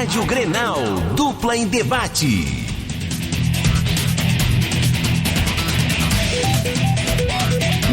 Rádio Grenal, dupla em debate.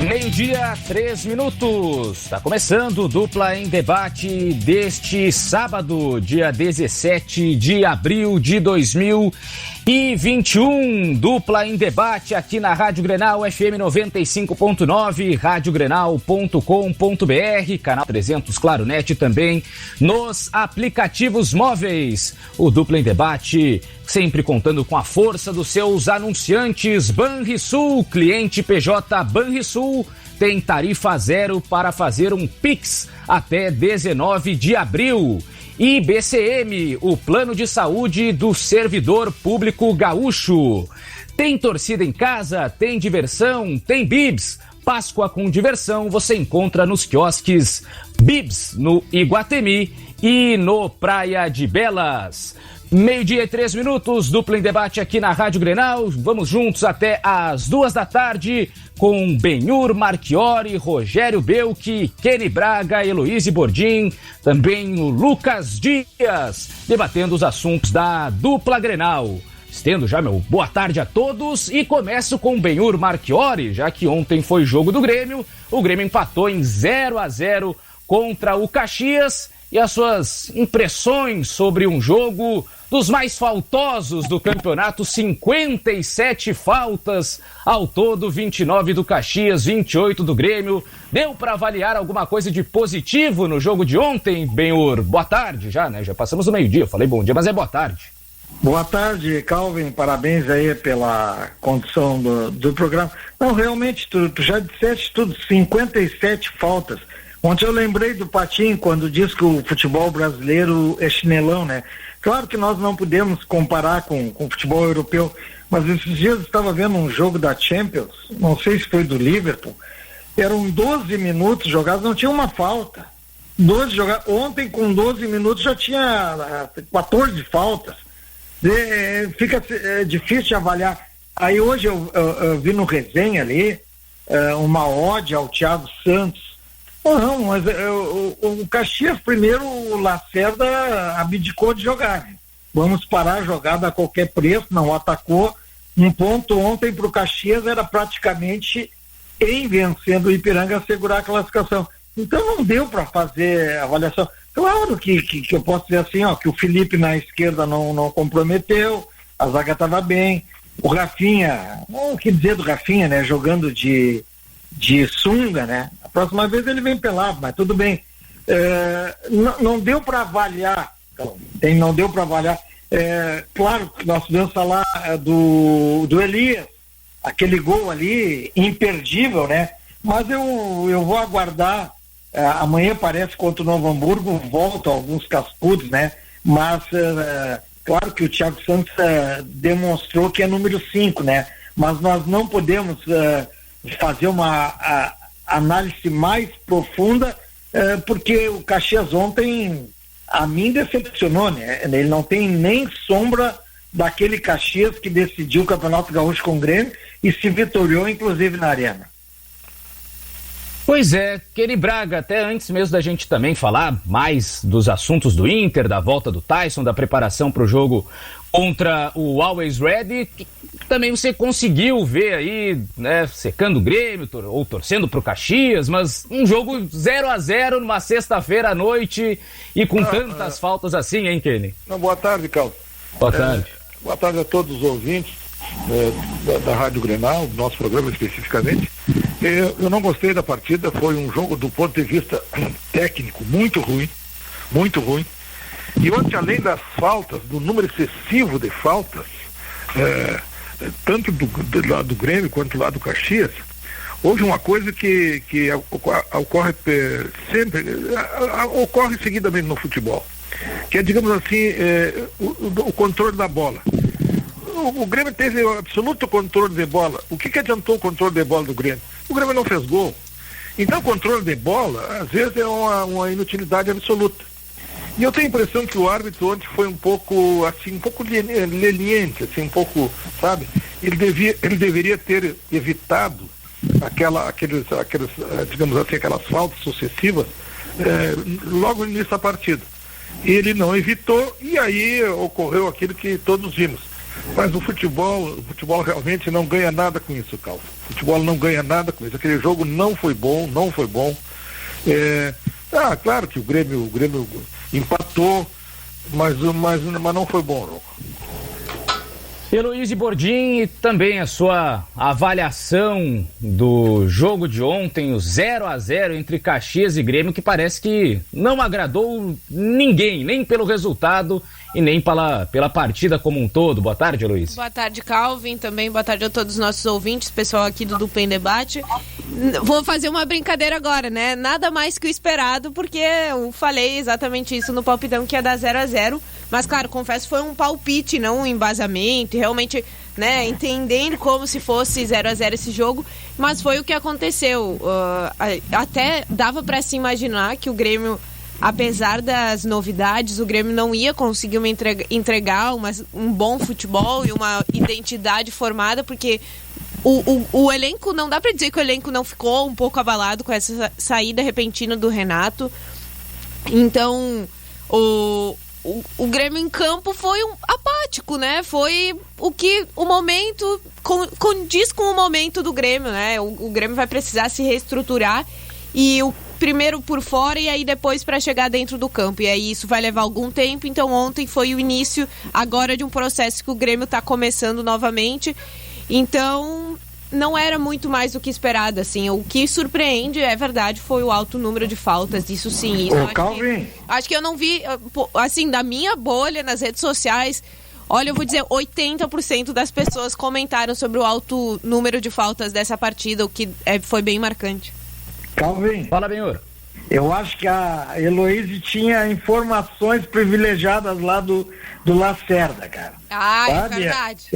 Meio-dia, 3 minutos. Está começando o Dupla em Debate deste sábado, dia 17 de abril de 2021. Dupla em Debate aqui na Rádio Grenal, FM 95.9, radiogrenal.com.br, canal 300 Claro Net também nos aplicativos móveis. O Dupla em Debate sempre contando com a força dos seus anunciantes. Banrisul, cliente PJ Banrisul, tem tarifa zero para fazer um Pix até 19 de abril. E BCM, o plano de saúde do servidor público gaúcho. Tem torcida em casa, tem diversão, tem Bibs. Páscoa com diversão você encontra nos quiosques Bibs, no Iguatemi e no Praia de Belas. Meio-dia e 3 minutos, Dupla em Debate aqui na Rádio Grenal. Vamos juntos até às 2 da tarde com Benhur Marchiori, Rogério Belchi, Kenny Braga, Heloíse Bordim, também o Lucas Dias, debatendo os assuntos da Dupla Grenal. Estendo já meu boa tarde a todos e começo com Benhur Marchiori, já que ontem foi jogo do Grêmio. O Grêmio empatou em 0-0 contra o Caxias. E as suas impressões sobre um jogo dos mais faltosos do campeonato, 57 faltas ao todo, 29 do Caxias, 28 do Grêmio. Deu para avaliar alguma coisa de positivo no jogo de ontem, Benhur? Boa tarde já, né? Já passamos o meio-dia, eu falei bom dia, mas é boa tarde. Boa tarde, Calvin, parabéns aí pela condução do programa. Não, realmente, tu já disseste tudo, 57 faltas. Ontem eu lembrei do Patinho quando diz que o futebol brasileiro é chinelão, né? Claro que nós não podemos comparar com o futebol europeu, mas esses dias eu estava vendo um jogo da Champions, não sei se foi do Liverpool, eram 12 minutos jogados, não tinha uma falta. Ontem com 12 minutos já tinha 14 faltas. Fica difícil de avaliar. Aí hoje eu vi no resenha ali uma ode ao Thiago Santos. Não, mas o Caxias primeiro, o Lacerda abdicou de jogar. Vamos parar a jogada a qualquer preço, não atacou. Um ponto ontem para o Caxias era praticamente em vencendo o Ipiranga assegurar a classificação. Então não deu para fazer avaliação. Claro que eu posso dizer assim, que o Felipe na esquerda não comprometeu, a zaga estava bem. O Rafinha, o que dizer do Rafinha, né? Jogando de sunga, né? A próxima vez ele vem pelado, mas tudo bem. Não deu para avaliar, não deu para avaliar. Claro que nós podemos falar do Elias, aquele gol ali, imperdível, né? Mas eu vou aguardar. Amanhã parece contra o Novo Hamburgo, voltam alguns cascudos, né? Mas claro que o Thiago Santos demonstrou que é número 5, né? Mas nós não podemos fazer uma análise mais profunda, porque o Caxias ontem a mim decepcionou, né? Ele não tem nem sombra daquele Caxias que decidiu o Campeonato Gaúcho com o Grêmio e se vitoriou inclusive na Arena. Pois é, Kenny Braga, até antes mesmo da gente também falar mais dos assuntos do Inter, da volta do Tyson, da preparação para o jogo contra o Always Ready, também você conseguiu ver aí, né, secando o Grêmio ou torcendo pro Caxias, mas um jogo 0-0 numa sexta-feira à noite e com tantas faltas assim, hein, Kenny? Boa tarde, Carlos. Boa tarde. Boa tarde a todos os ouvintes da Rádio Grenal, do nosso programa especificamente. Eu não gostei da partida, foi um jogo do ponto de vista técnico muito ruim. E ontem, além das faltas, do número excessivo de faltas, tanto do lado do Grêmio quanto do lado do Caxias, houve uma coisa que ocorre sempre, ocorre seguidamente no futebol, que é, digamos assim, o controle da bola. O Grêmio teve o absoluto controle de bola. O que adiantou o controle de bola do Grêmio? O Grêmio não fez gol. Então, o controle de bola, às vezes, é uma inutilidade absoluta. E eu tenho a impressão que o árbitro ontem foi um pouco leniente, assim, um pouco, sabe? Ele deveria ter evitado digamos assim, aquelas faltas sucessivas logo no início da partida. ele não evitou e aí ocorreu aquilo que todos vimos. Mas o futebol realmente não ganha nada com isso, Calvo. O futebol não ganha nada com isso. Aquele jogo não foi bom. Claro que o Grêmio empatou, mas não foi bom o jogo. Heloíse Bordim, e também a sua avaliação do jogo de ontem, o 0-0 entre Caxias e Grêmio, que parece que não agradou ninguém, nem pelo resultado e nem pela partida como um todo. Boa tarde, Heloíse. Boa tarde, Calvin, também boa tarde a todos os nossos ouvintes, pessoal aqui do Dupla em Debate. Vou fazer uma brincadeira agora, né? Nada mais que o esperado, porque eu falei exatamente isso no palpitão, que ia dar 0-0. Mas, claro, confesso, foi um palpite, não um embasamento, realmente, né, entendendo como se fosse 0-0 esse jogo, mas foi o que aconteceu. Até dava para se imaginar que o Grêmio, apesar das novidades, o Grêmio não ia conseguir entregar um bom futebol e uma identidade formada, porque o elenco, não dá para dizer que o elenco não ficou um pouco abalado com essa saída repentina do Renato. Então, o Grêmio em campo foi apático, né? Foi o momento condiz com o momento do Grêmio, né? O Grêmio vai precisar se reestruturar e o primeiro por fora e aí depois para chegar dentro do campo. E aí isso vai levar algum tempo. Então ontem foi o início agora de um processo que o Grêmio está começando novamente. Então não era muito mais do que esperado, assim. O que surpreende, é verdade, foi o alto número de faltas, isso sim. Isso acho que eu não vi, assim, da minha bolha nas redes sociais, olha, eu vou dizer, 80% das pessoas comentaram sobre o alto número de faltas dessa partida, o que foi bem marcante. Calvin. Fala, Benhor. Eu acho que a Heloíse tinha informações privilegiadas lá do Lacerda, cara. Ah, sabe? É verdade.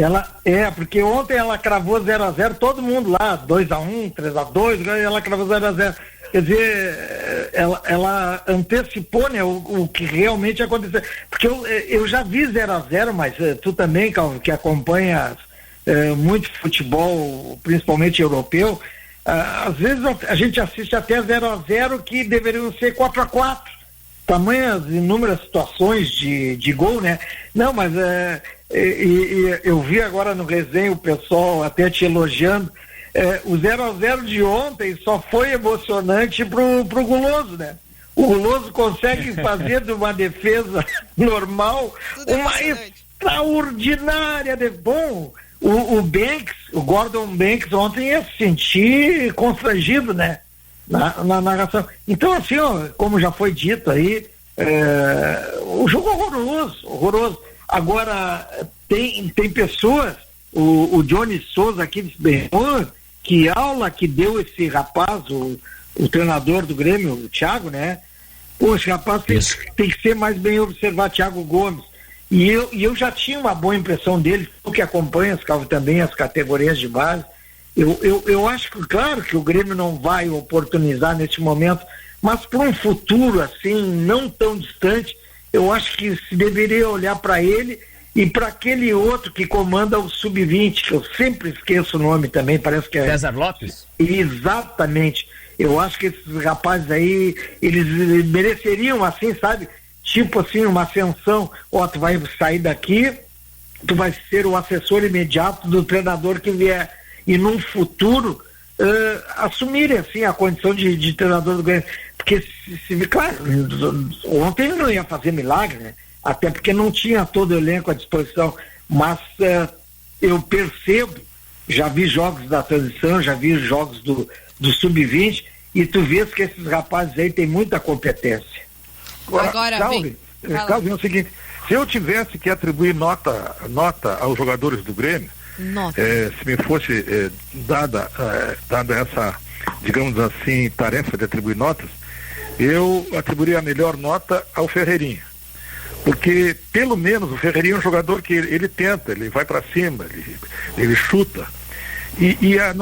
Porque ontem ela cravou 0-0, todo mundo lá, 2-1, 3-2, ela cravou 0-0. Quer dizer, ela antecipou, né, o que realmente aconteceu. Porque eu já vi 0-0, mas tu também, Calvin, que acompanha muito futebol, principalmente europeu, às vezes a gente assiste até 0-0 que deveriam ser 4-4. Tamanhas inúmeras situações de gol, né? Não, mas eu vi agora no resenha o pessoal até te elogiando. O 0-0 de ontem só foi emocionante pro Guloso, né? O Guloso consegue fazer de uma defesa normal uma extraordinária bom. O Gordon Banks ontem ia se sentir constrangido, né? Na narração. Então, assim, ó, como já foi dito aí, o jogo horroroso. Agora, tem pessoas, o Johnny Souza aqui de Benhor, que aula que deu esse rapaz, o treinador do Grêmio, o Thiago, né? Pô, esse rapaz tem que ser mais bem observado, Thiago Gomes. E eu já tinha uma boa impressão dele, tu que acompanha também as categorias de base. Eu acho que, claro, que o Grêmio não vai oportunizar nesse momento, mas para um futuro assim, não tão distante, eu acho que se deveria olhar para ele e para aquele outro que comanda o Sub-20, que eu sempre esqueço o nome também, parece que é... César Lopes? Exatamente. Eu acho que esses rapazes aí, eles mereceriam, assim, sabe, tipo assim, uma ascensão. Tu vai sair daqui, tu vai ser o assessor imediato do treinador que vier, e num futuro assumirem assim a condição de treinador do Grêmio, porque claro, ontem não ia fazer milagre, né? Até porque não tinha todo o elenco à disposição, mas eu percebo, já vi jogos da transição, já vi jogos do Sub-20, e tu vês que esses rapazes aí têm muita competência. Agora Calvin, é o seguinte, se eu tivesse que atribuir nota aos jogadores do Grêmio, se me fosse dada essa, digamos assim, tarefa de atribuir notas, eu atribuiria a melhor nota ao Ferreirinha, porque pelo menos o Ferreirinha é um jogador que ele tenta, ele vai para cima, ele chuta, e a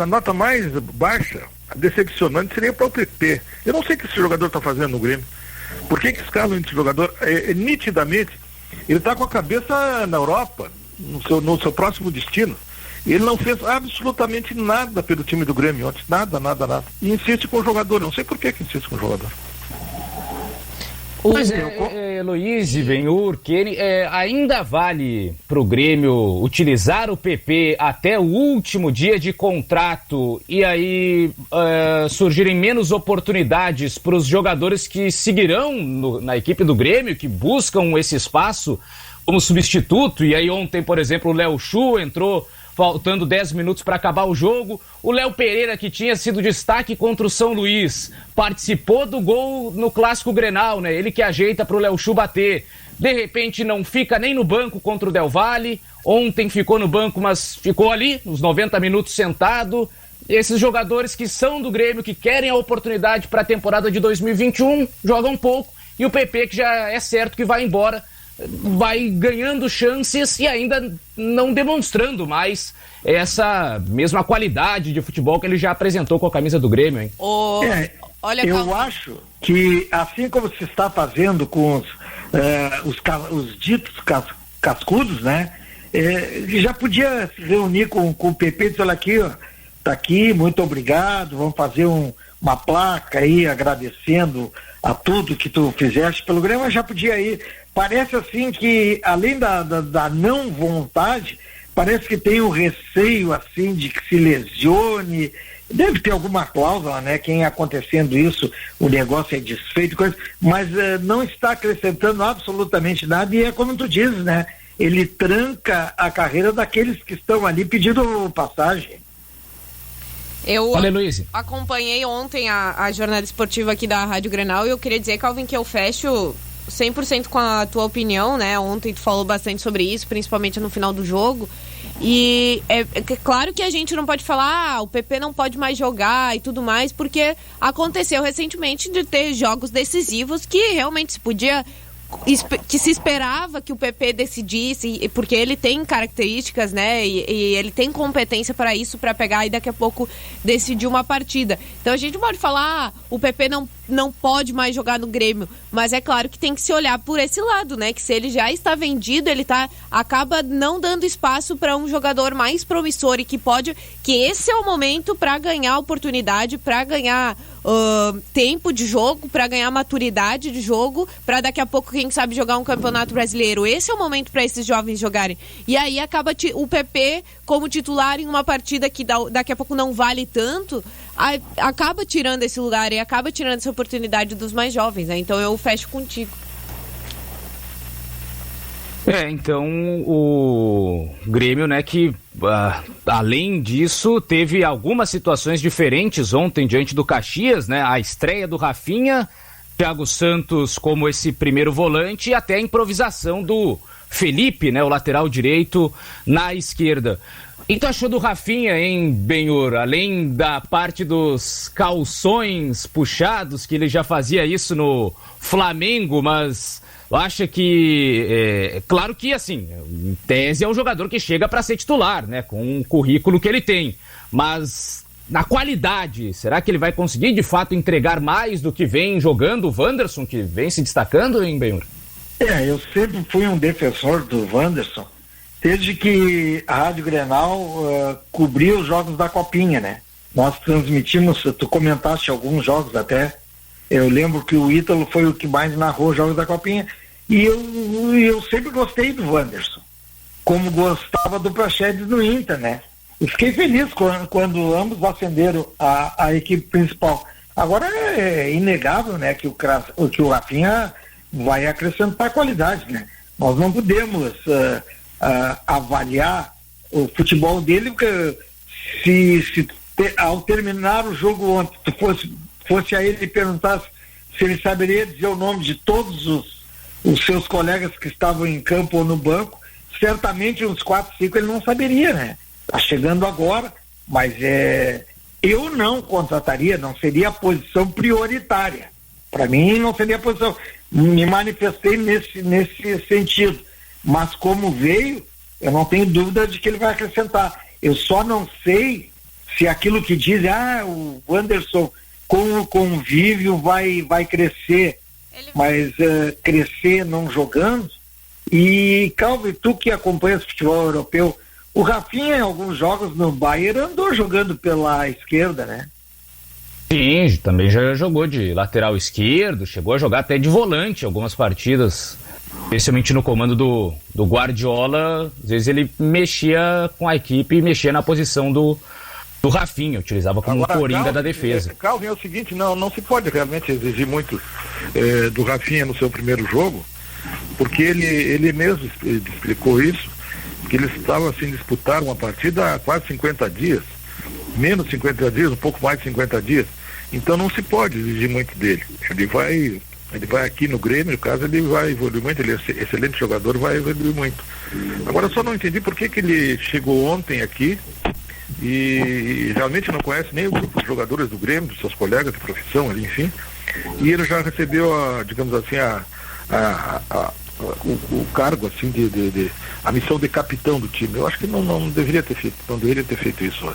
nota mais baixa, decepcionante, seria para o PP. Eu não sei o que esse jogador está fazendo no Grêmio. Por que escalam esse jogador? Nitidamente, ele está com a cabeça na Europa, no seu próximo destino. Ele não fez absolutamente nada pelo time do Grêmio ontem, nada. E insiste com o jogador, não sei por que insiste com o jogador. Mas Luiz, Benhur, Kenny, ainda vale para o Grêmio utilizar o PP até o último dia de contrato e aí surgirem menos oportunidades para os jogadores que seguirão na equipe do Grêmio, que buscam esse espaço como substituto? E aí ontem, por exemplo, o Léo Chu entrou faltando 10 minutos para acabar o jogo. O Léo Pereira, que tinha sido destaque contra o São Luís, participou do gol no Clássico Grenal, né? Ele que ajeita para o Léo Chu bater. De repente não fica nem no banco contra o Del Valle. Ontem ficou no banco, mas ficou ali, uns 90 minutos sentado. Esses jogadores que são do Grêmio, que querem a oportunidade para a temporada de 2021, jogam pouco. E o PP, que já é certo que vai embora, vai ganhando chances e ainda não demonstrando mais essa mesma qualidade de futebol que ele já apresentou com a camisa do Grêmio, hein? Olha, eu acho que assim como se está fazendo com os ditos cascudos, né? Já podia se reunir com o PP e dizer, olha aqui, ó, tá aqui, muito obrigado, vamos fazer uma placa aí agradecendo a tudo que tu fizeste pelo Grêmio, mas já podia ir. Parece assim que, além da não vontade, parece que tem um receio assim de que se lesione. Deve ter alguma cláusula, né? Quem acontecendo isso, o negócio é desfeito, coisa, mas não está acrescentando absolutamente nada e é como tu dizes, né? Ele tranca a carreira daqueles que estão ali pedindo passagem. Eu acompanhei ontem a jornada esportiva aqui da Rádio Grenal e eu queria dizer, Calvin, que eu fecho 100% com a tua opinião, né? Ontem tu falou bastante sobre isso, principalmente no final do jogo. E é claro que a gente não pode falar, o PP não pode mais jogar e tudo mais, porque aconteceu recentemente de ter jogos decisivos que realmente se podia, que se esperava que o PP decidisse, porque ele tem características, né, e ele tem competência para isso, para pegar e daqui a pouco decidir uma partida. Então a gente não pode falar, o PP não pode mais jogar no Grêmio, mas é claro que tem que se olhar por esse lado, né, que se ele já está vendido, ele acaba não dando espaço para um jogador mais promissor e que esse é o momento para ganhar oportunidade, para ganhar tempo de jogo, para ganhar maturidade de jogo, para daqui a pouco, quem sabe, jogar um campeonato brasileiro. Esse é o momento para esses jovens jogarem. E aí acaba o PP como titular em uma partida que daqui a pouco não vale tanto, acaba tirando esse lugar e acaba tirando essa oportunidade dos mais jovens, né? Então eu fecho contigo. Então o Grêmio, né, que além disso teve algumas situações diferentes ontem diante do Caxias, né, a estreia do Rafinha, Thiago Santos como esse primeiro volante e até a improvisação do Felipe, né, o lateral direito na esquerda. E tu achou do Rafinha, hein, Benhur? Além da parte dos calções puxados, que ele já fazia isso no Flamengo, mas acha que, claro que, assim, em tese é um jogador que chega para ser titular, né, com o currículo que ele tem, mas na qualidade, será que ele vai conseguir, de fato, entregar mais do que vem jogando o Wanderson, que vem se destacando, hein, Benhur? Eu sempre fui um defensor do Wanderson, desde que a Rádio Grenal cobria os jogos da Copinha, né? Nós transmitimos, tu comentaste alguns jogos até, eu lembro que o Ítalo foi o que mais narrou os jogos da Copinha, e eu sempre gostei do Wanderson, como gostava do Praxedes no Inter, né? E fiquei feliz quando ambos ascenderam a equipe principal. Agora é inegável, né, que o Rafinha vai acrescentar qualidade, né? Nós não podemos avaliar o futebol dele, porque ao terminar o jogo ontem, tu fosse a ele e perguntasse se ele saberia dizer o nome de todos os seus colegas que estavam em campo ou no banco, certamente uns 4, 5 ele não saberia, né? Tá chegando agora, mas eu não contrataria, não seria a posição prioritária. Para mim não seria a posição. Me manifestei nesse sentido. Mas como veio, eu não tenho dúvida de que ele vai acrescentar. Eu só não sei se aquilo que diz, o Wanderson com o convívio vai crescer, mas crescer não jogando. E, Calvin, tu que acompanha o futebol europeu, o Rafinha em alguns jogos no Bayern andou jogando pela esquerda, né? Sim, também já jogou de lateral esquerdo, chegou a jogar até de volante algumas partidas, especialmente no comando do Guardiola. Às vezes ele mexia com a equipe e mexia na posição do Rafinha, utilizava como Agora, coringa Calvin, da defesa. Calvin, é o seguinte, não se pode realmente exigir muito do Rafinha no seu primeiro jogo, porque ele mesmo explicou isso, que ele estava assim, disputar uma partida há quase 50 dias, menos 50 dias, um pouco mais de 50 dias, então não se pode exigir muito dele. Ele vai aqui no Grêmio, no caso, ele vai evoluir muito, ele é excelente jogador, vai evoluir muito. Agora eu só não entendi por que ele chegou ontem aqui e realmente não conhece nem o grupo de jogadores do Grêmio, dos seus colegas de profissão ali, enfim, e ele já recebeu digamos assim, o cargo assim a missão de capitão do time. Eu acho que não deveria ter feito isso.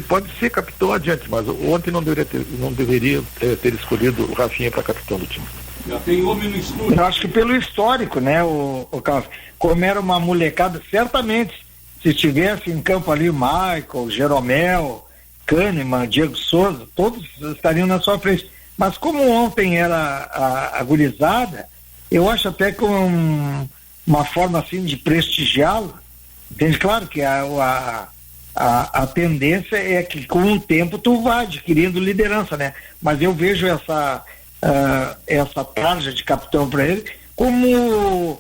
Pode ser capitão adiante, mas ontem não deveria ter escolhido o Rafinha para capitão do time. Já tem homem no estúdio. Eu acho que pelo histórico, né, o Carlos, como era uma molecada, certamente, se tivesse em campo ali o Michael, Jeromel, Kahneman, Diego Souza, todos estariam na sua frente. Mas como ontem era a gurizada, eu acho até que uma forma assim de prestigiá-lo, entende? Claro que a tendência é que com o tempo tu vá adquirindo liderança, né? Mas eu vejo essa tarja de capitão para ele como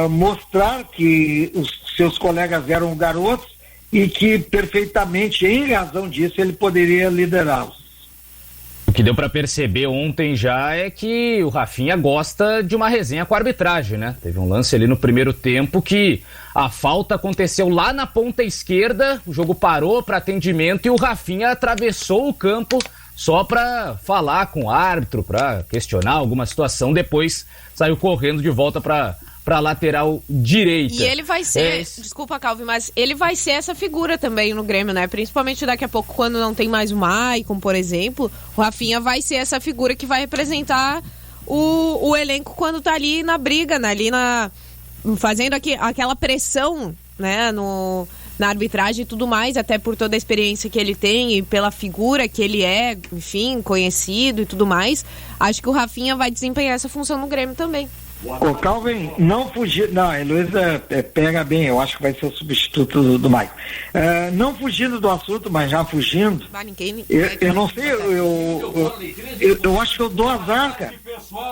mostrar que os seus colegas eram garotos e que perfeitamente, em razão disso, ele poderia liderá-los. O que deu para perceber ontem já é que o Rafinha gosta de uma resenha com a arbitragem, né? Teve um lance ali no primeiro tempo que a falta aconteceu lá na ponta esquerda, o jogo parou para atendimento e o Rafinha atravessou o campo só para falar com o árbitro, para questionar alguma situação, depois saiu correndo de volta para lateral direita. E ele vai ser, desculpa, Calvin, mas ele vai ser essa figura também no Grêmio, né? Principalmente daqui a pouco, quando não tem mais o Maicon, por exemplo, o Rafinha vai ser essa figura que vai representar o elenco quando tá ali na briga, né? Fazendo aquela pressão, né? Na arbitragem e tudo mais, até por toda a experiência que ele tem e pela figura que ele é, enfim, conhecido e tudo mais. Acho que o Rafinha vai desempenhar essa função no Grêmio também. O Calvin, não fugir, não, a Heloísa pega bem, eu acho que vai ser o substituto do Maicon. Não fugindo do assunto, mas já fugindo, eu não sei, eu acho que eu dou azar, cara.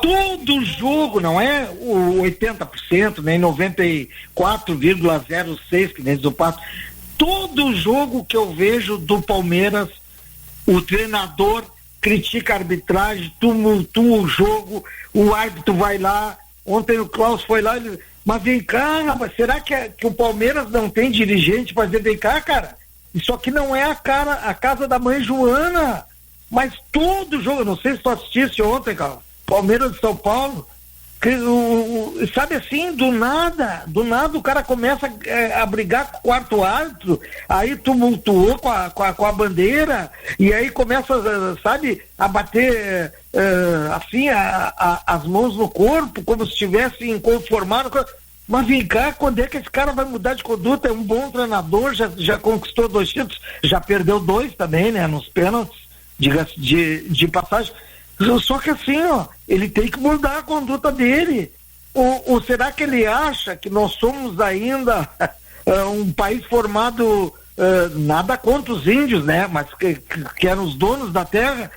Todo jogo, não é o 80%, nem 94,06%, que nem diz o Pato, todo jogo que eu vejo do Palmeiras, o treinador critica a arbitragem, tumultua o jogo, o árbitro vai lá. Ontem o Klaus foi lá, mas vem cá, rapaz, será que o Palmeiras não tem dirigente para dizer, vem cá, cara, isso aqui não é a casa da mãe Joana, mas todo jogo, não sei se tu assististe ontem, cara, Palmeiras de São Paulo, sabe assim, do nada o cara começa a brigar com o quarto árbitro, aí tumultuou com a bandeira, e aí começa, sabe, a bater assim, as mãos no corpo, como se estivesse inconformado. Mas vem cá, quando é que esse cara vai mudar de conduta? É um bom treinador, já conquistou 2 títulos, já perdeu 2 também, né, nos pênaltis, de passagem. Só que assim, ó, ele tem que mudar a conduta dele. Ou será que ele acha que nós somos ainda um país formado, nada contra os índios, né? Mas que eram os donos da terra,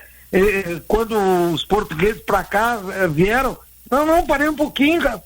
quando os portugueses para cá vieram. Não, parei um pouquinho, cara.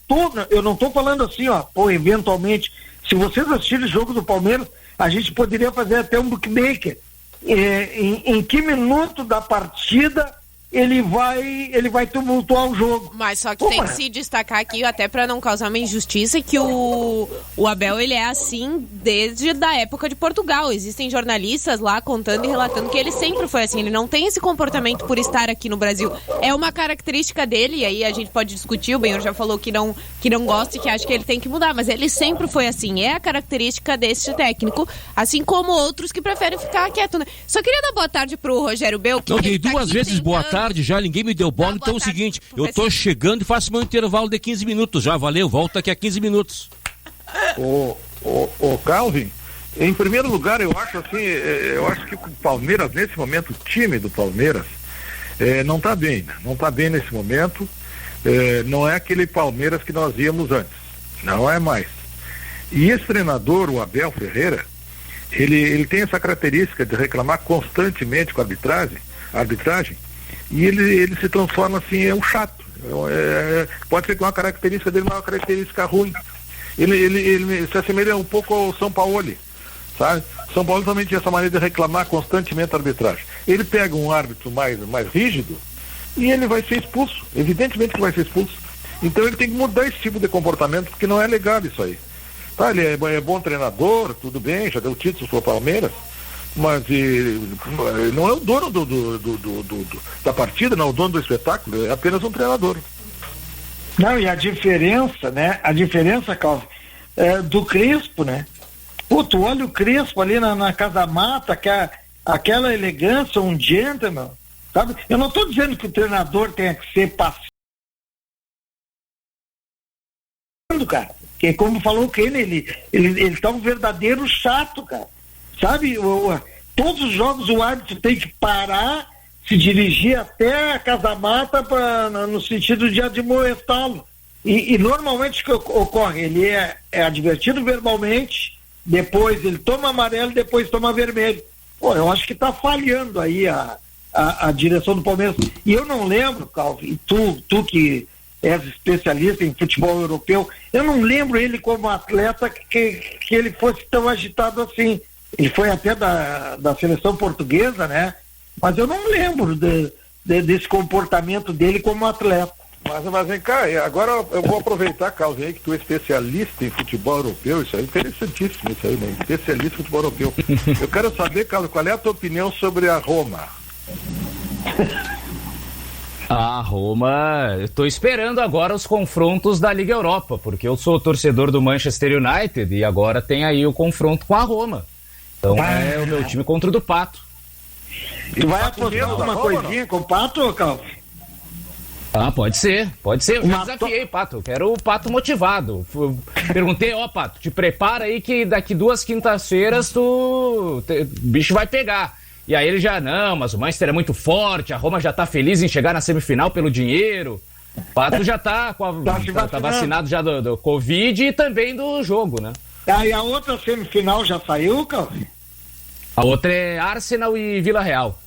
Eu não estou falando assim, ó, eventualmente, se vocês assistirem o jogo do Palmeiras, a gente poderia fazer até um bookmaker. Em que minuto da partida ele vai tumultuar o jogo. Mas só que tem que se destacar aqui, até para não causar uma injustiça, que o Abel, ele é assim desde a época de Portugal. Existem jornalistas lá contando e relatando que ele sempre foi assim. Ele não tem esse comportamento por estar aqui no Brasil. É uma característica dele, e aí a gente pode discutir. O Benhor já falou que não gosta e que acha que ele tem que mudar, mas ele sempre foi assim. É a característica deste técnico, assim como outros que preferem ficar quieto, né? Só queria dar boa tarde pro Rogério Bel. Eu dei 2 vezes boa tarde já, ninguém me deu bola, então é o seguinte, eu tô chegando e faço meu intervalo de 15 minutos já, valeu, volto aqui a 15 minutos. O Calvin, em primeiro lugar, eu acho que o Palmeiras, nesse momento, o time do Palmeiras, não está bem, né? Não está bem nesse momento. Não é aquele Palmeiras que nós víamos antes, não é mais. E esse treinador, o Abel Ferreira, ele tem essa característica de reclamar constantemente com a arbitragem, e ele se transforma assim, um chato. Pode ser que uma característica dele não é uma característica ruim. Ele se assemelha um pouco ao São Paulo, sabe? São Paulo também tinha essa maneira de reclamar constantemente a arbitragem. Ele pega um árbitro mais rígido e ele vai ser expulso, evidentemente que vai ser expulso. Então ele tem que mudar esse tipo de comportamento, porque não é legal isso aí. Tá, ele é bom treinador, tudo bem, já deu títulos para o Palmeiras, mas não é o dono da partida, não é o dono do espetáculo, é apenas um treinador. Não, e a diferença, né? A diferença, Calvin, do Crespo, né? Pô, tu olha o Crespo ali na Casa Mata, aquela elegância, um gentleman, sabe? Eu não estou dizendo que o treinador tenha que ser passivo, cara, que como falou o Kenny, ele tá um verdadeiro chato, cara, sabe? Todos os jogos o árbitro tem que parar, se dirigir até a Casa Mata no sentido de admoestá-lo, e normalmente o que ocorre, ele é advertido verbalmente, depois ele toma amarelo, depois toma vermelho. Pô, eu acho que tá falhando aí a direção do Palmeiras, e eu não lembro, Calvin, tu que és especialista em futebol europeu, eu não lembro ele como atleta que ele fosse tão agitado assim. Ele foi até da seleção portuguesa, né? Mas eu não lembro desse comportamento dele como atleta. Mas vem cá, agora eu vou aproveitar, Carlos, aí que tu é especialista em futebol europeu, isso aí é interessantíssimo, isso aí, né? Especialista em futebol europeu. Eu quero saber, Carlos, qual é a tua opinião sobre a Roma? A Roma, eu tô esperando agora os confrontos da Liga Europa, porque eu sou torcedor do Manchester United e agora tem aí o confronto com a Roma. Então é o meu time contra o do Pato. Tu vai apostar alguma coisinha com o Pato, Calvin? Ah, pode ser. Eu já desafiei, Pato. Eu quero o Pato motivado. Perguntei, Pato, te prepara aí que daqui 2 quintas-feiras o bicho vai pegar. E aí ele já, não, mas o Manchester é muito forte, a Roma já tá feliz em chegar na semifinal pelo dinheiro. O Pato já tá tá vacinado já do Covid e também do jogo, né? E a outra semifinal já saiu, Calvin? A outra é Arsenal e Vila Real.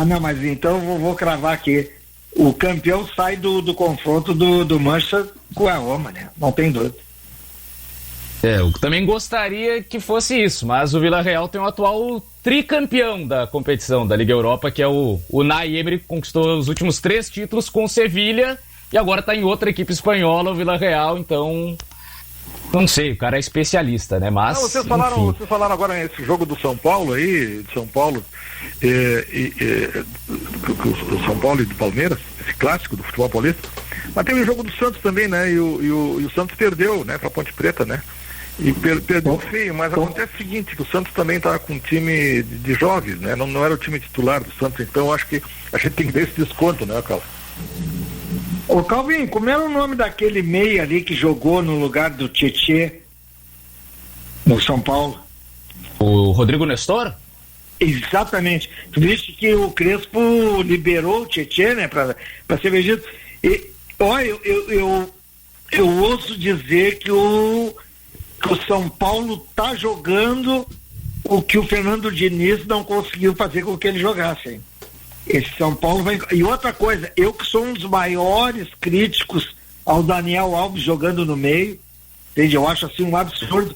Não, mas então eu vou cravar aqui. O campeão sai do confronto do Manchester com a Roma, né? Não tem dúvida. Eu também gostaria que fosse isso, mas o Vila Real tem o atual tricampeão da competição da Liga Europa, que é o Unai Emery, que conquistou os últimos 3 títulos com o Sevilha e agora está em outra equipe espanhola, o Vila Real, então não sei, o cara é especialista, né? Mas vocês falaram agora nesse jogo do São Paulo aí, de São Paulo, o São Paulo e do Palmeiras, esse clássico do futebol paulista, mas tem o jogo do Santos também, né? E o Santos perdeu, né, para Ponte Preta, né? E perdeu feio, mas acontece o seguinte, que o Santos também estava com um time de jovens, né? Não era o time titular do Santos, então acho que a gente tem que dar esse desconto, né, Calvin? Ô Calvin, como era o nome daquele meia ali que jogou no lugar do Tietê no São Paulo? O Rodrigo Nestor? Exatamente. Tu viste que o Crespo liberou o Tietê, né, pra ser vendido. E, olha, eu ouso dizer que o São Paulo tá jogando o que o Fernando Diniz não conseguiu fazer com que ele jogasse, hein? Esse São Paulo vai... E outra coisa, eu que sou um dos maiores críticos ao Daniel Alves jogando no meio, entende? Eu acho assim um absurdo.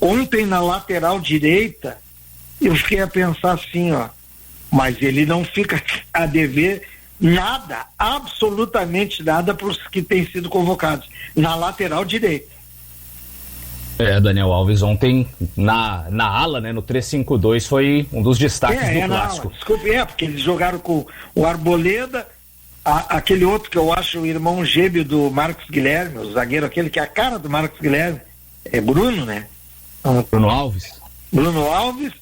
Ontem na lateral direita, eu fiquei a pensar assim, mas ele não fica a dever nada, absolutamente nada para os que têm sido convocados na lateral direita. Daniel Alves ontem na ala, né, no 3-5-2 foi um dos destaques do clássico. Desculpe, porque eles jogaram com o Arboleda, aquele outro que eu acho o irmão gêmeo do Marcos Guilherme, o zagueiro aquele que é a cara do Marcos Guilherme, é Bruno, né? Bruno Alves. Bruno Alves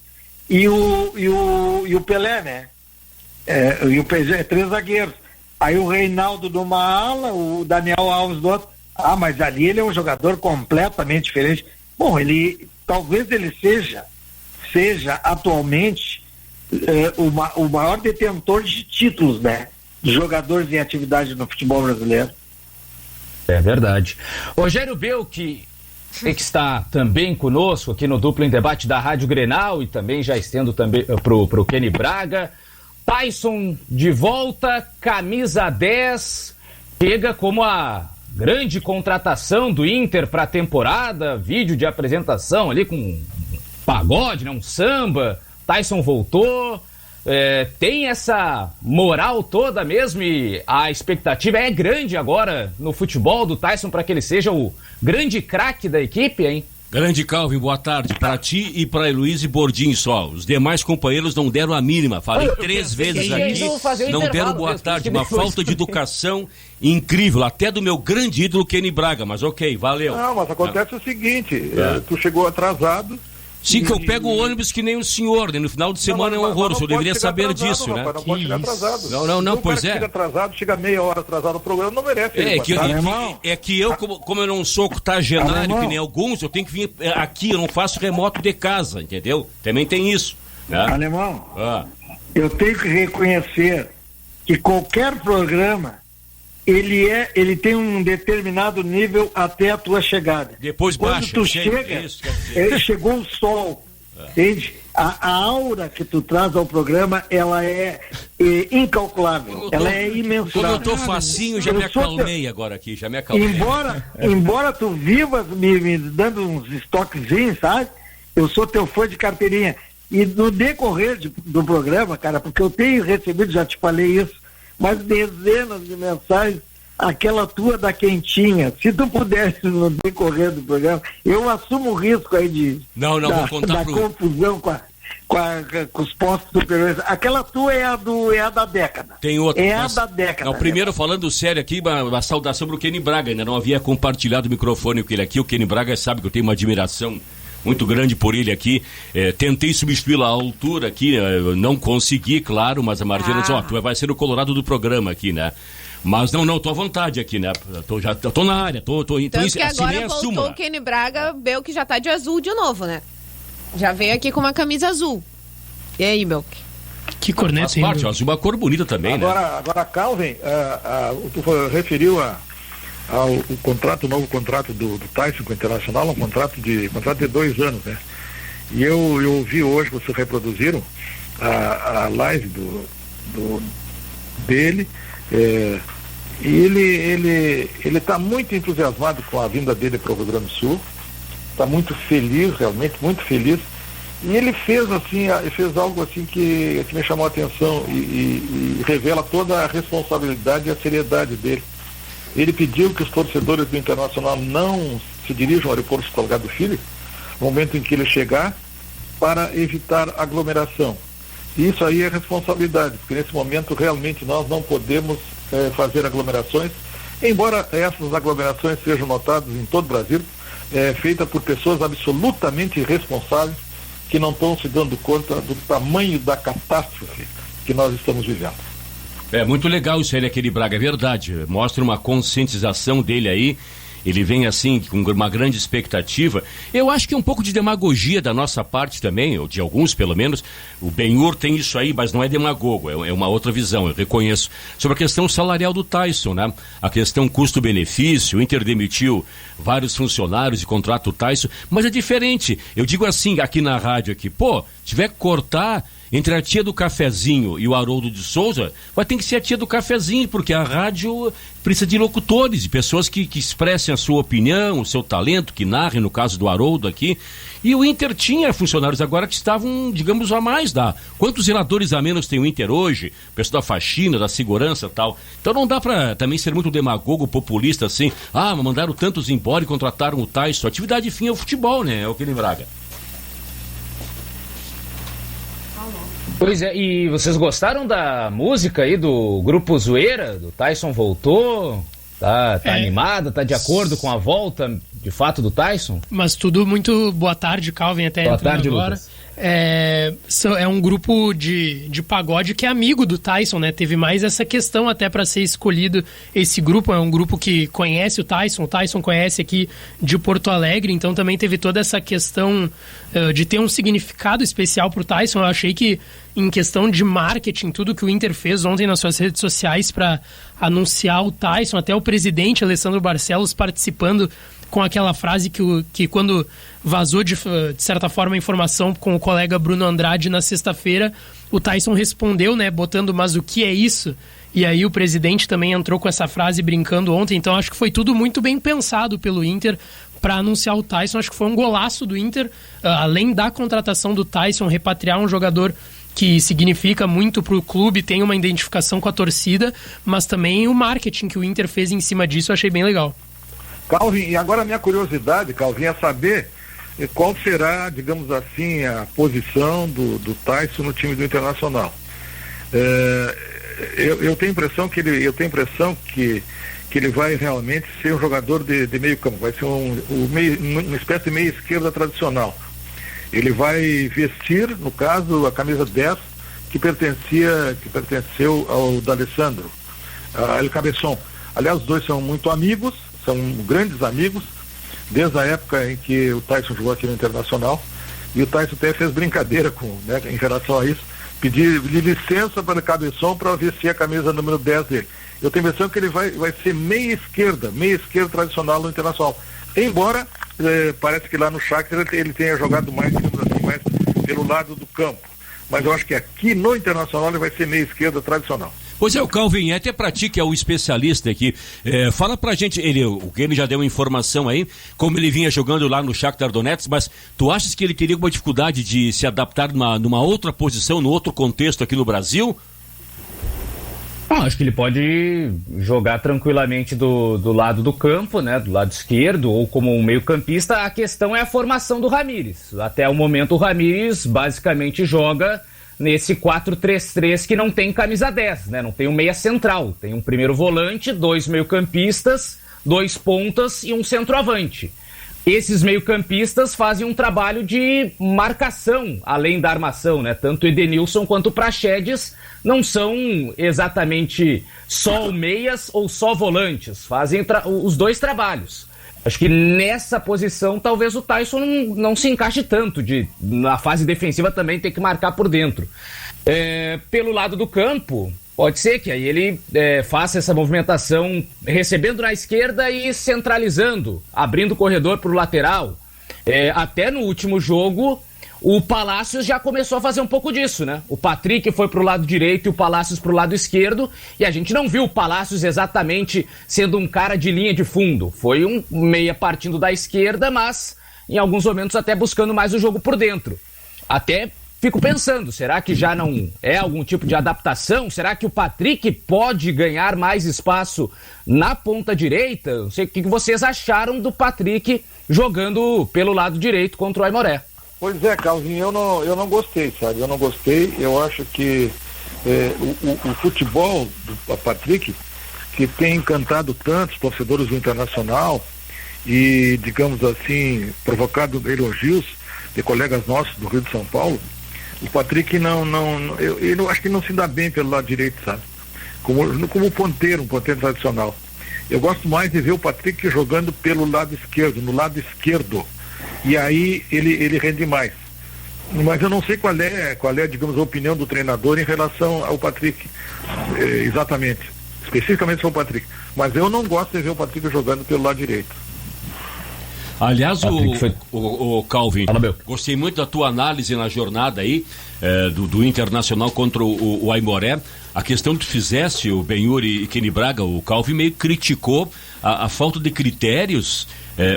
e o Pelé, né? E o PG, 3 zagueiros. Aí o Reinaldo numa ala, o Daniel Alves do outro. Mas ali ele é um jogador completamente diferente. Bom, talvez ele seja atualmente o maior detentor de títulos, né? De jogadores em atividade no futebol brasileiro. É verdade. Rogério Belk, que está também conosco aqui no Duplo em Debate da Rádio Grenal, e também já estendo também pro Kenny Braga. Tyson de volta, camisa 10, chega como a grande contratação do Inter para a temporada, vídeo de apresentação ali com um pagode, né, um samba. Tyson voltou, tem essa moral toda mesmo, e a expectativa é grande agora no futebol do Tyson para que ele seja o grande craque da equipe, hein? Grande Calvin, boa tarde para ti e para Heloísa Bordim só. Os demais companheiros não deram a mínima. Falei 3 vezes aqui, não deram boa tarde. Uma falta de educação incrível, até do meu grande ídolo Kenny Braga, mas ok, valeu. Não, mas acontece o seguinte, tu chegou atrasado. Sim, que eu pego o ônibus que nem o senhor, né? No final de semana é um horror, o senhor deveria saber atrasado, disso, rapaz, né? Não pode chegar atrasado. Não, pois é. Chega atrasado, chega meia hora atrasado no programa, não merece. Que eu, como eu não sou octogenário, que nem alguns, eu tenho que vir aqui, eu não faço remoto de casa, entendeu? Também tem isso. Né? Alemão, eu tenho que reconhecer que qualquer programa ele tem um determinado nível até a tua chegada. Depois baixa. Quando tu chega, chegou o sol, entende? A aura que tu traz ao programa, ela é incalculável, ela é imensurável. Como eu tô facinho, já me acalmei agora aqui, já me acalmei. Embora tu vivas me dando uns estoquezinhos, sabe? Eu sou teu fã de carteirinha. E no decorrer do programa, cara, porque eu tenho recebido, já te falei isso, mas dezenas de mensagens, aquela tua da quentinha, se tu pudesse no decorrer do programa, eu assumo o risco aí vou contar confusão com os postos superiores. Aquela tua é a da década. Tem outra. A da década. Não, primeiro, falando sério aqui, uma saudação pro Kenny Braga, ainda não havia compartilhado o microfone com ele aqui, o Kenny Braga sabe que eu tenho uma admiração muito grande por ele aqui, tentei substituí-lo à altura aqui, não consegui, claro, mas a Martina disse, tu vai ser o Colorado do programa aqui, né? Mas não, tô à vontade aqui, né? Tô na área, tô então que agora voltou o Kenny Braga, Belk já tá de azul de novo, né? Já veio aqui com uma camisa azul. E aí, Belk? Que corneta, hein? O azul é uma cor bonita também, né? Agora, Calvin, tu referiu ao novo contrato do Tyson com o Internacional, um contrato de 2 anos, né? E eu ouvi hoje, vocês reproduziram a live dele, e ele está muito entusiasmado com a vinda dele para o Rio Grande do Sul, está muito feliz, realmente muito feliz, e ele fez algo assim que me chamou a atenção e revela toda a responsabilidade e a seriedade dele. Ele pediu que os torcedores do Internacional não se dirijam ao aeroporto Salgado Filho no momento em que ele chegar, para evitar aglomeração. E isso aí é responsabilidade, porque nesse momento realmente nós não podemos fazer aglomerações, embora essas aglomerações sejam notadas em todo o Brasil, feitas por pessoas absolutamente irresponsáveis que não estão se dando conta do tamanho da catástrofe que nós estamos vivendo. É muito legal isso aí, aquele Braga, é verdade. Mostra uma conscientização dele aí. Ele vem assim, com uma grande expectativa. Eu acho que é um pouco de demagogia da nossa parte também, ou de alguns pelo menos. O Benhur tem isso aí, mas não é demagogo, é uma outra visão, eu reconheço. Sobre a questão salarial do Tyson, né? A questão custo-benefício, o Inter demitiu vários funcionários e contrata o Tyson, mas é diferente. Eu digo assim, aqui na rádio, tiver que cortar entre a tia do cafezinho e o Haroldo de Souza, vai ter que ser a tia do cafezinho, porque a rádio precisa de locutores, de pessoas que expressem a sua opinião, o seu talento, que narrem, no caso do Haroldo aqui. E o Inter tinha funcionários agora que estavam, digamos, a mais da. Quantos zeladores a menos tem o Inter hoje? O pessoal da faxina, da segurança e tal. Então não dá pra também ser muito demagogo, populista assim. Mandaram tantos embora e contrataram o Tyson. A atividade fim é o futebol, né? É o Kenny Braga. Pois é, e vocês gostaram da música aí do Grupo Zoeira? Do Tyson voltou? Tá animada? Tá de acordo com a volta, de fato, do Tyson? Mas tudo muito boa tarde, Calvin, até boa tarde, agora. Lucas. é um grupo de pagode que é amigo do Tyson, né? Teve mais essa questão até para ser escolhido esse grupo. É um grupo que conhece o Tyson conhece aqui de Porto Alegre, então também teve toda essa questão de ter um significado especial pro Tyson. Eu achei que em questão de marketing, tudo que o Inter fez ontem nas suas redes sociais para anunciar o Tyson, até o presidente Alessandro Barcelos participando com aquela frase que quando vazou de certa forma a informação com o colega Bruno Andrade na sexta-feira, o Tyson respondeu, né, botando, mas o que é isso? E aí o presidente também entrou com essa frase brincando ontem, então acho que foi tudo muito bem pensado pelo Inter para anunciar o Tyson. Acho que foi um golaço do Inter, além da contratação do Tyson, repatriar um jogador que significa muito para o clube, tem uma identificação com a torcida, mas também o marketing que o Inter fez em cima disso eu achei bem legal. Calvin, e agora a minha curiosidade, Calvin, é saber qual será, digamos assim, a posição do Tyson no time do Internacional. Eu tenho a impressão que ele vai realmente ser um jogador de meio campo, vai ser uma espécie de meia esquerda tradicional. Ele vai vestir, no caso, a camisa 10 que pertenceu ao D'Alessandro, a El Cabeçon. Aliás, os dois são muito amigos, são grandes amigos, desde a época em que o Tyson jogou aqui no Internacional, e o Tyson até fez brincadeira em relação a isso, pedir licença para o Cabeçon para vestir a camisa número 10 dele. Eu tenho a impressão que ele vai ser meia esquerda tradicional no Internacional. Embora parece que lá no Shakhtar ele tenha jogado mais, digamos assim, mais pelo lado do campo. Mas eu acho que aqui no Internacional ele vai ser meia esquerda tradicional. Pois é, o Calvin, até pra ti que é o especialista aqui, fala pra gente, o que ele já deu uma informação aí, como ele vinha jogando lá no Shakhtar Donetsk, mas tu achas que ele teria alguma dificuldade de se adaptar numa outra posição, no outro contexto aqui no Brasil? Acho que ele pode jogar tranquilamente do lado do campo, né, do lado esquerdo, ou como um meio-campista. A questão é a formação do Ramires. Até o momento o Ramires basicamente joga nesse 4-3-3 que não tem camisa 10, né? Não tem um meia central, tem um primeiro volante, 2 meio-campistas, 2 pontas e um centroavante. Esses meio-campistas fazem um trabalho de marcação, além da armação, né? Tanto o Edenilson quanto o Praxedes não são exatamente só meias ou só volantes, fazem os dois trabalhos. Acho que nessa posição talvez o Tyson não se encaixe tanto, na fase defensiva também ter que marcar por dentro. Pelo lado do campo, pode ser que aí ele faça essa movimentação recebendo na esquerda e centralizando, abrindo o corredor para o lateral. Até no último jogo, o Palácios já começou a fazer um pouco disso, né? O Patrick foi pro lado direito e o Palácios pro lado esquerdo, e a gente não viu o Palácios exatamente sendo um cara de linha de fundo. Foi um meia partindo da esquerda, mas em alguns momentos até buscando mais o jogo por dentro. Até fico pensando, será que já não é algum tipo de adaptação? Será que o Patrick pode ganhar mais espaço na ponta direita? Não sei o que vocês acharam do Patrick jogando pelo lado direito contra o Aimoré. Pois é, Calvin, eu não gostei, sabe? Eu não gostei. Eu acho que o futebol do Patrick, que tem encantado tantos torcedores do Internacional e, digamos assim, provocado elogios de colegas nossos do Rio de São Paulo, o Patrick eu acho que não se dá bem pelo lado direito, sabe? Como um ponteiro tradicional. Eu gosto mais de ver o Patrick jogando pelo lado esquerdo, no lado esquerdo. E aí ele rende mais. Mas eu não sei qual é, digamos, a opinião do treinador em relação ao Patrick, exatamente, especificamente sobre o Patrick. Mas eu não gosto de ver o Patrick jogando pelo lado direito. Aliás, o Calvin, gostei muito da tua análise na jornada aí, do Internacional contra o Aimoré. A questão que tu fizesse, o Benhur e Kenny Braga, o Calvin meio criticou a falta de critérios,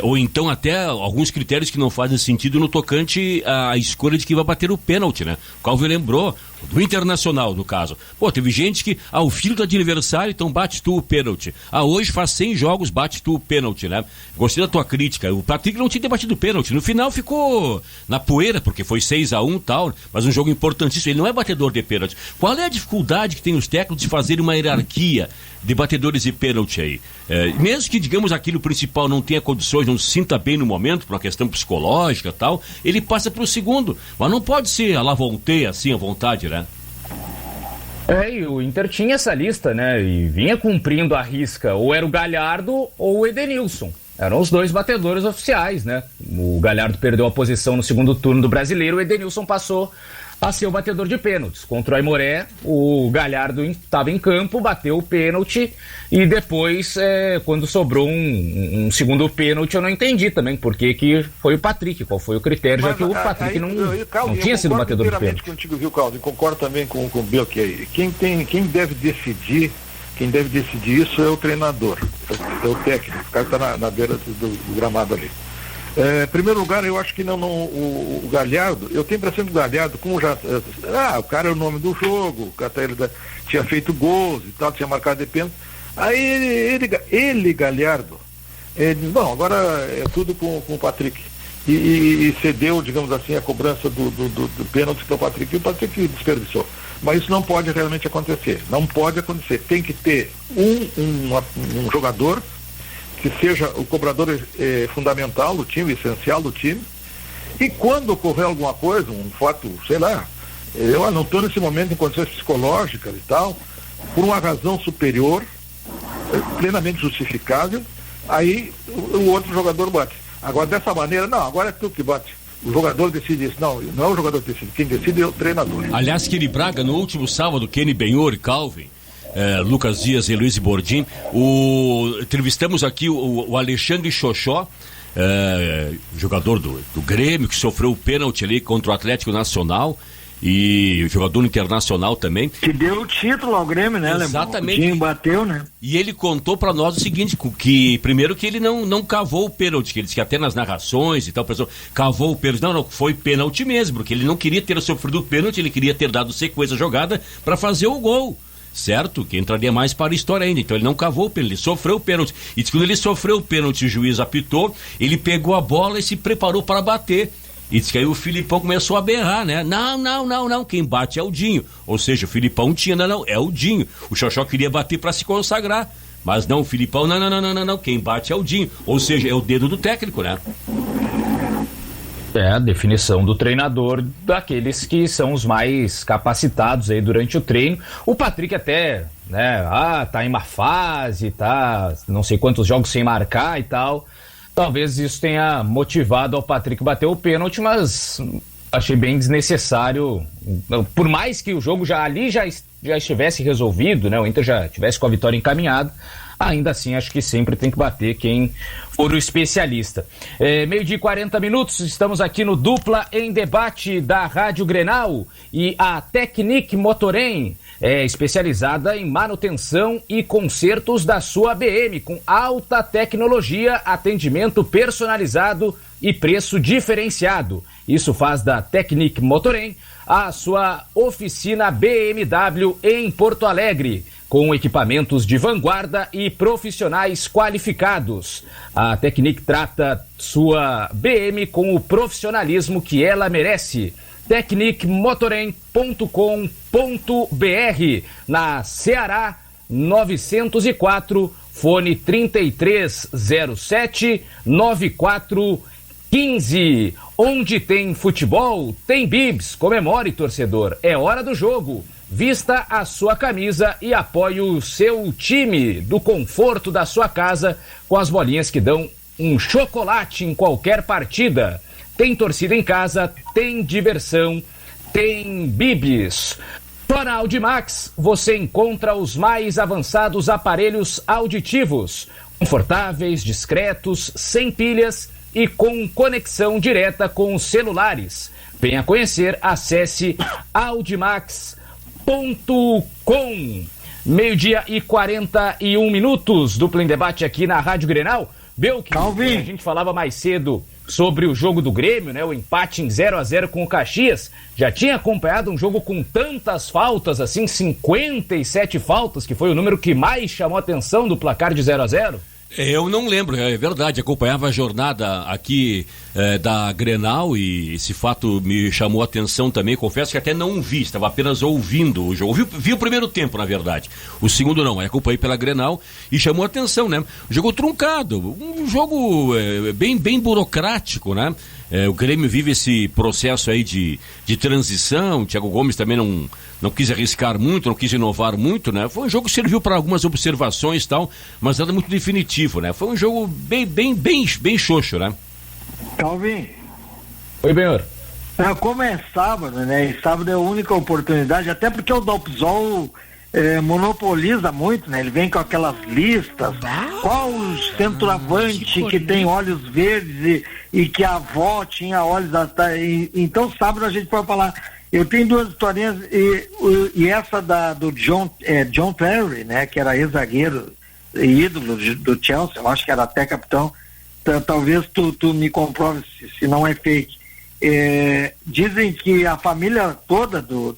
ou então até alguns critérios que não fazem sentido no tocante à escolha de quem vai bater o pênalti, né? O Calvin lembrou do Internacional, no caso. Pô, teve gente que, o filho do adversário, então bate tu o pênalti. Hoje faz 100 jogos, bate tu o pênalti, né? Gostei da tua crítica. O Patrick não tinha batido o pênalti. No final ficou na poeira, porque foi 6-1 e tal, mas um jogo importantíssimo. Ele não é batedor de pênalti. Qual é a dificuldade que tem os técnicos de fazerem uma hierarquia de batedores de pênalti aí. Mesmo que, digamos, aquele principal não tenha condições, não se sinta bem no momento, por uma questão psicológica e tal, ele passa para o segundo. Mas não pode ser a la vontade, assim, à vontade, né? E o Inter tinha essa lista, né? E vinha cumprindo a risca. Ou era o Galhardo ou o Edenilson. Eram os dois batedores oficiais, né? O Galhardo perdeu a posição no segundo turno do Brasileiro, o Edenilson passou a ser o batedor de pênaltis. Contra o Aimoré, o Galhardo estava em campo, bateu o pênalti e depois, quando sobrou um segundo pênalti, eu não entendi também por que foi o Patrick, qual foi o critério, já que o Patrick não tinha sido batedor de pênalti. Contigo, viu, Caldo? Concordo também com o Bill, que quem deve decidir isso é o treinador, é o técnico, o cara está na beira do gramado ali. Em primeiro lugar, eu acho que o Galhardo, eu tenho a impressão que o Galhardo, como já. O cara é o nome do jogo, o cara tinha feito gols e tal, tinha marcado de pênalti. Aí ele Galhardo, diz, bom, agora é tudo com o Patrick. E cedeu, digamos assim, a cobrança do pênalti para o Patrick, e o Patrick desperdiçou. Mas isso não pode realmente acontecer. Não pode acontecer. Tem que ter um jogador que seja o cobrador fundamental do time, essencial do time, e quando ocorrer alguma coisa, um fato, sei lá, eu não estou nesse momento em condições psicológicas e tal, por uma razão superior, plenamente justificável, aí o outro jogador bate. Agora, dessa maneira, não, agora é tu que bate. O jogador decide isso. Não é o jogador que decide. Quem decide é o treinador. Aliás, Kenny Braga, no último sábado, Kenny Benhor e Calvin, Lucas Dias e Luiz Bordim, entrevistamos aqui o Alexandre Xoxó, jogador do Grêmio, que sofreu o pênalti ali contra o Atlético Nacional, e jogador internacional também. Que deu o título ao Grêmio, né, Alemão? Exatamente. O Dinho bateu, né? E ele contou pra nós o seguinte, que primeiro que ele não cavou o pênalti, que ele disse que até nas narrações e tal, pessoal, cavou o pênalti. Não, foi pênalti mesmo, porque ele não queria ter sofrido o pênalti, ele queria ter dado sequência à jogada pra fazer o gol. Certo? Que entraria mais para a história ainda. Então ele não cavou o pênalti, ele sofreu o pênalti. E quando ele sofreu o pênalti, o juiz apitou, ele pegou a bola e se preparou para bater. E disse que aí o Filipão começou a berrar, né? Não, quem bate é o Dinho. Ou seja, o Filipão tinha, não, é o Dinho. O Xoxó queria bater para se consagrar. Mas não, o Filipão, não, quem bate é o Dinho. Ou seja, é o dedo do técnico, né? É a definição do treinador, daqueles que são os mais capacitados aí durante o treino. O Patrick até, né, tá em má fase, tá não sei quantos jogos sem marcar e tal. Talvez isso tenha motivado ao Patrick bater o pênalti, mas achei bem desnecessário. Por mais que o jogo já estivesse resolvido, né, o Inter já tivesse com a vitória encaminhada, ainda assim acho que sempre tem que bater quem for o especialista. 12:40, estamos aqui no Dupla em Debate da Rádio Grenal, e a Technic Motorem é especializada em manutenção e consertos da sua BM, com alta tecnologia, atendimento personalizado e preço diferenciado. Isso faz da Technic Motorem a sua oficina BMW em Porto Alegre, com equipamentos de vanguarda e profissionais qualificados. A Technic trata sua BM com o profissionalismo que ela merece. tecnicmotorem.com.br, na Ceará 904, fone 3307-9415. Onde tem futebol, tem bibs. Comemore, torcedor, é hora do jogo. Vista a sua camisa e apoie o seu time do conforto da sua casa com as bolinhas que dão um chocolate em qualquer partida. Tem torcida em casa, tem diversão, tem bibis. Só na Audimax você encontra os mais avançados aparelhos auditivos, confortáveis, discretos, sem pilhas e com conexão direta com os celulares. Venha conhecer, acesse audimax.com. 12:41, Dupla em Debate aqui na Rádio Grenal. Belkin, a gente falava mais cedo sobre o jogo do Grêmio, né? O empate em 0-0 com o Caxias. Já tinha acompanhado um jogo com tantas faltas, assim, 57 faltas, que foi o número que mais chamou a atenção do placar de 0-0? Eu não lembro, é verdade, acompanhava a jornada aqui da Grenal e esse fato me chamou a atenção também, confesso que até não vi, estava apenas ouvindo o jogo, vi o primeiro tempo, na verdade, o segundo não, acompanhei pela Grenal e chamou a atenção, né? Jogo truncado, um jogo bem burocrático, né? O Grêmio vive esse processo aí de transição, o Thiago Gomes também não quis arriscar muito, não quis inovar muito, né? Foi um jogo que serviu para algumas observações e tal, mas nada muito definitivo, né? Foi um jogo bem xoxo, né? Calvin. Oi, Benhor. Como é sábado, né? E sábado é a única oportunidade, até porque o Dalpizol monopoliza muito, né? Ele vem com aquelas listas, qual o centroavante que tem olhos verdes e que a avó tinha olhos... Então sábado a gente pode falar. Eu tenho duas historinhas e essa do John Terry, né? Que era ex-zagueiro, ídolo do Chelsea, eu acho que era até capitão. Talvez tu me comprove se não é fake. Dizem que a família toda do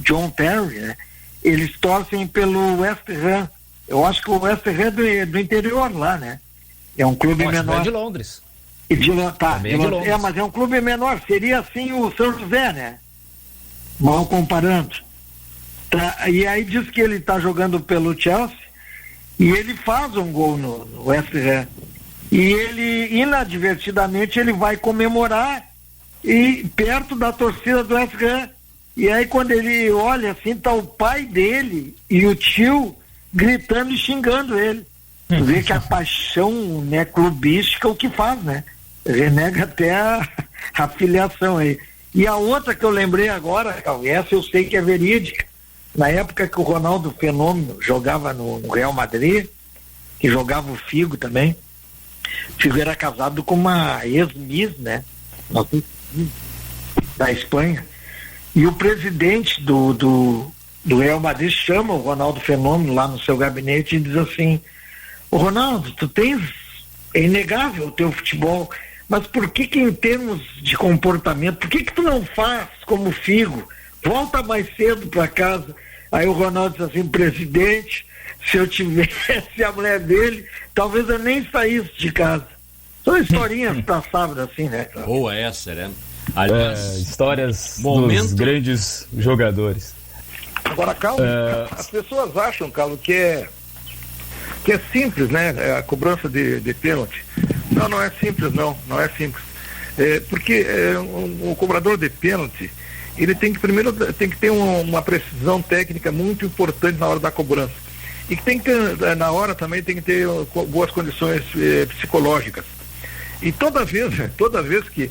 John Terry, né? Eles torcem pelo West Ham. Eu acho que o West Ham é do interior lá, né? É um clube menor. É de Londres. Mas é um clube menor. Seria assim o São José, né? Mal comparando. Tá, e aí diz que ele está jogando pelo Chelsea e ele faz um gol no West Ham. E ele, inadvertidamente, ele vai comemorar e perto da torcida do West Ham. E aí quando ele olha assim, tá o pai dele e o tio gritando e xingando ele. Tu vê que a paixão, né, clubística o que faz, né? Renega até a filiação aí. E a outra que eu lembrei agora, essa eu sei que é verídica. Na época que o Ronaldo Fenômeno jogava no Real Madrid, que jogava o Figo também, o Figo era casado com uma ex-miss, né? Da Espanha. E o presidente do Real Madrid chama o Ronaldo Fenômeno lá no seu gabinete e diz assim: ô Ronaldo, é inegável o teu futebol, mas por que em termos de comportamento, por que tu não faz como o Figo? Volta mais cedo para casa. Aí o Ronaldo diz assim: presidente, se eu tivesse a mulher dele, talvez eu nem saísse de casa. São historinhas para sábado assim, né? Boa essa, né? Aliás, histórias dos grandes jogadores. Agora, Carlos, as pessoas acham, Carlos, que é simples, né? A cobrança de pênalti. Não é simples, não é simples. Porque o cobrador de pênalti, ele primeiro tem que ter uma precisão técnica muito importante na hora da cobrança. E que tem que ter, na hora também tem que ter boas condições psicológicas. E toda vez que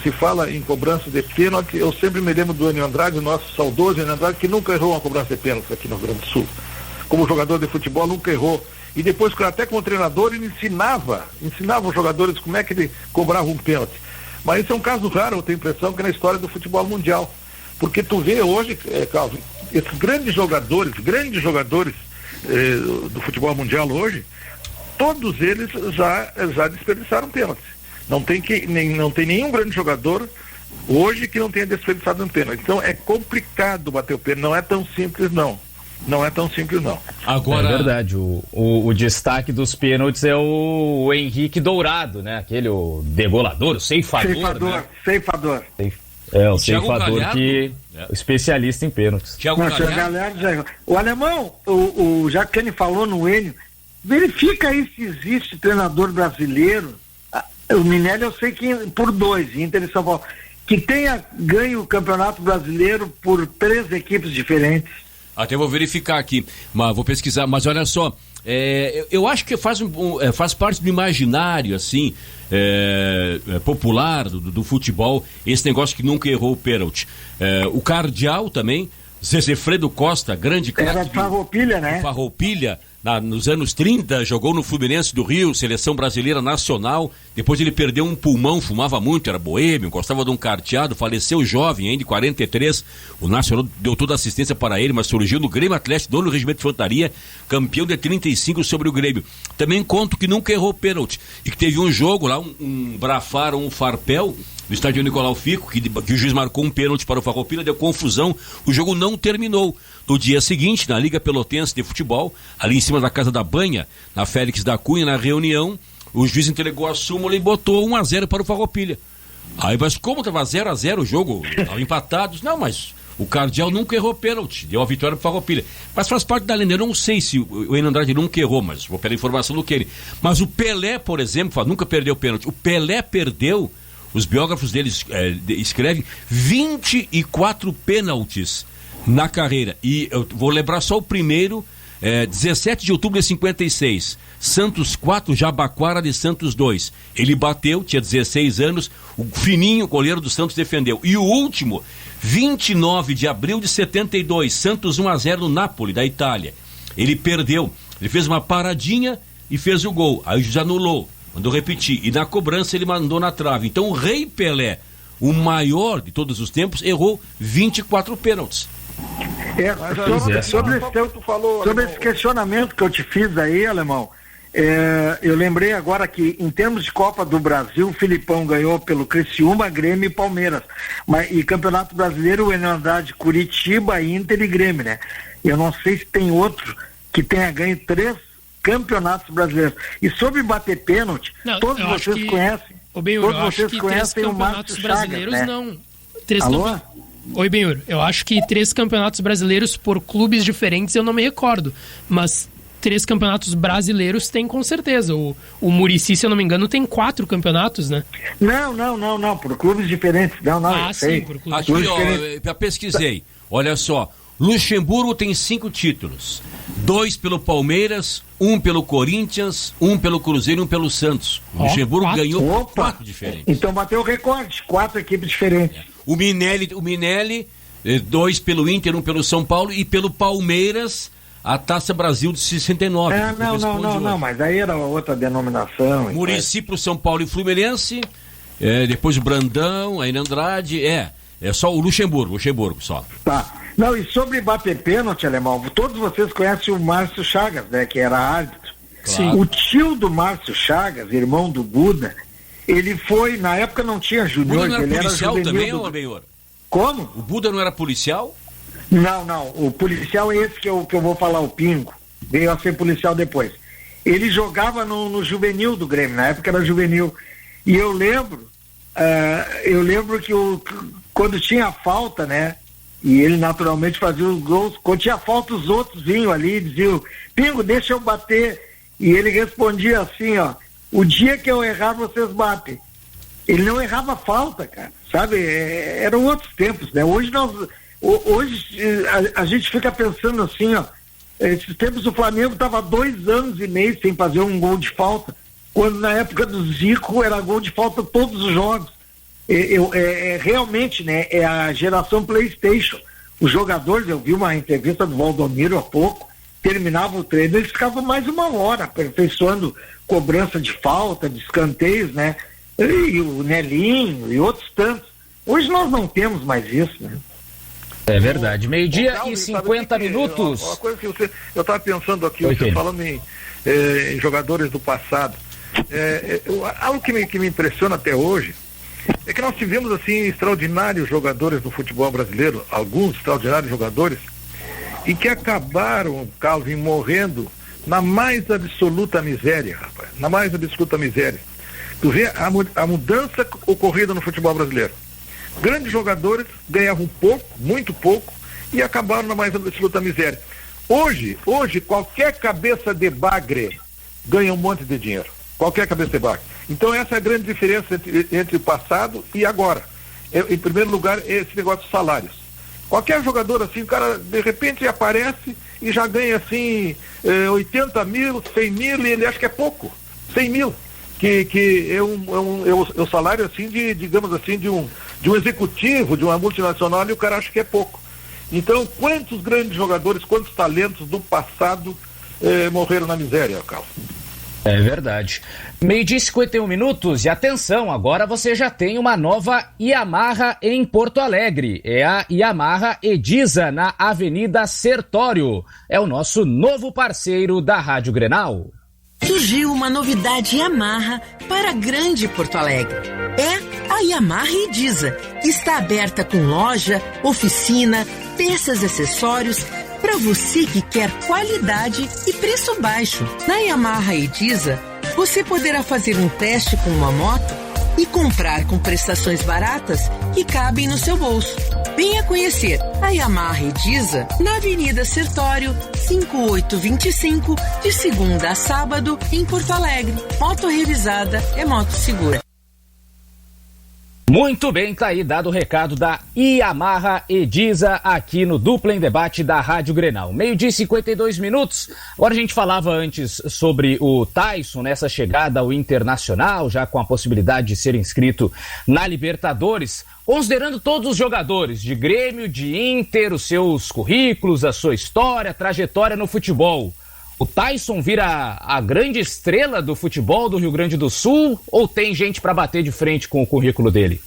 se fala em cobrança de pênalti, eu sempre me lembro do Enio Andrade, o nosso saudoso Enio Andrade, que nunca errou uma cobrança de pênalti aqui no Rio Grande do Sul. Como jogador de futebol, nunca errou. E depois, até como treinador, ele ensinava os jogadores como é que ele cobrava um pênalti. Mas isso é um caso raro, eu tenho a impressão, que é na história do futebol mundial. Porque tu vê hoje, Calvin, esses grandes jogadores do futebol mundial hoje, todos eles já desperdiçaram pênaltis. Não tem nenhum grande jogador hoje que não tenha desperdiçado um pênalti. Então é complicado bater o pênalti, não é tão simples não. Não é tão simples não. Agora... É verdade, o destaque dos pênaltis é o Henrique Dourado, né? Aquele o degolador, o ceifador. Né? Ceifador. O ceifador que é o especialista em pênaltis. Galhardo, o alemão, o Jacane falou no Enio, verifica aí se existe treinador brasileiro. O Minelli eu sei que por 2, Inter e São Paulo, que tenha ganho o Campeonato Brasileiro por 3 equipes diferentes. Até vou verificar aqui, mas vou pesquisar, mas olha só, eu acho que faz parte do imaginário, assim, popular do futebol, esse negócio que nunca errou o pênalti. O Cardeal também, Zezefredo Costa, grande craque. Era Farroupilha, né? Farroupilha, nos anos 30, jogou no Fluminense do Rio, seleção brasileira nacional. Depois ele perdeu um pulmão, fumava muito, era boêmio, gostava de um carteado, faleceu jovem, ainda de 43. O Nacional deu toda a assistência para ele, mas surgiu no Grêmio Atlético, dono do Regimento de Infantaria, campeão de 35 sobre o Grêmio. Também conto que nunca errou pênalti. E que teve um jogo lá, um Brafar, um Farpel, no estádio Nicolau Fico, que o juiz marcou um pênalti para o Farroupilha, deu confusão, o jogo não terminou. No dia seguinte, na Liga Pelotense de Futebol, ali em cima da Casa da Banha, na Félix da Cunha, na reunião, o juiz entregou a súmula e botou 1-0 para o Farroupilha. Aí, mas como estava 0-0 o jogo, estavam empatados, não, mas o Cardial nunca errou pênalti, deu a vitória para o Farroupilha. Mas faz parte da lenda, eu não sei se o Enio Andrade nunca errou, mas vou pegar a informação do que ele. Mas o Pelé, por exemplo, nunca perdeu pênalti. O Pelé perdeu, os biógrafos dele escrevem, 24 pênaltis na carreira. E eu vou lembrar só o primeiro, 17 de outubro de 56, Santos 4, Jabaquara de Santos 2. Ele bateu, tinha 16 anos, o Fininho, goleiro do Santos, defendeu. E o último, 29 de abril de 72, Santos 1-0 no Napoli, da Itália. Ele perdeu, ele fez uma paradinha e fez o gol. Aí o juiz anulou, mandou repetir. E na cobrança ele mandou na trave. Então o Rei Pelé, o maior de todos os tempos, errou 24 pênaltis. Sobre esse questionamento que eu te fiz aí, Alemão, eu lembrei agora que em termos de Copa do Brasil, o Filipão ganhou pelo Criciúma, Grêmio e Palmeiras, e Campeonato Brasileiro, o Enio Andrade, Curitiba, Inter e Grêmio, né? Eu não sei se tem outro que tenha ganho 3 campeonatos brasileiros. E sobre bater pênalti, todos vocês conhecem. Todos vocês conhecem o Márcio Chagas, né? Não. Oi, Benhur, eu acho que 3 campeonatos brasileiros por clubes diferentes eu não me recordo, mas 3 campeonatos brasileiros tem com certeza. O Muricy, se eu não me engano, tem 4 campeonatos, né? Não, por clubes diferentes. Sim, por clubes diferentes. Aqui, eu pesquisei, olha só, Luxemburgo tem 5 títulos, 2 pelo Palmeiras, 1 pelo Corinthians, 1 pelo Cruzeiro e 1 pelo Santos. O Luxemburgo ganhou 4 diferentes. Então bateu o recorde, 4 equipes diferentes. O Minelli, 2 pelo Inter, 1 pelo São Paulo e pelo Palmeiras, a Taça Brasil de 69. Não, mas aí era outra denominação. Muricy pro São Paulo e Fluminense, depois o Brandão, aí Andrade, é só o Luxemburgo só. Tá. Não, e sobre bater pênalti, Alemão, todos vocês conhecem o Márcio Chagas, né, que era árbitro. Claro. O tio do Márcio Chagas, irmão do Buda, ele foi, na época não tinha junior, ele era policial também, ou Benhor? Como? O Buda não era policial? Não, o policial é esse que eu vou falar, o Pingo, veio a ser policial depois. Ele jogava no juvenil do Grêmio, na época era juvenil, e eu lembro que quando tinha falta, né, e ele naturalmente fazia os gols, quando tinha falta os outros vinham ali e diziam, Pingo, deixa eu bater, e ele respondia assim, ó, o dia que eu errar, vocês batem. Ele não errava falta, cara, sabe? Eram outros tempos, né? Hoje a gente fica pensando assim, ó, esses tempos o Flamengo estava 2 anos e meio sem fazer um gol de falta, quando na época do Zico era gol de falta todos os jogos. Realmente, né? É a geração PlayStation. Os jogadores, eu vi uma entrevista do Valdomiro há pouco, terminava o treino, eles ficavam mais 1 hora aperfeiçoando cobrança de falta, de escanteios, né? E o Nelinho e outros tantos. Hoje nós não temos mais isso, né? É verdade. 12:00 e 50 minutos. Uma coisa que eu estava pensando aqui, você falando em jogadores do passado. Algo que me impressiona até hoje é que nós tivemos assim extraordinários jogadores do futebol brasileiro, alguns extraordinários jogadores, e que acabaram, Calvin, morrendo na mais absoluta miséria, rapaz, na mais absoluta miséria. Tu vê a mudança ocorrida no futebol brasileiro. Grandes jogadores ganhavam pouco, muito pouco, e acabaram na mais absoluta miséria. Hoje, qualquer cabeça de bagre ganha um monte de dinheiro. Qualquer cabeça de bagre. Então essa é a grande diferença entre o passado e agora. Em primeiro lugar, esse negócio de salários. Qualquer jogador assim, o cara de repente aparece e já ganha assim 80 mil, 100 mil, e ele acha que é pouco. 100 mil. Que é o salário assim digamos assim, de um executivo, de uma multinacional, e o cara acha que é pouco. Então, quantos grandes jogadores, quantos talentos do passado morreram na miséria, Carlos? É verdade. 12:00 e 51 minutos, e atenção, agora você já tem uma nova Yamaha em Porto Alegre. É a Yamaha Ediza, na Avenida Sertório. É o nosso novo parceiro da Rádio Grenal. Surgiu uma novidade Yamaha para Grande Porto Alegre. É a Yamaha Ediza. Está aberta com loja, oficina, peças e acessórios para Para você que quer qualidade e preço baixo. Na Yamaha Ediza, você poderá fazer um teste com uma moto e comprar com prestações baratas que cabem no seu bolso. Venha conhecer a Yamaha Ediza na Avenida Sertório, 5825, de segunda a sábado, em Porto Alegre. Moto revisada é moto segura. Muito bem, tá aí dado o recado da Yamaha Ediza aqui no Dupla em Debate da Rádio Grenal. 12:dia e 52 minutos. Agora a gente falava antes sobre o Tyson nessa chegada ao Internacional, já com a possibilidade de ser inscrito na Libertadores. Considerando todos os jogadores de Grêmio, de Inter, os seus currículos, a sua história, a trajetória no futebol, o Tyson vira a grande estrela do futebol do Rio Grande do Sul ou tem gente para bater de frente com o currículo dele?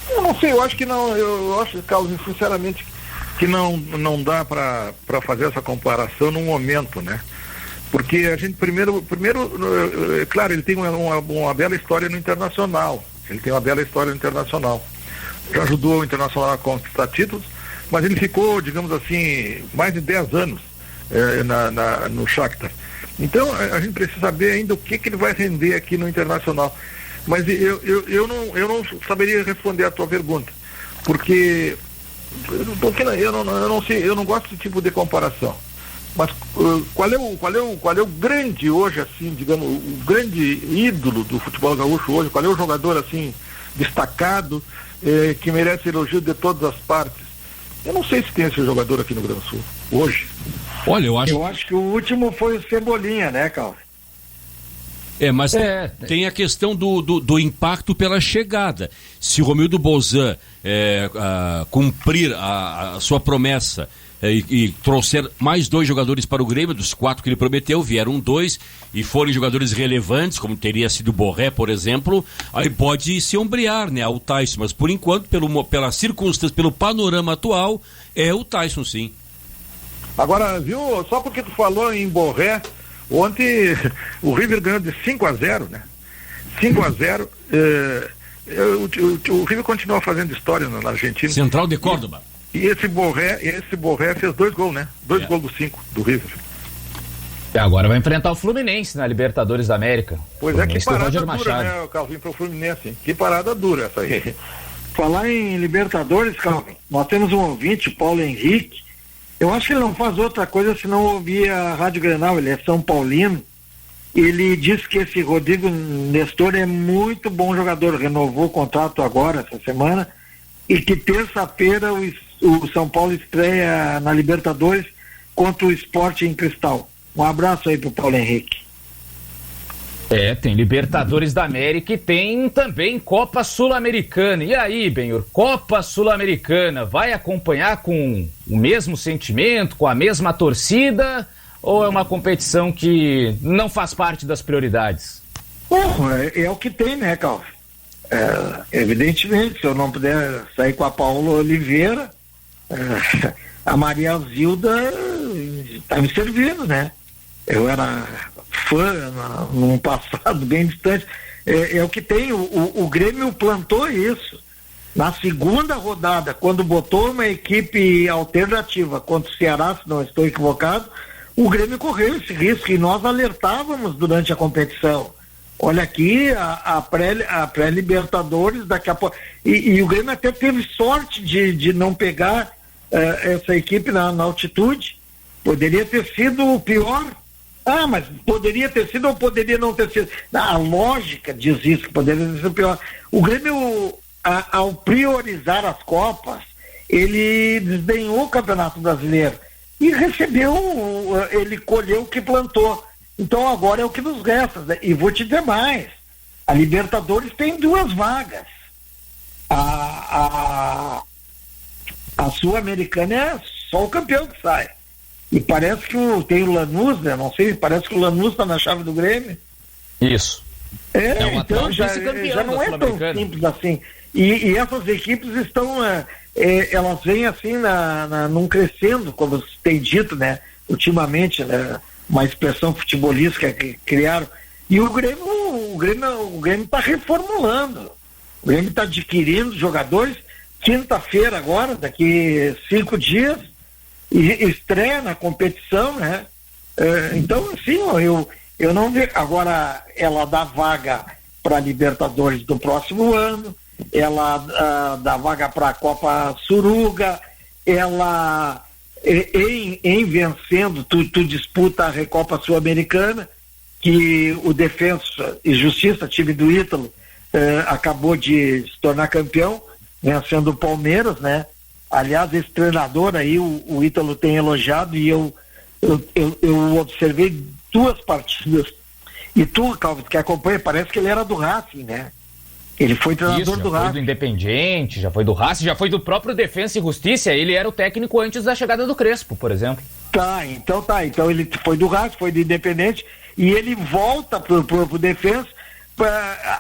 Eu não sei, eu acho que não. Eu acho, Carlos, sinceramente, que não dá para fazer essa comparação num momento, né? Porque a gente primeiro, claro, ele tem uma bela história no Internacional. Já ajudou o Internacional a conquistar títulos, mas ele ficou, digamos assim, mais de 10 anos no Shakhtar. Então a gente precisa saber ainda o que ele vai render aqui no Internacional. Mas eu não saberia responder a tua pergunta, porque eu não sei, eu não gosto desse tipo de comparação. Mas qual é o grande hoje, assim, digamos, o grande ídolo do futebol gaúcho hoje? Qual é o jogador assim destacado que merece elogio de todas as partes? Eu não sei se tem esse jogador aqui no Rio Grande do Sul hoje. Olha, eu acho que o último foi o Cebolinha, né, Carlos? Mas tem a questão do impacto pela chegada. Se o Romildo Bolzan cumprir a sua promessa e trouxer mais 2 jogadores para o Grêmio, dos 4 que ele prometeu, vieram 2 e forem jogadores relevantes, como teria sido o Borré, por exemplo, aí pode se ombrear, né, ao Tyson, mas por enquanto, pela circunstância, pelo panorama atual, é o Tyson, sim. Agora, viu, só porque tu falou em Borré, ontem o River ganhou de 5-0, né? 5-0, o River continua fazendo história na Argentina. Central de Córdoba. E esse Borré fez 2 gols, né? 2 gols dos 5 do River. E agora vai enfrentar o Fluminense na Libertadores da América. Pois Fluminense, que parada dura, né, Calvin, pro Fluminense, hein? Que parada dura essa aí. Falar em Libertadores, Calvin, nós temos um ouvinte, Paulo Henrique. Eu acho que ele não faz outra coisa senão ouvir a Rádio Grenal, ele é São Paulino. Ele disse que esse Rodrigo Nestor é muito bom jogador, renovou o contrato agora, essa semana, e que terça-feira o São Paulo estreia na Libertadores contra o Sport em Cristal. Um abraço aí pro Paulo Henrique. Tem Libertadores da América e tem também Copa Sul-Americana. E aí, Benhur, Copa Sul-Americana, vai acompanhar com o mesmo sentimento, com a mesma torcida, ou é uma competição que não faz parte das prioridades? Bom, é o que tem, né, Calvin? Evidentemente, se eu não puder sair com a Paula Oliveira, a Maria Zilda está me servindo, né? Eu era fã num passado bem distante. É o que tem, o Grêmio plantou isso. Na segunda rodada, quando botou uma equipe alternativa contra o Ceará, se não estou equivocado, o Grêmio correu esse risco e nós alertávamos durante a competição. Olha aqui, a pré-Libertadores, daqui a pouco. E o Grêmio até teve sorte de não pegar essa equipe na altitude. Poderia ter sido o pior. Mas poderia ter sido ou poderia não ter sido. A lógica diz isso, que poderia ter sido o pior. O Grêmio, ao priorizar as Copas, ele desdenhou o Campeonato Brasileiro e ele colheu o que plantou. Então agora é o que nos resta, né? E vou te dizer mais, a Libertadores tem 2 vagas. A Sul-Americana é só o campeão que sai. E parece que tem o Lanús, né? Não sei, parece que o Lanús está na chave do Grêmio. Isso. Então já não é tão simples assim. E essas equipes estão, elas vêm assim num crescendo, como tem dito, né? Ultimamente, né? Uma expressão futebolística que criaram. E o Grêmio está reformulando. O Grêmio está adquirindo jogadores. Quinta-feira agora, daqui 5 dias, estreia na competição, né? Então, assim, eu não vejo. Agora, ela dá vaga para a Libertadores do próximo ano, ela dá vaga para a Copa Suruga, ela, em vencendo, tu disputa a Recopa Sul-Americana, que o Defensa e Justiça, time do Ítalo, acabou de se tornar campeão, vencendo o Palmeiras, né? Aliás, esse treinador aí, o Ítalo tem elogiado, e eu observei 2 partidas. E tu, Calvin, que acompanha, parece que ele era do Racing, né? Ele foi treinador do Racing. Já foi do Independiente, já foi do Racing, já foi do próprio Defensa e Justiça. Ele era o técnico antes da chegada do Crespo, por exemplo. Então ele foi do Racing, foi do Independente, e ele volta pro Defensa,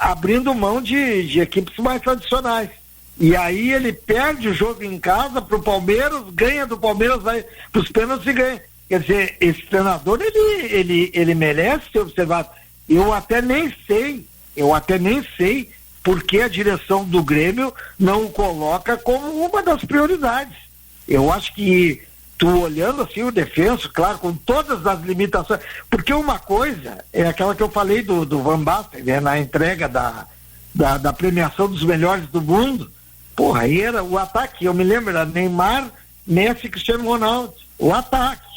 abrindo mão de equipes mais tradicionais. E aí ele perde o jogo em casa pro Palmeiras, ganha do Palmeiras, vai pros pênaltis e ganha. Quer dizer, esse treinador, ele merece ser observado. Eu até nem sei porque a direção do Grêmio não o coloca como uma das prioridades. Eu acho que tu olhando assim o Defensa, claro, com todas as limitações, porque uma coisa é aquela que eu falei do Van Basten, né, na entrega da premiação dos melhores do mundo. Porra, aí era o ataque, eu me lembro, era Neymar, Messi e Cristiano Ronaldo, o ataque.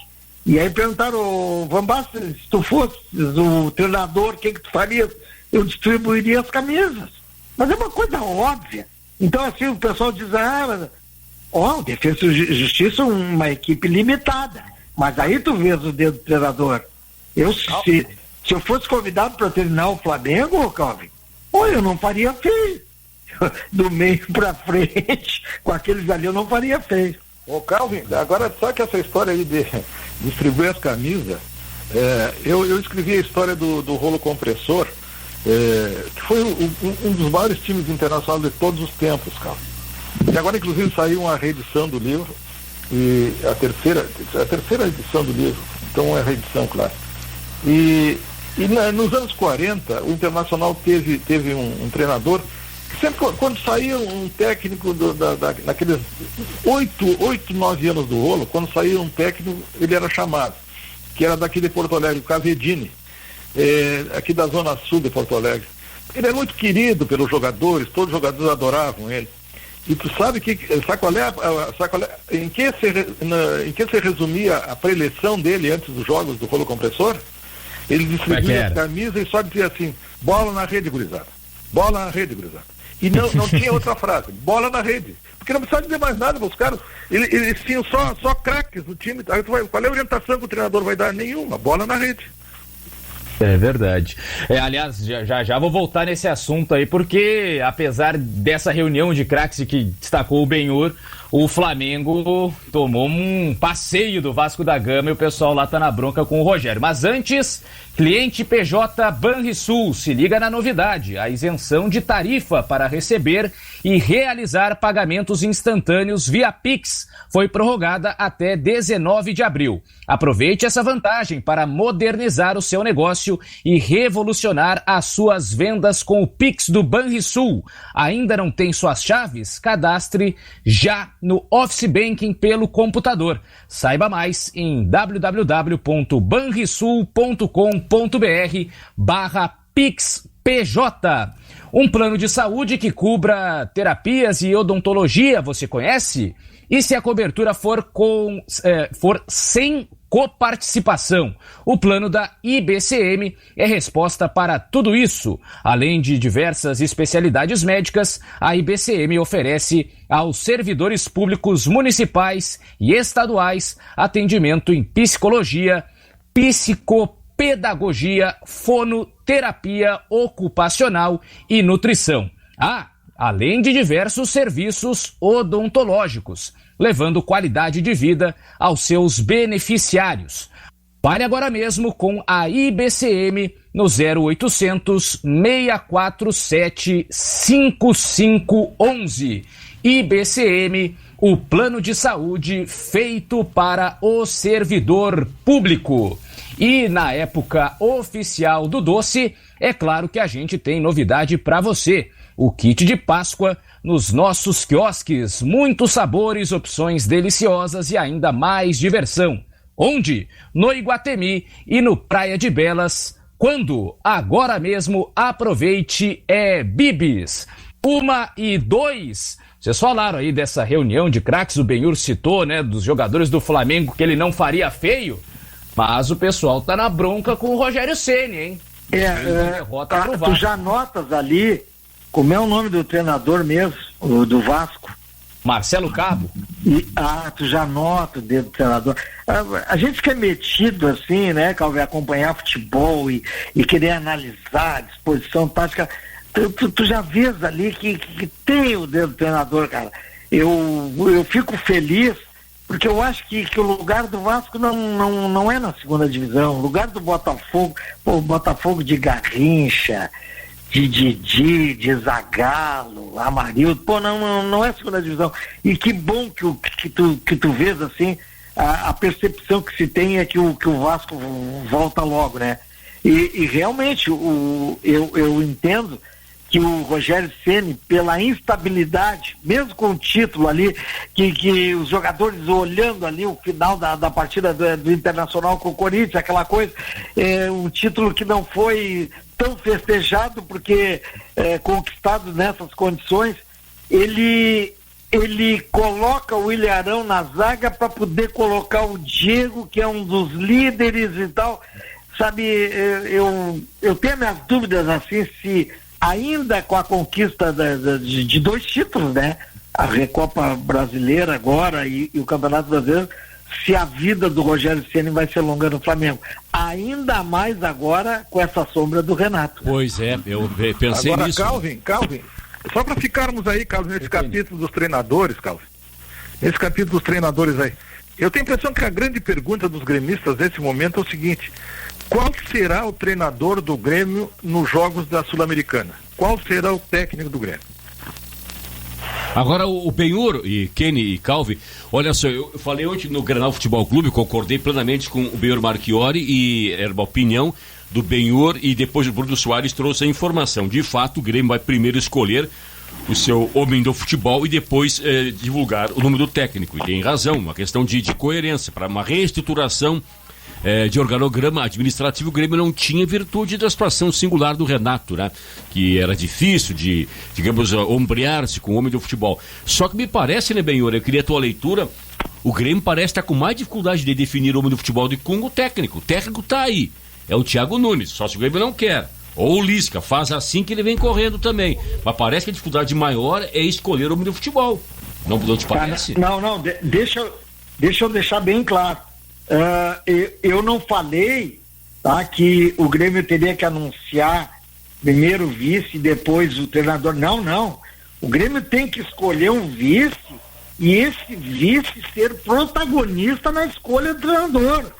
E aí perguntaram, Van Basten, se tu fosse o treinador, o que tu faria? Eu distribuiria as camisas. Mas é uma coisa óbvia. Então, assim, o pessoal diz, o Defensa e Justiça é uma equipe limitada. Mas aí tu vês o dedo do treinador. Se eu fosse convidado para treinar o Flamengo, Calvin, eu não faria feio. Do meio para frente, com aqueles ali eu não faria feio. Ô Calvin, agora só que essa história aí de distribuir as camisas, eu escrevi a história do rolo compressor, que foi um dos maiores times internacionais de todos os tempos, Calvin. E agora inclusive saiu uma reedição do livro, e a terceira edição do livro, então é a reedição, claro. E nos anos 40, o Internacional teve um treinador. Sempre quando saía um técnico naqueles 8, 9 anos do rolo, quando saía um técnico, ele era chamado, que era daqui de Porto Alegre, o Cavedini, aqui da zona sul de Porto Alegre. Ele é muito querido pelos jogadores, todos os jogadores adoravam ele. E tu sabe em que se resumia a preleção dele antes dos jogos do rolo compressor? Ele distribuía as camisas e só dizia assim, bola na rede, gurizada. Bola na rede, gurizada. E não tinha outra frase, bola na rede. Porque não precisava dizer mais nada para os caras. Eles tinham só craques no time. Aí qual é a orientação que o treinador vai dar? Nenhuma, bola na rede. É verdade. Aliás, já vou voltar nesse assunto aí, porque apesar dessa reunião de craques que destacou o Benhur, o Flamengo tomou um passeio do Vasco da Gama e o pessoal lá tá na bronca com o Rogério. Mas antes, cliente PJ Banrisul, se liga na novidade, a isenção de tarifa para receber e realizar pagamentos instantâneos via Pix foi prorrogada até 19 de abril. Aproveite essa vantagem para modernizar o seu negócio e revolucionar as suas vendas com o Pix do Banrisul. Ainda não tem suas chaves? Cadastre já no Office Banking pelo computador. Saiba mais em www.banrisul.com.br/PixPJ. Um plano de saúde que cubra terapias e odontologia, você conhece? E se a cobertura for sem coparticipação? O plano da IBCM é resposta para tudo isso. Além de diversas especialidades médicas, a IBCM oferece aos servidores públicos municipais e estaduais atendimento em psicologia, psicopedagogia, fonoterapia ocupacional e nutrição. Além de diversos serviços odontológicos, levando qualidade de vida aos seus beneficiários. Fale agora mesmo com a IBCM no 0800 647 5511. IBCM, o plano de saúde feito para o servidor público. E na época oficial do doce, é claro que a gente tem novidade para você. o kit de Páscoa nos nossos quiosques. Muitos sabores, opções deliciosas e ainda mais diversão. Onde? No Iguatemi e no Praia de Belas. Quando? Agora mesmo. Aproveite, é Bibis. 1:02. Vocês falaram aí dessa reunião de craques, o Benhur citou, né, dos jogadores do Flamengo, que ele não faria feio, mas o pessoal tá na bronca com o Rogério Ceni, hein? Tu já notas ali, como é o nome do treinador mesmo, o do Vasco? Marcelo Cabo. Tu já nota o dedo do treinador. A gente fica metido assim, né, Calvin, acompanhar futebol e querer analisar a disposição tática. Tu já vês ali que tem o dedo do treinador, cara. Eu fico feliz, porque eu acho que o lugar do Vasco não é na segunda divisão. O lugar do Botafogo, o Botafogo de Garrincha, de Didi, de Zagallo, Amarildo, não é segunda divisão. E que bom que tu vês assim, a percepção que se tem é que o Vasco volta logo, né? E realmente, eu entendo que o Rogério Ceni, pela instabilidade, mesmo com o título ali, que os jogadores olhando ali o final da partida do Internacional com o Corinthians, aquela coisa, um título que não foi tão festejado, porque conquistado nessas condições, ele coloca o Ilharão na zaga para poder colocar o Diego, que é um dos líderes e tal, sabe, eu tenho minhas dúvidas assim, se ainda com a conquista de 2 títulos, né? A Recopa Brasileira agora e o Campeonato Brasileiro, se a vida do Rogério Ceni vai ser longa no Flamengo. Ainda mais agora com essa sombra do Renato. Pois é, eu pensei agora, nisso. Calvin, só para ficarmos aí, Calvin, nesse capítulo dos treinadores, Calvin. Nesse capítulo dos treinadores aí. Eu tenho a impressão que a grande pergunta dos gremistas nesse momento é o seguinte: qual será o treinador do Grêmio nos jogos da Sul-Americana? Qual será o técnico do Grêmio? Agora o Benhur e Kenny e Calvi, olha só, eu falei ontem no Grenal Futebol Clube, concordei plenamente com o Benhur Marchiori e era uma opinião do Benhur, e depois o Bruno Soares trouxe a informação. De fato, o Grêmio vai primeiro escolher o seu homem do futebol e depois divulgar o nome do técnico. E tem razão, uma questão de coerência, para uma reestruturação de organograma administrativo. O Grêmio não tinha virtude da situação singular do Renato, né? Que era difícil de, digamos, ombrear-se com o homem do futebol. Só que me parece, né, Benhor, eu queria a tua leitura, o Grêmio parece estar com mais dificuldade de definir o homem do futebol do que com o técnico. O técnico está aí, é o Thiago Nunes, só se o Grêmio não quer. Ou o Lisca, faz assim que ele vem correndo também. Mas parece que a dificuldade maior é escolher o homem do futebol. Não te parece? Não, deixa eu deixar bem claro. Eu não falei, tá, que o Grêmio teria que anunciar primeiro o vice e depois o treinador. Não. O Grêmio tem que escolher um vice e esse vice ser protagonista na escolha do treinador.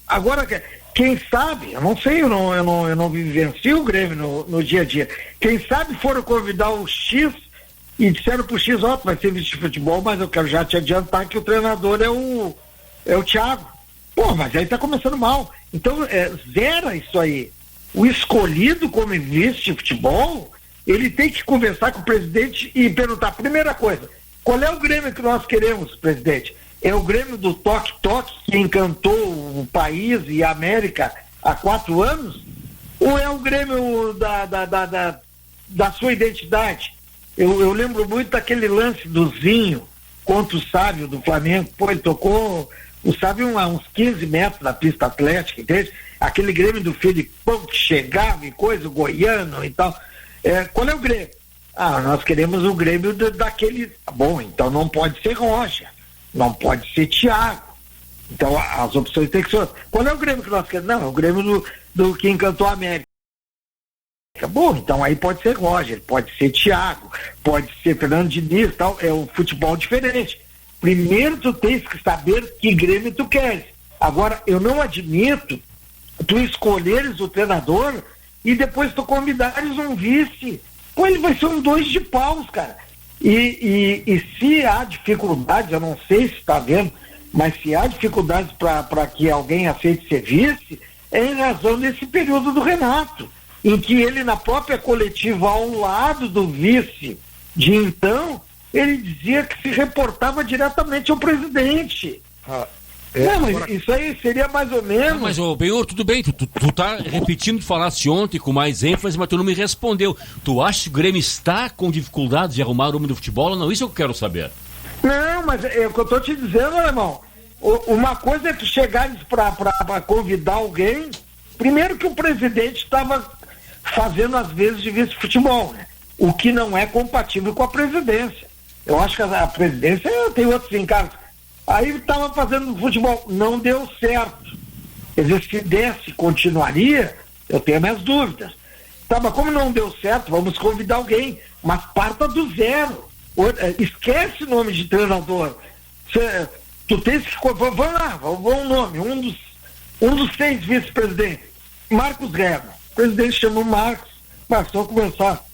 Agora, quem sabe, eu não sei, eu não vivencio o Grêmio no dia a dia. Quem sabe foram convidar o X e disseram pro X, vai ser vice de futebol, mas eu quero já te adiantar que o treinador é o Thiago. Pô, mas aí tá começando mal. Então, zera isso aí. O escolhido como vice de futebol, ele tem que conversar com o presidente e perguntar, primeira coisa, qual é o Grêmio que nós queremos, presidente? É o Grêmio do toque-toque que encantou o país e a América há 4 anos? Ou é o Grêmio da sua identidade? Eu lembro muito daquele lance do Zinho contra o Sávio do Flamengo. Pô, ele tocou o Sávio a uns 15 metros da pista atlética, entende? Aquele Grêmio do Felipão que chegava e coisa, o Goiano e tal. Qual é o Grêmio? Nós queremos o Grêmio daquele... Bom, então não pode ser Rocha, não pode ser Thiago. Então as opções têm que ser... Qual é o Grêmio que nós queremos? Não, é o Grêmio do que encantou a América. Bom, então aí pode ser Roger, pode ser Thiago, pode ser Fernando Diniz e tal. É um futebol diferente. Primeiro tu tens que saber que Grêmio tu queres. Agora, eu não admito tu escolheres o treinador e depois tu convidares um vice. Pô, ele vai ser um 2 de paus, cara. E se há dificuldades, eu não sei se está vendo, mas se há dificuldades para que alguém aceite ser vice, é em razão desse período do Renato. em que ele, na própria coletiva, ao lado do vice de então, ele dizia que se reportava diretamente ao presidente. Não, mas isso aí seria mais ou menos... Não, mas, Benhor, tudo bem, tu tá repetindo que falasse ontem com mais ênfase, mas tu não me respondeu. Tu acha que o Grêmio está com dificuldade de arrumar o homem do futebol ou não? Isso eu quero saber. Não, mas é o que eu tô te dizendo, alemão. Uma coisa é tu chegares para convidar alguém, primeiro que o presidente estava fazendo às vezes de vice-futebol, né? O que não é compatível com a presidência. Eu acho que a presidência tem outros encargos. Aí estava fazendo futebol, não deu certo. Quer dizer, se desse, continuaria, eu tenho minhas dúvidas. Tá, mas como não deu certo, vamos convidar alguém, mas parta do zero. Esquece o nome de treinador. Tu tens que... Vamos lá, vamos um nome, um dos 6 vice-presidentes, Marcos Guerra. O presidente chamou o Marcos, vamos conversar.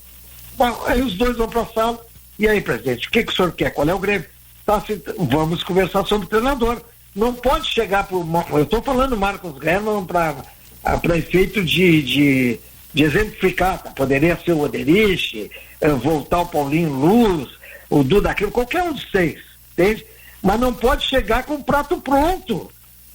Aí os dois vão para a sala. E aí, presidente, o que o senhor quer? Qual é o Grêmio? Tá, vamos conversar sobre o treinador. Não pode chegar para eu estou falando Marcos Guerra para efeito de exemplificar. Tá? Poderia ser o Oderich, voltar o Paulinho Luz, o Duda, aquilo, qualquer um dos 6, entende? Mas não pode chegar com o prato pronto.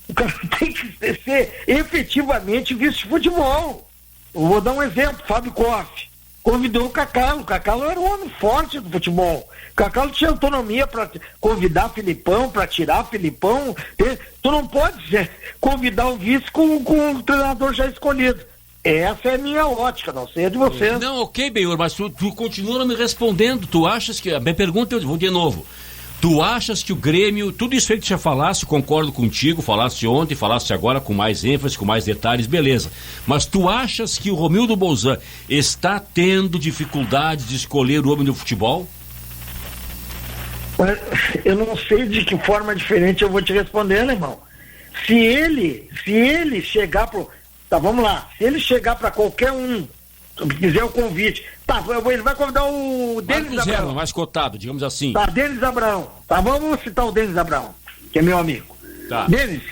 O cara tem que ser efetivamente vice-futebol. Eu vou dar um exemplo, Fábio Koff convidou o Cacalo era um homem forte do futebol. O Cacalo tinha autonomia para convidar Filipão, para tirar Filipão. Tu não pode convidar o vice com o treinador já escolhido. Essa é a minha ótica, não sei a de você. Não, ok, Benhor, mas tu continua não me respondendo. Tu achas que... A minha pergunta, eu vou de novo. Tu achas que o Grêmio, tudo isso aí que tu já falasse, concordo contigo, falasse ontem, falasse agora com mais ênfase, com mais detalhes, beleza. Mas tu achas que o Romildo Bolzan está tendo dificuldade de escolher o homem do futebol? Eu não sei de que forma diferente eu vou te responder, irmão. Se ele chegar pro... Tá, vamos lá. Se ele chegar para qualquer um, se quiser o convite, tá, ele vai convidar o Denis Abraão. Mais cotado, digamos assim. Tá, Denis Abraão. Tá, vamos citar o Denis Abraão, que é meu amigo. Tá. Denis,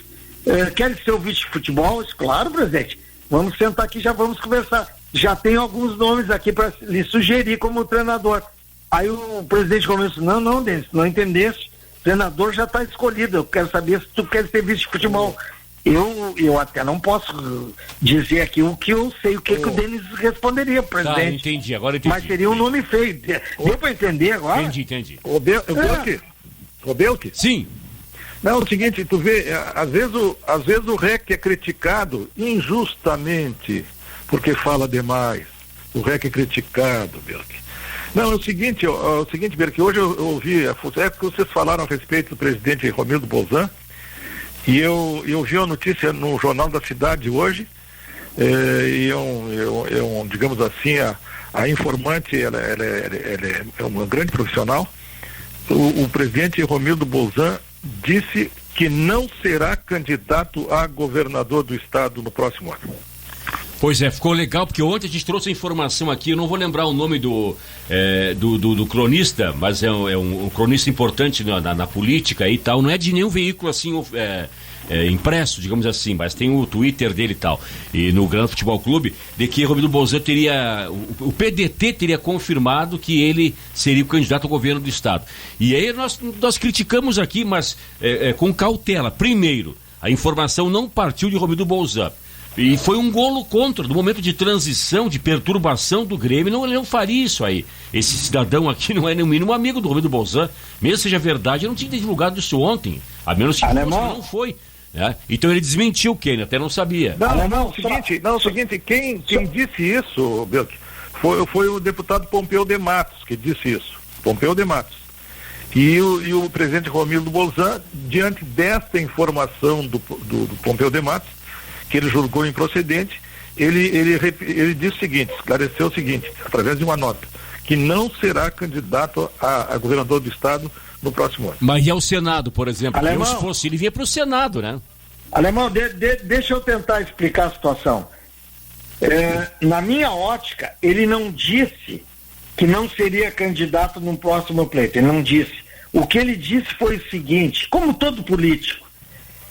quer ser o vice de futebol? Claro, presidente. Vamos sentar aqui, já vamos conversar. Já tem alguns nomes aqui para lhe sugerir como treinador. Aí o presidente começou, não, Denis, não entendeste. O treinador já está escolhido. Eu quero saber se tu quer ser vice de futebol. Eu até não posso dizer aqui o que eu sei, o que o Denis responderia, presidente. Tá, entendi, agora entendi. Mas seria um nome feio. Deu para entender agora? Entendi. Belk? Sim. Não, é o seguinte, tu vê, às vezes o REC é criticado injustamente, porque fala demais. O REC é criticado, Belk. Não, é o seguinte, Belk, hoje eu ouvi, é que vocês falaram a respeito do presidente Romildo Bolzan, e eu vi a notícia no Jornal da Cidade hoje, digamos assim, a informante, ela é uma grande profissional. O presidente Romildo Bolzan disse que não será candidato a governador do estado no próximo ano. Pois é, ficou legal, porque ontem a gente trouxe a informação aqui, eu não vou lembrar o nome do cronista, mas é um cronista importante na política e tal, não é de nenhum veículo assim impresso, digamos assim, mas tem o Twitter dele e tal, e no Grande Futebol Clube, de que Romildo Bolzan o PDT teria confirmado que ele seria o candidato ao governo do estado. E aí nós criticamos aqui, mas com cautela. Primeiro, a informação não partiu de Romildo Bolzan. E foi um golo contra, no momento de transição, de perturbação do Grêmio, ele não faria isso aí. Esse cidadão aqui não é no mínimo amigo do Romildo Bolzan. Mesmo seja verdade, eu não tinha divulgado isso ontem. A menos que não foi. Né? Então ele desmentiu quem, ele até não sabia. O seguinte, quem disse isso, Belk, foi o deputado Pompeu de Matos que disse isso. Pompeu de Matos. E o presidente Romildo Bolzan, diante desta informação do Pompeu de Matos, que ele julgou improcedente, ele disse o seguinte, esclareceu o seguinte, através de uma nota, que não será candidato a governador do estado no próximo ano. Mas e ao Senado, por exemplo? Alemão, se fosse, ele vinha para o Senado, né? Alemão, deixa eu tentar explicar a situação. Na minha ótica, ele não disse que não seria candidato no próximo pleito, ele não disse. O que ele disse foi o seguinte, como todo político,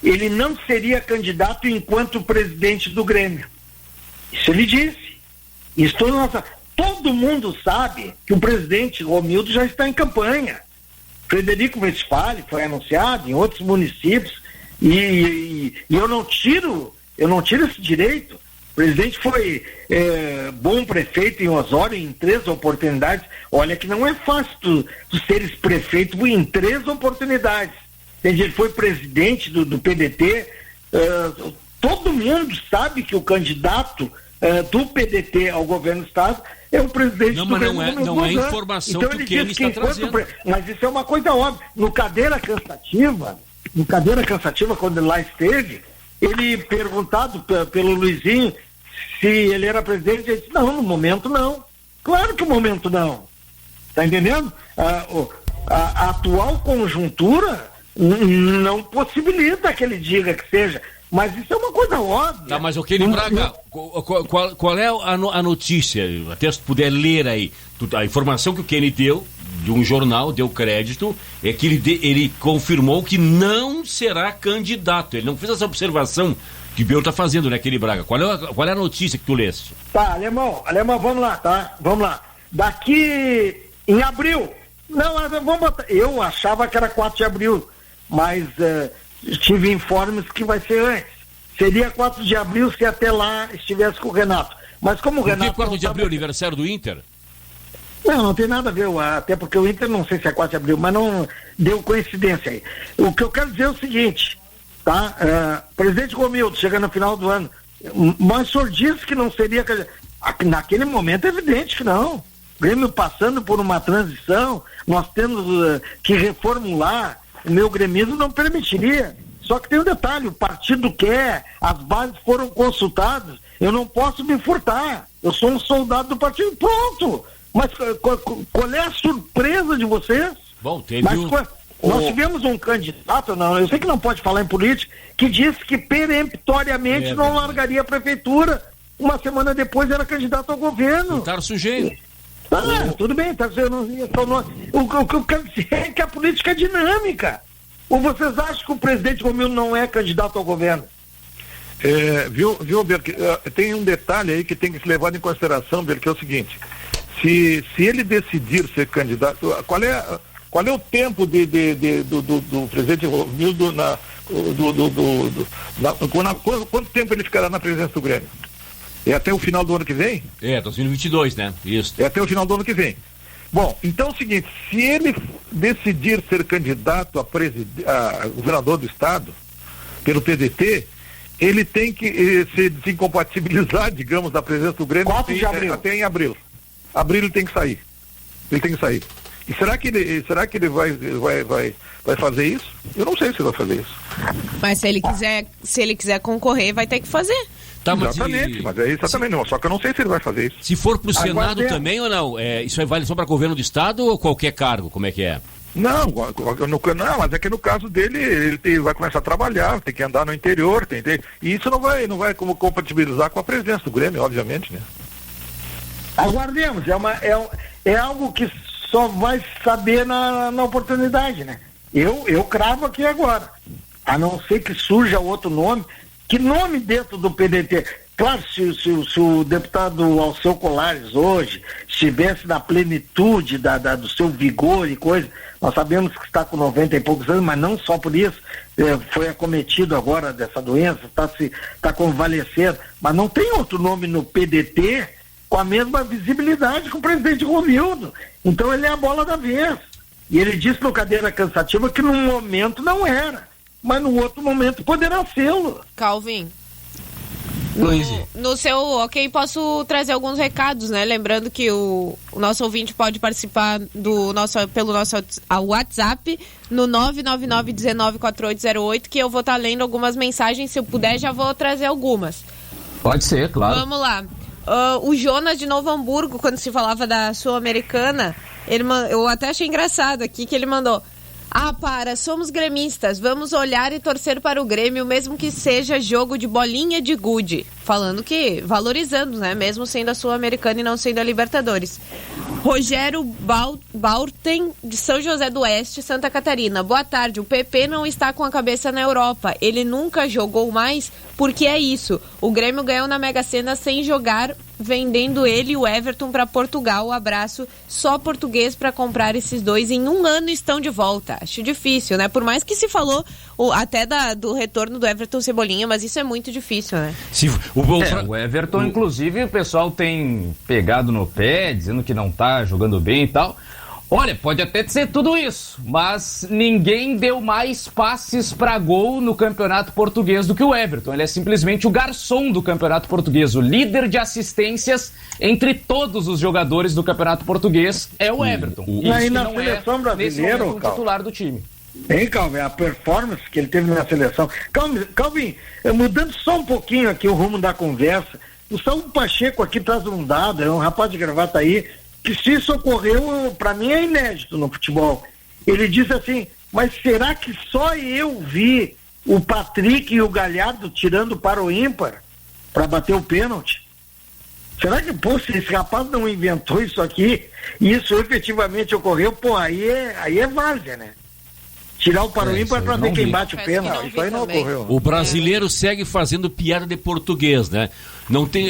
ele não seria candidato enquanto presidente do Grêmio. Isso ele disse. Todo mundo sabe que o presidente Romildo já está em campanha. Frederico Westphalen foi anunciado em outros municípios e eu não tiro esse direito. O presidente foi bom prefeito em Osório em 3 oportunidades. Olha que não é fácil tu seres prefeito em 3 oportunidades. Ele foi presidente do PDT. Todo mundo sabe que o candidato do PDT ao governo do estado é o presidente do governo. Não é informação então, que o Kenny está trazendo. Mas isso é uma coisa óbvia. No cadeira cansativa, quando ele lá esteve, ele perguntado pelo Luizinho se ele era presidente, ele disse, não, no momento não. Claro que no momento não. Tá entendendo? A atual conjuntura não possibilita que ele diga que seja. Mas isso é uma coisa óbvia. Tá, mas o Kenny Braga, qual é a notícia? Até se puder ler aí. A informação que o Kenny deu, de um jornal, deu crédito, é que ele confirmou que não será candidato. Ele não fez essa observação que o Biel está fazendo, né, Kenny Braga? Qual é a notícia que tu leste? Tá, alemão, vamos lá, tá? Vamos lá. Daqui em abril. Não, vamos botar. Eu achava que era 4 de abril, mas tive informes que vai ser antes. Seria 4 de abril se até lá estivesse com o Renato. Mas como o Renato... Por que 4 de abril, aniversário do Inter? Não tem nada a ver, até porque o Inter não sei se é 4 de abril, mas não deu coincidência aí. O que eu quero dizer é o seguinte, tá? Presidente Romildo, chega no final do ano, mas o senhor disse que não seria... Naquele momento é evidente que não. O Grêmio passando por uma transição, nós temos que reformular, o meu gremismo não permitiria. Só que tem um detalhe, o partido quer, as bases foram consultadas, eu não posso me furtar, eu sou um soldado do partido, pronto. Mas qual é a surpresa de vocês? Bom, nós tivemos um candidato, eu sei que não pode falar em política, que disse que peremptoriamente não largaria a prefeitura. Uma semana depois era candidato ao governo. Botaram sujeito. Tudo bem, o que eu quero dizer é que a política é dinâmica. Ou vocês acham que o presidente Romildo não é candidato ao governo? Viu, Berk, tem um detalhe aí que tem que ser levado em consideração, Berk, que é o seguinte: se ele decidir ser candidato, qual é o tempo do presidente Romildo quanto tempo ele ficará na presidência do Grêmio? É até o final do ano que vem? 2022, né? Isso. É até o final do ano que vem. Bom, então é o seguinte, se ele decidir ser candidato a governador do estado, pelo PDT, ele tem que se desincompatibilizar, digamos, da presença do Grêmio até em abril. Abril ele tem que sair. E será que ele vai fazer isso? Eu não sei se ele vai fazer isso. Mas se ele quiser concorrer, vai ter que fazer. Tá, exatamente, mas é exatamente não. Só que eu não sei se ele vai fazer isso. Se for pro Senado também ou não? Isso aí vale só para governo do estado ou qualquer cargo? Como é que é? Não, mas é que no caso dele, ele vai começar a trabalhar, tem que andar no interior, e isso não vai como compatibilizar com a presença do Grêmio, obviamente, né? Aguardemos, é algo que só vai saber na oportunidade, né? Eu cravo aqui agora, a não ser que surja outro nome. Que nome dentro do PDT? Claro, se o deputado Alceu Colares hoje estivesse na plenitude do seu vigor e coisa, nós sabemos que está com 90 e poucos anos, mas não só por isso, foi acometido agora dessa doença, está convalescendo, mas não tem outro nome no PDT com a mesma visibilidade que o presidente Romildo. Então ele é a bola da vez. E ele disse no Cadeira Cansativa que no momento não era, mas no outro momento poderá ser-lo. Calvin, no seu posso trazer alguns recados, né? Lembrando que o nosso ouvinte pode participar pelo nosso WhatsApp no 999194808, que eu vou estar lendo algumas mensagens, se eu puder já vou trazer algumas. Pode ser, claro. Vamos lá. O Jonas de Novo Hamburgo, quando se falava da Sul-Americana, eu até achei engraçado aqui que ele mandou: somos gremistas, vamos olhar e torcer para o Grêmio, mesmo que seja jogo de bolinha de gude. falando que valorizando, né? Mesmo sendo a Sul-Americana e não sendo a Libertadores. Rogério Baurten, de São José do Oeste, Santa Catarina. Boa tarde. O PP não está com a cabeça na Europa. Ele nunca jogou mais porque é isso. O Grêmio ganhou na Mega Sena sem jogar, vendendo ele e o Everton para Portugal. Abraço. Só português para comprar esses dois. Em um ano estão de volta. Acho difícil, né? Por mais que se falou até do retorno do Everton Cebolinha, mas isso é muito difícil, né? O Everton, inclusive, o pessoal tem pegado no pé, dizendo que não tá jogando bem e tal. Olha, pode até ser tudo isso, mas ninguém deu mais passes para gol no Campeonato Português do que o Everton. Ele é simplesmente o garçom do Campeonato Português, o líder de assistências entre todos os jogadores do Campeonato Português é o Everton. E aí na seleção brasileira, o titular do time. Hein, Calvin? A performance que ele teve na seleção. Calvin, mudando só um pouquinho aqui o rumo da conversa, o Saúl Pacheco aqui traz um dado, é um rapaz de gravata aí, que se isso ocorreu, para mim é inédito no futebol. Ele disse assim, mas será que só eu vi o Patrick e o Galhardo tirando para o ímpar para bater o pênalti? Será que, se esse rapaz não inventou isso aqui e isso efetivamente ocorreu, aí é várzea, né? Tirar o para o ímpar para ver quem bate o pênalti. Isso aí não ocorreu. O brasileiro segue fazendo piada de português, né?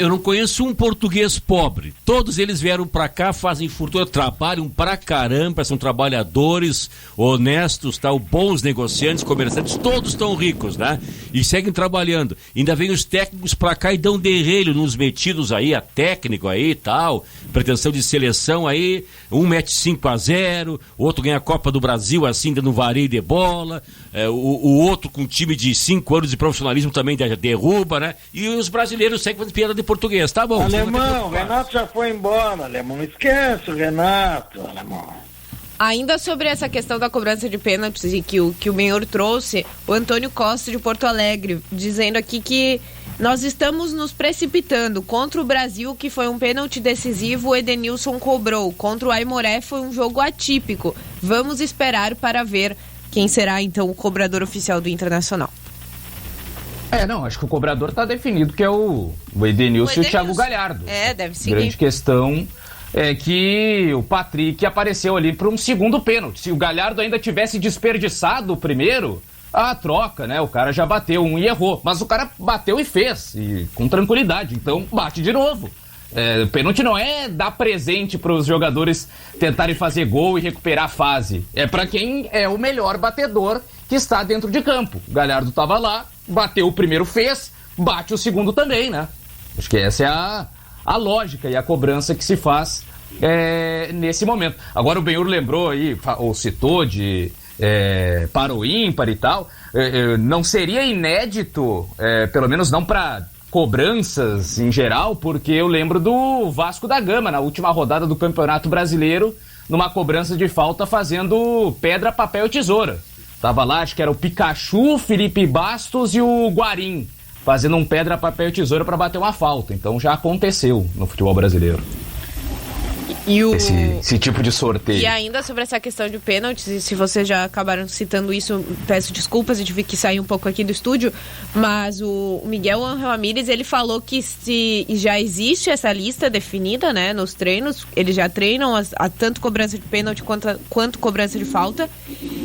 Eu não conheço um português pobre. Todos eles vieram pra cá, fazem fortuna, trabalham pra caramba, são trabalhadores, honestos, bons negociantes, comerciantes, todos estão ricos, né? E seguem trabalhando. Ainda vem os técnicos pra cá e dão derrelho nos metidos aí, a técnico aí e tal, pretensão de seleção aí, um mete 5-0, o outro ganha a Copa do Brasil assim, dando vareio de bola, o outro com time de 5 anos de profissionalismo também derruba, né? E os brasileiros seguem fazendo piada de português, tá bom. Alemão, o Renato já foi embora, Alemão, esquece o Renato, Alemão. Ainda sobre essa questão da cobrança de pênaltis e que o Benhor trouxe, o Antônio Costa de Porto Alegre, dizendo aqui que nós estamos nos precipitando. Contra o Brasil, que foi um pênalti decisivo, o Edenilson cobrou. Contra o Aimoré foi um jogo atípico. Vamos esperar para ver quem será então o cobrador oficial do Internacional. Acho que o cobrador tá definido, que é o Edenilson e o Thiago Galhardo. Deve seguir. Grande questão é que o Patrick apareceu ali para um segundo pênalti. Se o Galhardo ainda tivesse desperdiçado o primeiro, a troca, né? O cara já bateu um e errou. Mas o cara bateu e fez, e com tranquilidade. Então, bate de novo. O pênalti não é dar presente para os jogadores tentarem fazer gol e recuperar a fase. É para quem é o melhor batedor que está dentro de campo. O Galhardo estava lá, bateu o primeiro, fez, bate o segundo também, né? Acho que essa é a lógica e a cobrança que se faz nesse momento. Agora o Benhur lembrou aí, ou citou de para o ímpar e tal. Não seria inédito, pelo menos não para cobranças em geral, porque eu lembro do Vasco da Gama na última rodada do Campeonato Brasileiro, numa cobrança de falta fazendo pedra, papel e tesoura. Tava lá, acho que era o Pikachu, Felipe Bastos e o Guarim, fazendo um pedra, papel e tesoura para bater uma falta. Então já aconteceu no futebol brasileiro. Esse tipo de sorteio. E ainda sobre essa questão de pênaltis, e se vocês já acabaram citando isso, peço desculpas, eu tive que sair um pouco aqui do estúdio, mas o Miguel Ángel Ramírez, ele falou que se já existe essa lista definida, né, nos treinos, eles já treinam a tanto cobrança de pênalti quanto cobrança de falta,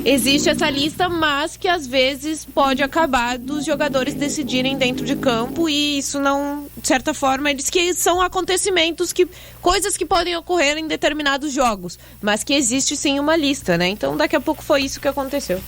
existe essa lista, mas que às vezes pode acabar dos jogadores decidirem dentro de campo, e isso não, de certa forma, ele diz que são acontecimentos, coisas que podem ocorrer em determinados jogos, mas que existe sim uma lista, né? Então daqui a pouco foi isso que aconteceu.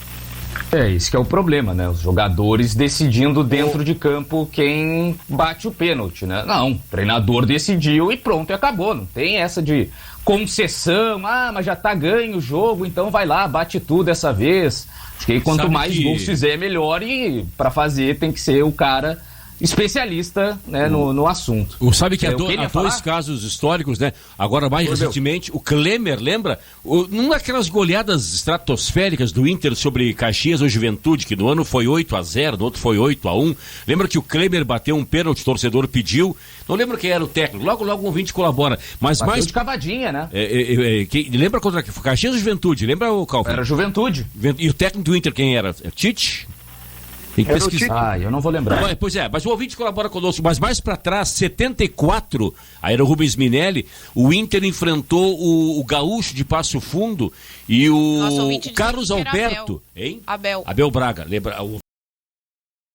Isso que é o problema, né? Os jogadores decidindo dentro de campo quem bate o pênalti, né? Não, o treinador decidiu e pronto, e acabou. Não tem essa de concessão, mas já tá ganho o jogo, então vai lá, bate tudo dessa vez. Acho que quanto mais gols fizer, melhor, e para fazer tem que ser o cara especialista, né, no assunto. Sabe que há dois casos históricos, né? Agora, mais recentemente, o Klemer, lembra? Numa daquelas goleadas estratosféricas do Inter sobre Caxias ou Juventude, que no ano foi 8-0, no outro foi 8-1. Lembra que o Klemer bateu um pênalti, o torcedor pediu. Não lembro quem era o técnico. Logo um ouvinte colabora. Mas bateu mais de cavadinha, né? Lembra contra Caxias ou Juventude? Lembra o Calvin? Era Juventude. E o técnico do Inter quem era? Tite? Tem que pesquisar. Eu não vou lembrar. Pois é, mas o ouvinte colabora conosco. Mas mais para trás, 74, aí era o Rubens Minelli, o Inter enfrentou o Gaúcho de Passo Fundo e o Carlos Alberto. Abel Braga. Lembra? O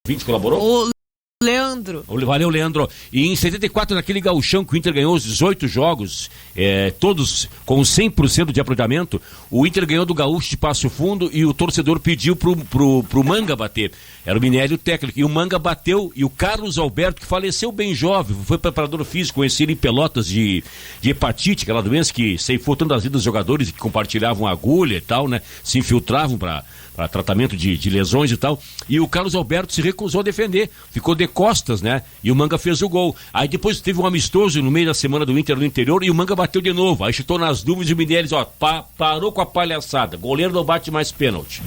ouvinte colaborou? Leandro. Valeu, Leandro. E em 74, naquele gauchão que o Inter ganhou os 18 jogos, todos com 100% de aproveitamento, o Inter ganhou do Gaúcho de Passo Fundo e o torcedor pediu pro Manga bater. Era o Minelli o técnico. E o Manga bateu e o Carlos Alberto, que faleceu bem jovem, foi preparador físico, conhecido em Pelotas de hepatite, aquela doença que ceifou tanto as vidas dos jogadores que compartilhavam agulha e tal, né? Se infiltravam para tratamento de lesões e tal, e o Carlos Alberto se recusou a defender, ficou de costas, né, e o Manga fez o gol. Aí depois teve um amistoso no meio da semana do Inter no interior e o Manga bateu de novo, aí chutou nas dúvidas e o Minelli, parou com a palhaçada, goleiro não bate mais pênalti.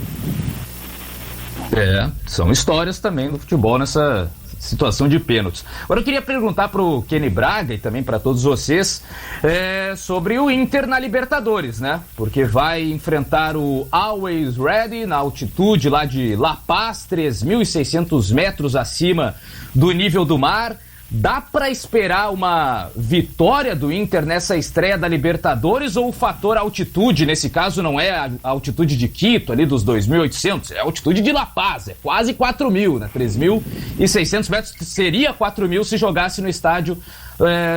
São histórias também do futebol nessa situação de pênaltis. Agora eu queria perguntar pro Kenny Braga e também para todos vocês sobre o Inter na Libertadores, né? Porque vai enfrentar o Always Ready na altitude lá de La Paz, 3.600 metros acima do nível do mar. Dá para esperar uma vitória do Inter nessa estreia da Libertadores ou o fator altitude, nesse caso, não é a altitude de Quito, ali dos 2.800, é a altitude de La Paz, é quase 4.000, né? 3.600 metros, seria 4.000 se jogasse no estádio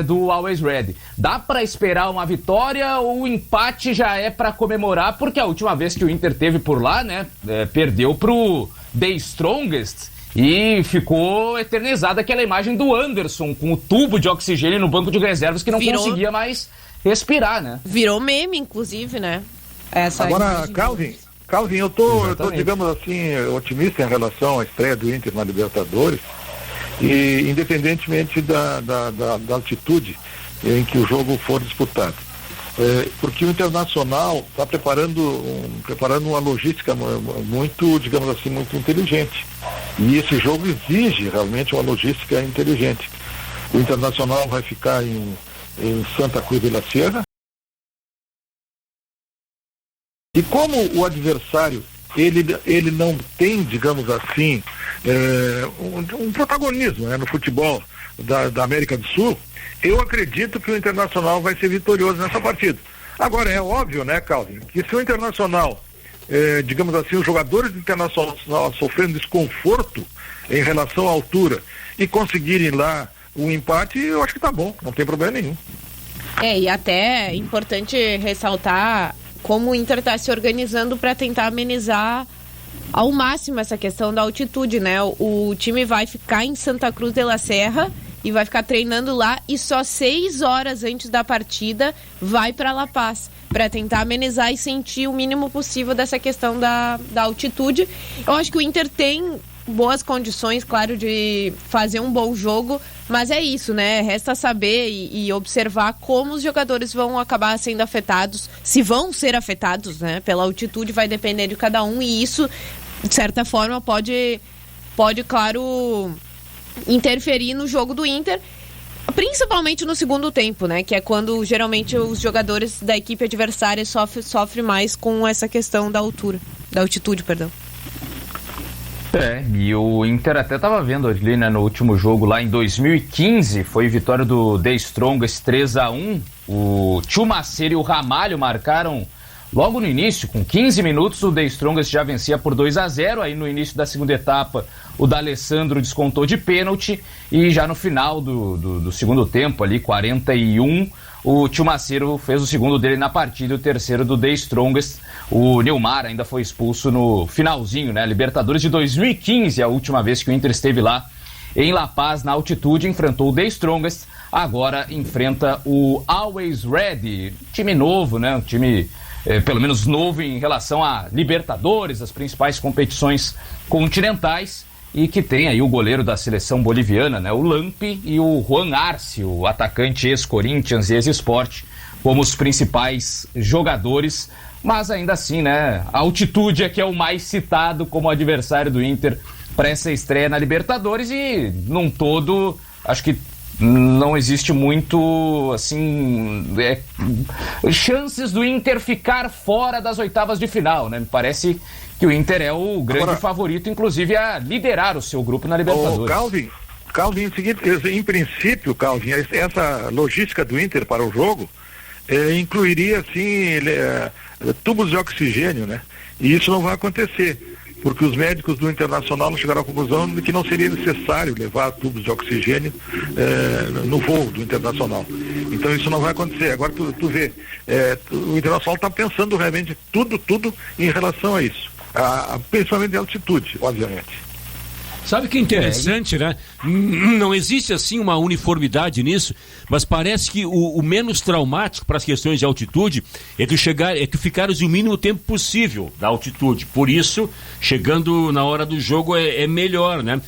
do Always Ready. Dá para esperar uma vitória ou o empate já é para comemorar, porque a última vez que o Inter teve por lá, né, perdeu pro The Strongest, e ficou eternizada aquela imagem do Anderson com o tubo de oxigênio no banco de reservas que não conseguia mais respirar, né? Virou meme, inclusive, né? Agora, Calvin, eu tô, digamos assim, otimista em relação à estreia do Inter na Libertadores, e independentemente da altitude em que o jogo for disputado. Porque o Internacional está preparando uma logística muito, digamos assim, muito inteligente. E esse jogo exige realmente uma logística inteligente. O Internacional vai ficar em Santa Cruz de la Sierra. E como o adversário, ele não tem, digamos assim, um protagonismo, né, no futebol da América do Sul, eu acredito que o Internacional vai ser vitorioso nessa partida. Agora, é óbvio, né, Calvin, que se o Internacional, digamos assim, os jogadores do Internacional sofrendo desconforto em relação à altura e conseguirem lá um empate, eu acho que tá bom, não tem problema nenhum. E até é importante ressaltar como o Inter está se organizando para tentar amenizar ao máximo essa questão da altitude, né? O time vai ficar em Santa Cruz de la Serra e vai ficar treinando lá e só 6 horas antes da partida vai para La Paz para tentar amenizar e sentir o mínimo possível dessa questão da altitude. Eu acho que o Inter tem boas condições, claro, de fazer um bom jogo, mas é isso, né? Resta saber e observar como os jogadores vão acabar sendo afetados, se vão ser afetados, né? Pela altitude vai depender de cada um e isso, de certa forma, pode, claro, interferir no jogo do Inter, principalmente no segundo tempo, né? Que é quando geralmente os jogadores da equipe adversária sofrem mais com essa questão da altitude, perdão. E o Inter até estava vendo ali, né, no último jogo lá em 2015, foi vitória do The Strongest 3-1, o Chumaceiro e o Ramalho marcaram logo no início, com 15 minutos, o The Strongest já vencia por 2-0, aí no início da segunda etapa o D'Alessandro descontou de pênalti e já no final do segundo tempo, ali 41, o Chumaceiro fez o segundo dele na partida e o terceiro do The Strongest. O Nilmar ainda foi expulso no finalzinho, né? Libertadores de 2015, a última vez que o Inter esteve lá em La Paz, na altitude, enfrentou o The Strongest, agora enfrenta o Always Ready, time novo, né? Um time pelo menos novo em relação a Libertadores, as principais competições continentais, e que tem aí o goleiro da seleção boliviana, né, o Lampi, e o Juan Arce, o atacante ex-Corinthians e ex-Sport, como os principais jogadores, mas ainda assim, né, a altitude é que é o mais citado como adversário do Inter para essa estreia na Libertadores, e num todo, acho que não existe muito, assim, chances do Inter ficar fora das oitavas de final, né? Me parece que o Inter é o grande favorito, inclusive, a liderar o seu grupo na Libertadores. Calvin, é o seguinte, em princípio, Calvin, essa logística do Inter para o jogo incluiria, assim, tubos de oxigênio, né? E isso não vai acontecer, porque os médicos do Internacional chegaram à conclusão de que não seria necessário levar tubos de oxigênio no voo do Internacional. Então isso não vai acontecer. Agora tu vê, o Internacional está pensando realmente tudo em relação a isso, principalmente a altitude, obviamente. Sabe que é interessante, né? Não existe assim uma uniformidade nisso, mas parece que o menos traumático para as questões de altitude é que ficares o mínimo tempo possível da altitude. Por isso, chegando na hora do jogo é melhor, né?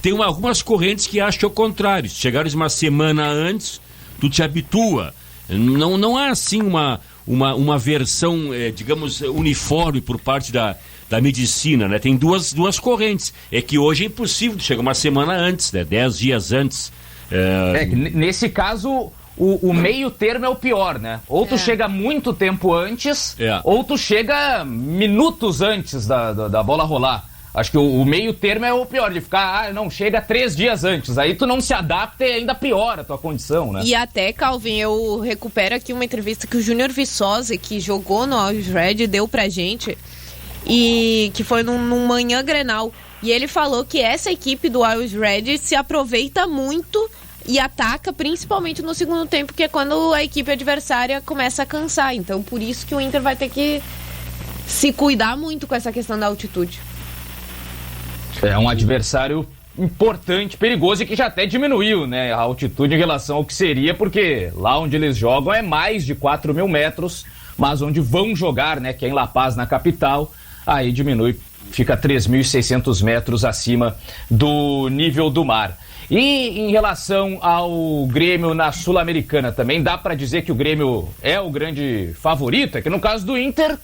Tem algumas correntes que acham o contrário. Se chegares uma semana antes, tu te habitua. Não há assim uma versão, digamos, uniforme por parte da medicina, né? Tem duas correntes. É que hoje é impossível, chega uma semana antes, né? 10 dias antes. Nesse caso, o meio termo é o pior, né? Ou tu chega muito tempo antes, ou tu chega minutos antes da bola rolar. Acho que o meio termo é o pior, de ficar, chega 3 dias antes. Aí tu não se adapta e ainda piora a tua condição, né? E até, Calvin, eu recupero aqui uma entrevista que o Júnior Viçosa, que jogou no Always Red, deu pra gente, e que foi num Manhã Grenal. E ele falou que essa equipe do Always Red se aproveita muito e ataca principalmente no segundo tempo, que é quando a equipe adversária começa a cansar. Então, por isso que o Inter vai ter que se cuidar muito com essa questão da altitude. É um adversário importante, perigoso, e que já até diminuiu, né, a altitude em relação ao que seria, porque lá onde eles jogam é mais de 4.000 metros, mas onde vão jogar, né, que é em La Paz, na capital, aí diminui, fica 3.600 metros acima do nível do mar. E em relação ao Grêmio na Sul-Americana, também dá para dizer que o Grêmio é o grande favorito? É que no caso do Inter,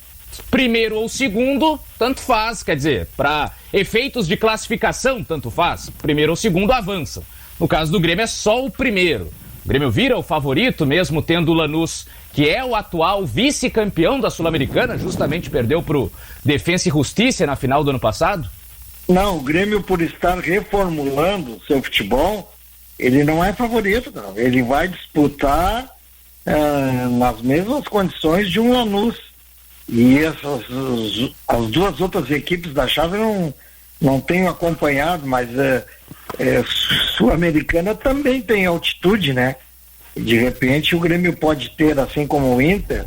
primeiro ou segundo, tanto faz, quer dizer, para efeitos de classificação, tanto faz, primeiro ou segundo avançam. No caso do Grêmio é só o primeiro. O Grêmio vira o favorito, mesmo tendo o Lanús, que é o atual vice-campeão da Sul-Americana, justamente perdeu pro Defensa e Justiça na final do ano passado? Não, o Grêmio, por estar reformulando o seu futebol, ele não é favorito, não. Ele vai disputar nas mesmas condições de um Lanús. E as duas outras equipes da chave não tenho acompanhado, mas Sul-Americana também tem altitude, né? De repente o Grêmio pode ter, assim como o Inter,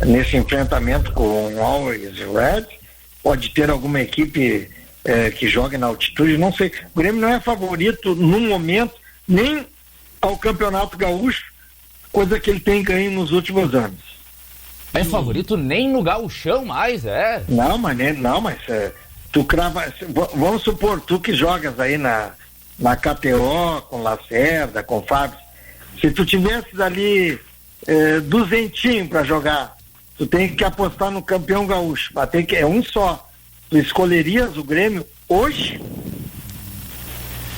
nesse enfrentamento com o Always Red, pode ter alguma equipe que jogue na altitude, não sei. O Grêmio não é favorito no momento, nem ao Campeonato Gaúcho, coisa que ele tem ganho nos últimos anos. É favorito nem no gauchão mais, Não, mas tu crava, vamos supor, tu que jogas aí na KTO, com Lacerda, com Fábio, se tu tivesses ali 200 para jogar, tu tem que apostar no campeão gaúcho, é um só. Tu escolherias o Grêmio hoje?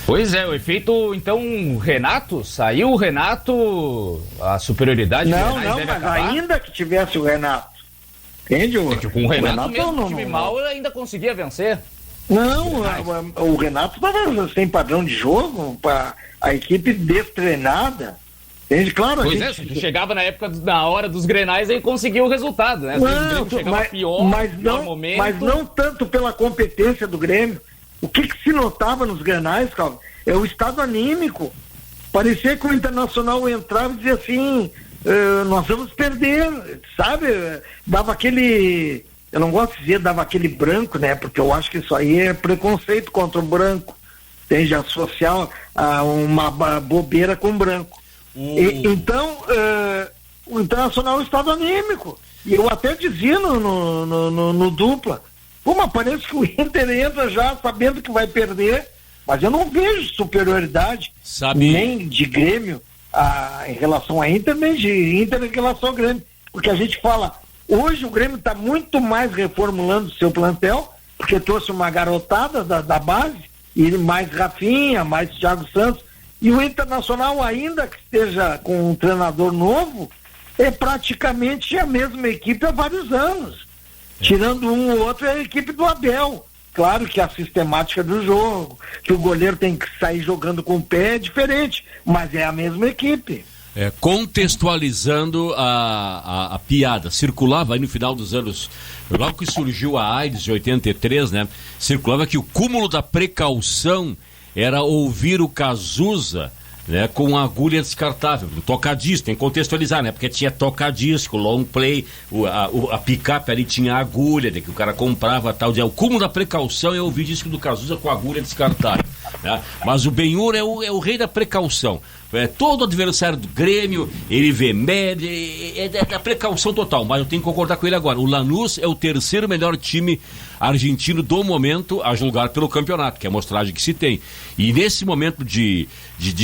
Pois é, o efeito, então, Renato, saiu o Renato, a superioridade do Renato deve mas acabar? Ainda que tivesse o Renato, entende? Com o Renato mesmo, time mal, ainda conseguia vencer. Não, o Renato estava sem padrão de jogo, a equipe destreinada, entende? Claro, pois se tu chegava na hora dos Grenais, aí conseguiu o resultado, né? Não, mas não tanto pela competência do Grêmio. O que se notava nos Grenais, Calvin, é o estado anímico. Parecia que o Internacional entrava e dizia assim, nós vamos perder, sabe? Dava aquele, eu não gosto de dizer dava aquele branco, né? Porque eu acho que isso aí é preconceito contra o branco. Tem de associar uma bobeira com branco. Então, o Internacional é o estado anímico. E eu até dizia no dupla, mas parece que o Inter entra já sabendo que vai perder, mas eu não vejo superioridade nem de Grêmio em relação a Inter, nem de Inter em relação ao Grêmio. Porque a gente fala, hoje o Grêmio está muito mais reformulando o seu plantel, porque trouxe uma garotada da base, e mais Rafinha, mais Thiago Santos, e o Internacional, ainda que esteja com um treinador novo, é praticamente a mesma equipe há vários anos. Tirando um ou outro, é a equipe do Abel. Claro que a sistemática do jogo, que o goleiro tem que sair jogando com o pé é diferente, mas é a mesma equipe. Contextualizando a piada, circulava aí no final dos anos, logo que surgiu a AIDS de 83, né? Circulava que o cúmulo da precaução era ouvir o Cazuza, né, com agulha descartável, o toca-disco, tem que contextualizar, né, porque tinha toca-disco, long play, a picape ali tinha agulha, que o cara comprava tal, o cúmulo da precaução é ouvir disco do Cazuza com agulha descartável, né? Mas o Benhur é o rei da precaução. Todo adversário do Grêmio, ele vê média, é da precaução total, mas eu tenho que concordar com ele agora. O Lanús é o terceiro melhor time argentino do momento a julgar pelo campeonato, que é a amostragem que se tem. E nesse momento de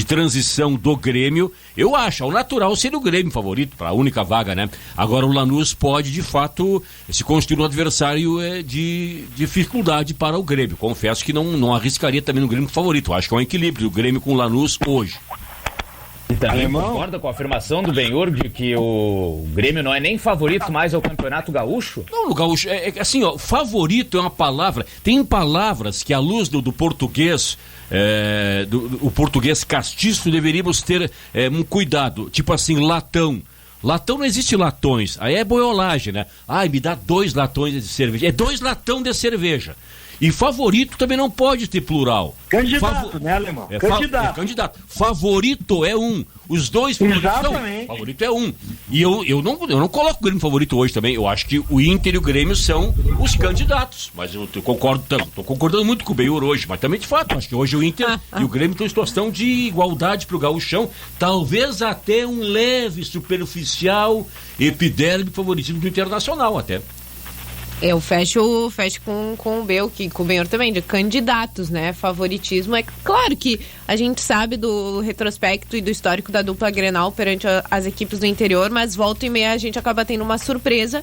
transição do Grêmio, eu acho, ao natural seria o Grêmio favorito para a única vaga, né? Agora o Lanús pode, de fato, se constituir um adversário de dificuldade para o Grêmio. Confesso que não arriscaria também no Grêmio favorito. Eu acho que é um equilíbrio o Grêmio com o Lanús hoje. E também concorda com a afirmação do Benhur de que o Grêmio não é nem favorito mais ao Campeonato Gaúcho? Não, o Gaúcho, assim, ó, favorito é uma palavra, tem palavras que à luz do português, o português castiço, deveríamos ter um cuidado, tipo assim, latão. Latão não existe latões, aí é boiolagem, né? Ai, me dá 2 latões de cerveja, é 2 latão de cerveja. E favorito também não pode ter plural. Candidato, né, Alemão? Candidato. Favorito é um. Os dois favoritos. Exatamente. Não, favorito é um. E eu não coloco o Grêmio favorito hoje também. Eu acho que o Inter e o Grêmio são os candidatos. Mas eu estou concordando muito com o Benhur hoje. Mas também, de fato, acho que hoje o Inter e o Grêmio estão em situação de igualdade para o Gauchão. Talvez até um leve, superficial, epidérmico favoritismo do Internacional até. Eu fecho com o Benhur também, de candidatos, né? Favoritismo. É claro que a gente sabe do retrospecto e do histórico da dupla Grenal perante as equipes do interior, mas volta e meia a gente acaba tendo uma surpresa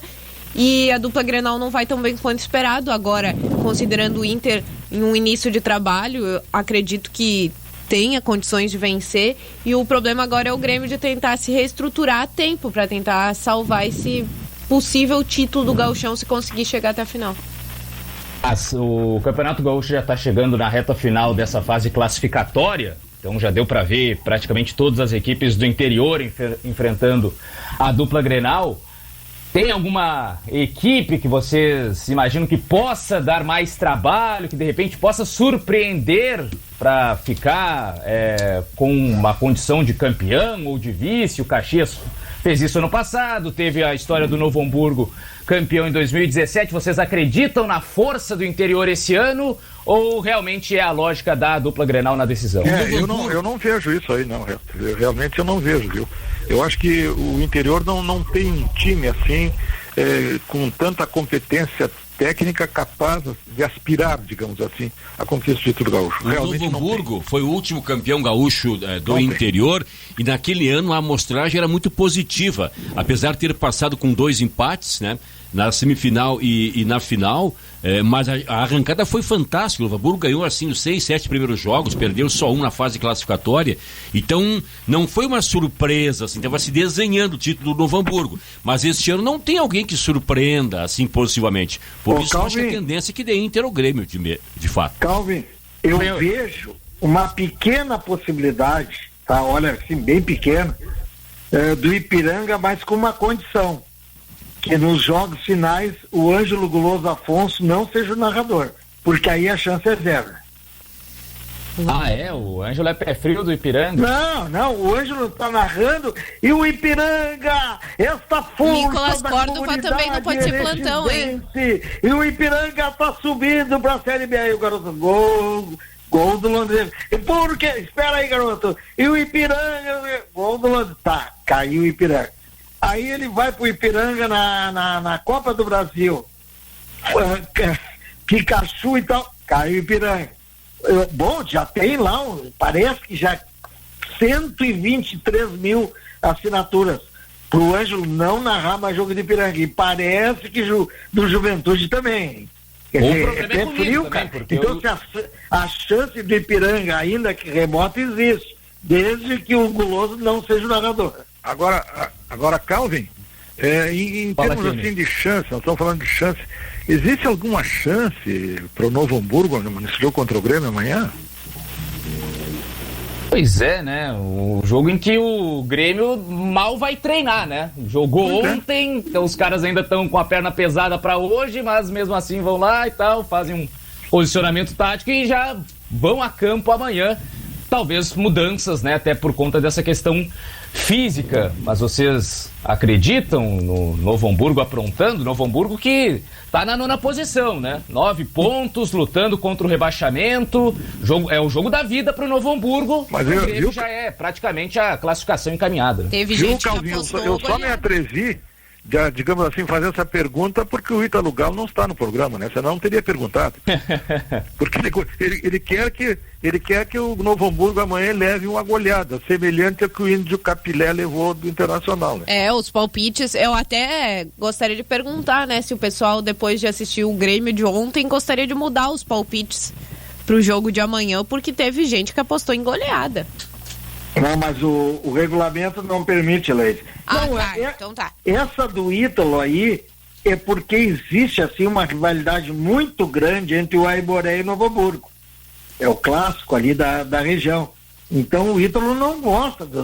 e a dupla Grenal não vai tão bem quanto esperado. Agora, considerando o Inter em um início de trabalho, eu acredito que tenha condições de vencer, e o problema agora é o Grêmio de tentar se reestruturar a tempo para tentar salvar esse possível título do Gauchão se conseguir chegar até a final. O Campeonato Gaúcho já está chegando na reta final dessa fase classificatória, então já deu para ver praticamente todas as equipes do interior enfrentando a dupla Grenal. Tem alguma equipe que vocês imaginam que possa dar mais trabalho, que de repente possa surpreender para ficar com uma condição de campeão ou de vice? O Caxias fez isso ano passado, teve a história do Novo Hamburgo, campeão em 2017. Vocês acreditam na força do interior esse ano ou realmente é a lógica da dupla Grenal na decisão? Eu não vejo isso aí, não. Realmente eu não vejo, viu? Eu acho que o interior não tem um time assim, com tanta competência técnica capaz de aspirar, digamos assim, a conquista do título gaúcho. O Novo Hamburgo foi o último campeão gaúcho do interior, e naquele ano a amostragem era muito positiva, apesar de ter passado com 2 empates, né, na semifinal e na final, mas a arrancada foi fantástica. O Novo Hamburgo ganhou assim os 6, 7 primeiros jogos, perdeu só um na fase classificatória, então não foi uma surpresa, assim, estava se desenhando o título do Novo Hamburgo, mas este ano não tem alguém que surpreenda assim positivamente. Por isso, Calvin, acho que a tendência é que dê Inter ao Grêmio, de fato. Calvin, eu vejo uma pequena possibilidade, tá? Olha, assim, bem pequena, do Ipiranga, mas com uma condição, que nos jogos finais o Ângelo Guloso Afonso não seja o narrador, porque aí a chance é 0. O Ângelo é pé frio do Ipiranga? Não, o Ângelo está narrando e o Ipiranga, esta força Nicolas da Córdova também não pode ser plantão, hein? E o Ipiranga está subindo para a Série B. Aí o garoto, gol do Londrina. E por quê? Espera aí, garoto. E o Ipiranga, gol do Londrina. Tá, caiu o Ipiranga. Aí ele vai pro Ipiranga na Copa do Brasil. Pikachu e tal, caiu o Ipiranga. Bom, já tem lá, parece que já 123 mil assinaturas pro Ângelo não narrar mais jogo de Ipiranga. E parece que do Juventude também. Quer dizer, é frio, também, cara. Então a chance do Ipiranga, ainda que remota, existe, desde que o Guloso não seja o narrador. Agora, Calvin, Em termos assim de chance, nós estamos falando de chance, existe alguma chance para o Novo Hamburgo nesse jogo contra o Grêmio amanhã? Pois é, né? O jogo em que o Grêmio mal vai treinar, né? Jogou ontem, então os caras ainda estão com a perna pesada para hoje, mas mesmo assim vão lá e tal, fazem um posicionamento tático e já vão a campo amanhã. Talvez mudanças, né? Até por conta dessa questão física. Mas vocês acreditam no Novo Hamburgo aprontando? Novo Hamburgo que tá na 9ª posição, né? 9 pontos, lutando contra o rebaixamento. É o jogo da vida pro Novo Hamburgo. Mas o Grêmio já é praticamente a classificação encaminhada. Teve gente que Calvinho, eu só me atrevi, digamos assim, fazer essa pergunta porque o Ítalo Galo não está no programa, né? Senão não teria perguntado. Porque ele quer que o Novo Hamburgo amanhã leve uma goleada, semelhante ao que o Índio Capilé levou do Internacional, né? Os palpites, eu até gostaria de perguntar, né, se o pessoal, depois de assistir o Grêmio de ontem, gostaria de mudar os palpites pro jogo de amanhã, porque teve gente que apostou em goleada. Não, mas o regulamento não permite, Leite. Então tá. Essa do Ítalo aí é porque existe assim uma rivalidade muito grande entre o Aimoré e o Novo Hamburgo. É o clássico ali da região. Então o Ítalo não gosta do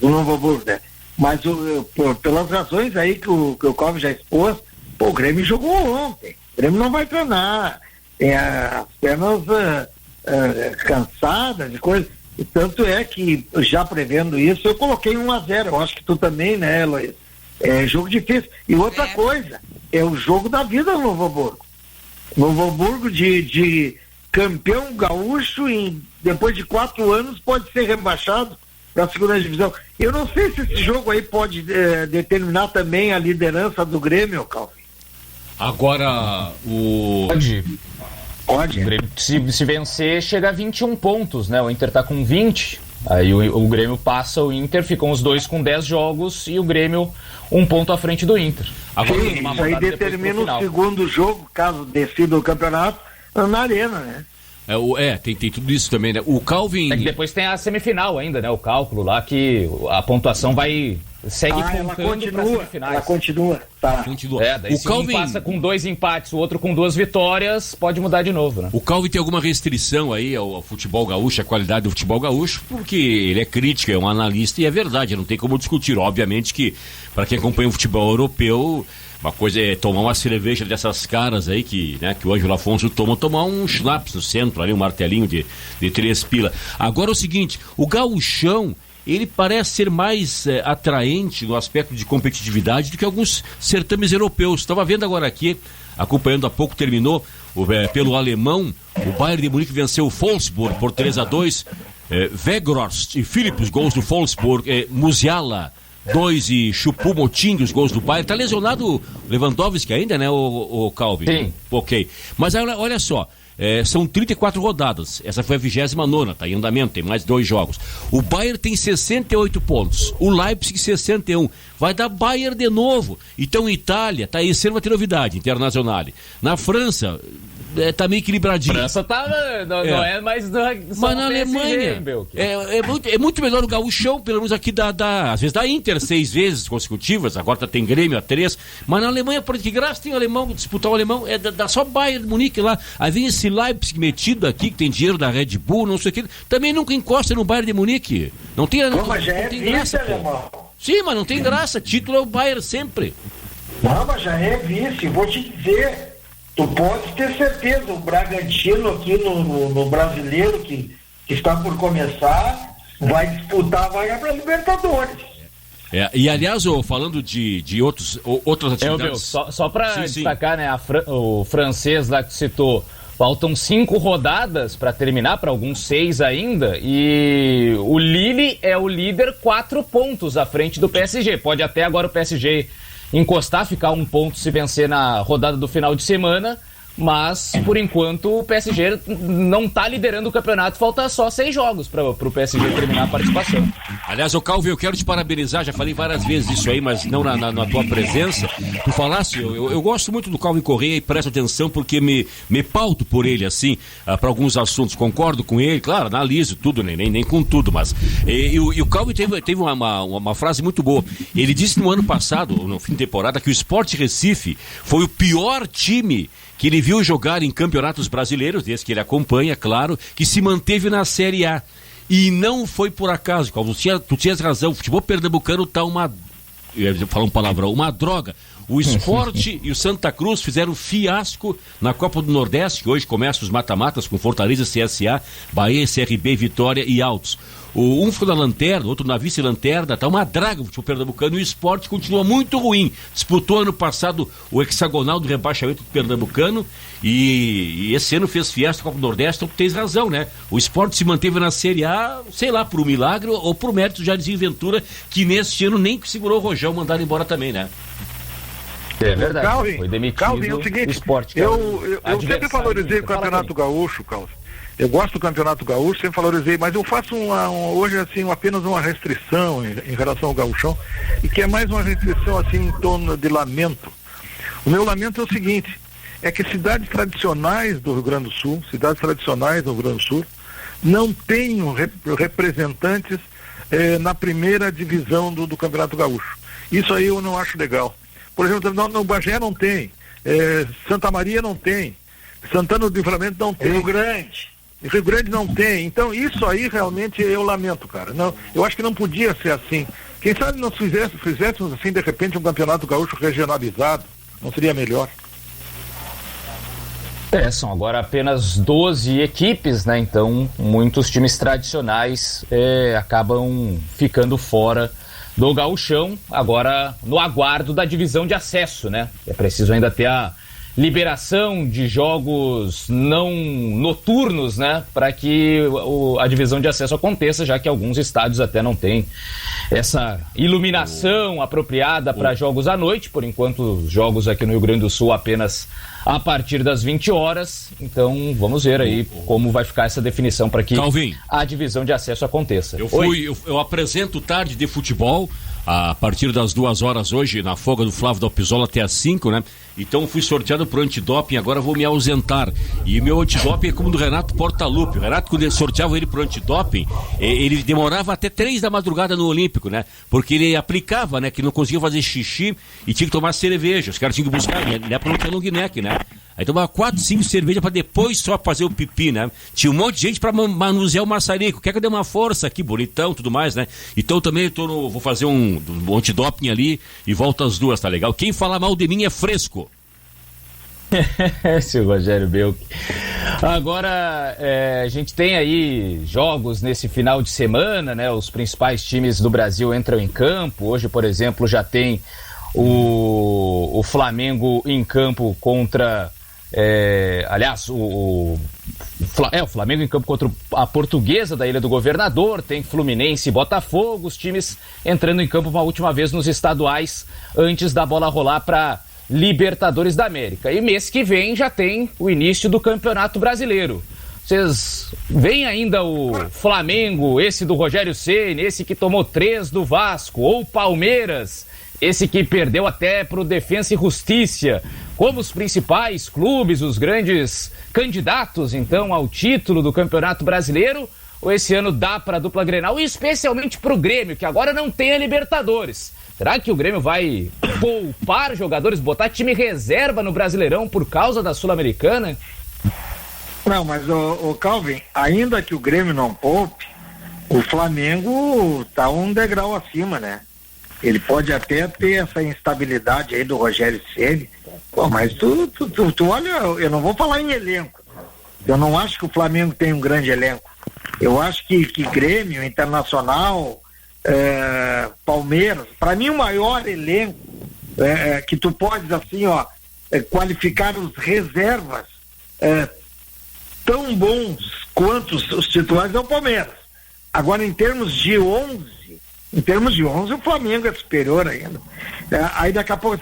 Novo Hamburgo, né? Mas pelas razões aí que o Calvin já expôs, o Grêmio jogou ontem. O Grêmio não vai treinar. As pernas cansadas de coisa. E tanto é que, já prevendo isso, eu coloquei 1-0. Eu acho que tu também, né, Eloís? É jogo difícil. E outra coisa, é o jogo da vida do Novo Hamburgo. Novo Hamburgo de campeão gaúcho, depois de 4 anos, pode ser rebaixado para a 2ª divisão. Eu não sei se esse jogo aí pode determinar também a liderança do Grêmio, Calvin. Agora, Pode. O Grêmio, se vencer, chega a 21 pontos, né? O Inter tá com 20. Aí o Grêmio passa o Inter, ficam os dois com 10 jogos e o Grêmio 1 ponto à frente do Inter. Agora, sim, isso aí determina o segundo jogo, caso decida o campeonato, na Arena, né? Tem tudo isso também, né? O Calvin... É que depois tem a semifinal ainda, né? O cálculo lá que a pontuação segue contando para semifinais. Ela continua, tá. Daí se um passa com 2 empates, o outro com 2 vitórias, pode mudar de novo, né? O Calvin tem alguma restrição aí ao futebol gaúcho, à qualidade do futebol gaúcho, porque ele é crítico, é um analista e é verdade, não tem como discutir. Obviamente que, para quem acompanha o futebol europeu, uma coisa é tomar uma cerveja dessas caras aí que o Ângelo Afonso tomar um schnapps no centro ali, um martelinho de 3 pila. Agora é o seguinte, o gauchão, ele parece ser mais atraente no aspecto de competitividade do que alguns certames europeus. Estava vendo agora aqui, acompanhando há pouco, terminou pelo alemão, o Bayern de Munique venceu o Wolfsburg por 3-2, Weghorst e Philipp os gols do Wolfsburg, Musiala 2 e Choupo-Moting os gols do Bayern. Tá lesionado o Lewandowski ainda, né, o Calvin? Sim. Ok, mas olha só, são 34 rodadas, essa foi a 29ª, tá em andamento, tem mais 2 jogos. O Bayern tem 68 pontos, o Leipzig 61, vai dar Bayern de novo. Então Itália, tá aí, sendo uma novidade, Internacional. Na França, tá meio equilibradinho. França não é mais mas na Alemanha é muito melhor o gauchão, pelo menos aqui às vezes dá Inter 6 vezes consecutivas, agora tem Grêmio a 3, mas na Alemanha, por que graça tem o alemão, disputar o alemão, dá só Bayern Munique lá, aí vem esse Leipzig metido aqui, que tem dinheiro da Red Bull, não sei o que, também nunca encosta no Bayern de Munique, não tem graça, alemão. Sim, mas não tem graça, título é o Bayern sempre. Não, mas já é vice, vou te dizer. Tu pode ter certeza, o Bragantino aqui no Brasileiro, que está por começar, vai disputar a vaga para Libertadores. E aliás, falando de outras atividades... Só para destacar, né, o francês lá que citou, faltam 5 rodadas para terminar, para alguns 6 ainda, e o Lille é o líder 4 pontos à frente do PSG. Pode até agora o PSG encostar, ficar 1 ponto se vencer na rodada do final de semana, mas por enquanto o PSG não está liderando o campeonato, falta só 6 jogos para o PSG terminar a participação. Aliás, ô Calvin, eu quero te parabenizar, já falei várias vezes isso aí, mas não na tua presença. Tu falasse, eu gosto muito do Calvin Correia e presto atenção porque me pauto por ele, assim, para alguns assuntos, concordo com ele, claro, analiso tudo, nem com tudo, mas... E o Calvin teve uma frase muito boa. Ele disse no ano passado, no fim de temporada, que o Sport Recife foi o pior time que ele viu jogar em campeonatos brasileiros, desde que ele acompanha, claro, que se manteve na Série A. E não foi por acaso, Calvin, tu tinhas razão, o futebol pernambucano tá uma droga. O Sport e o Santa Cruz fizeram fiasco na Copa do Nordeste, que hoje começa os mata-matas com Fortaleza, CSA, Bahia, CRB, Vitória e Altos. Um ficou na lanterna, outro na vice-lanterna, tá uma draga o futebol pernambucano e o Sport continua muito ruim. Disputou ano passado o hexagonal do rebaixamento do pernambucano e esse ano fez fiasco na Copa do Nordeste, então tu tens razão, né? O Sport se manteve na Série A, sei lá, por um milagre ou por mérito de Jairzinho Ventura, que neste ano nem segurou o Rojão, mandaram embora também, né? É verdade, Calvin, foi demitido. Calvin, é o seguinte, Sport, eu sempre valorizei o Campeonato Gaúcho, Calvin. Eu gosto do Campeonato Gaúcho, sempre valorizei, mas eu faço hoje assim apenas uma restrição em relação ao Gaúchão, e que é mais uma restrição assim em torno de lamento. O meu lamento é o seguinte, é que cidades tradicionais do Rio Grande do Sul, não tenham representantes na primeira divisão do Campeonato Gaúcho. Isso aí eu não acho legal. Por exemplo, no Bagé não tem, Santa Maria não tem, Santana do Livramento não tem. Rio Grande não tem. Então isso aí realmente eu lamento, cara. Não, eu acho que não podia ser assim. Quem sabe nós fizéssemos assim de repente um campeonato gaúcho regionalizado, não seria melhor? São agora apenas 12 equipes, né? Então muitos times tradicionais acabam ficando fora do gauchão, agora no aguardo da divisão de acesso, né? É preciso ainda ter a liberação de jogos não noturnos, né, para que a divisão de acesso aconteça, já que alguns estádios até não têm essa iluminação apropriada para jogos à noite. Por enquanto, os jogos aqui no Rio Grande do Sul apenas a partir das 20 horas. Então, vamos ver aí como vai ficar essa definição para que Calvin, a divisão de acesso aconteça. Eu apresento Tarde de Futebol a partir das 2 horas hoje, na folga do Flávio da Pisola até às 5, né? Então fui sorteado pro antidoping, agora vou me ausentar. E meu antidoping é como o do Renato Portaluppi. O Renato, quando sorteava ele pro antidoping, ele demorava até 3 da madrugada no Olímpico, né? Porque ele aplicava, né? Que não conseguia fazer xixi e tinha que tomar cerveja. Os caras tinham que buscar, né? Pra não ter long neck, né? Aí tomava 4, 5 cervejas pra depois só fazer o pipi, né? Tinha um monte de gente pra manusear o maçarico. Quer que eu dê uma força aqui, bonitão, tudo mais, né? Então também vou fazer um antidoping ali e volto às 2, tá legal? Quem falar mal de mim é fresco. Seu Rogério Belk. Agora, a gente tem aí jogos nesse final de semana, né? Os principais times do Brasil entram em campo. Hoje, por exemplo, já tem o Flamengo em campo contra... o Flamengo em campo contra a Portuguesa da Ilha do Governador, tem Fluminense e Botafogo, os times entrando em campo uma última vez nos estaduais antes da bola rolar para Libertadores da América. E mês que vem já tem o início do Campeonato Brasileiro. Vocês veem ainda o Flamengo, esse do Rogério Ceni, esse que tomou 3 do Vasco, ou o Palmeiras, esse que perdeu até pro Defensa e Justiça, como os principais clubes, os grandes candidatos, então, ao título do Campeonato Brasileiro? Ou esse ano dá para a dupla Grenal, e especialmente para o Grêmio, que agora não tem a Libertadores? Será que o Grêmio vai poupar jogadores, botar time reserva no Brasileirão por causa da Sul-Americana? Não, mas o Calvin, ainda que o Grêmio não poupe, o Flamengo tá um degrau acima, né? Ele pode até ter essa instabilidade aí do Rogério Ceni, mas tu olha, eu não vou falar em elenco. Eu não acho que o Flamengo tem um grande elenco. Eu acho que Grêmio, Internacional, Palmeiras, para mim o maior elenco que tu podes assim, qualificar os reservas tão bons quanto os titulares é o Palmeiras. Agora, em termos de 11, o Flamengo é superior ainda. Aí daqui a pouco,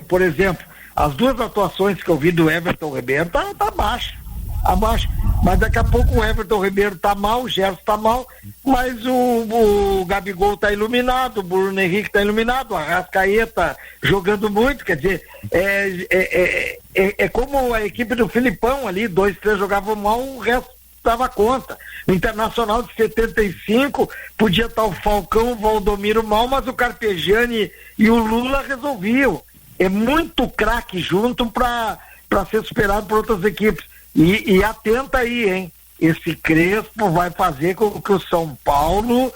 por exemplo, As duas atuações que eu vi do Everton Ribeiro tá abaixo. Mas daqui a pouco o Everton Ribeiro tá mal, o Gerson tá mal, mas o Gabigol tá iluminado, o Bruno Henrique tá iluminado, a Arrascaeta jogando muito, quer dizer, é como a equipe do Filipão ali, 2, 3 jogavam mal, o resto dava conta. O Internacional de 75 podia estar o Falcão, o Valdomiro mal, mas o Carpegiani e o Lula resolviam. É muito craque junto para ser superado por outras equipes. E atenta aí, hein? Esse Crespo vai fazer com que o São Paulo,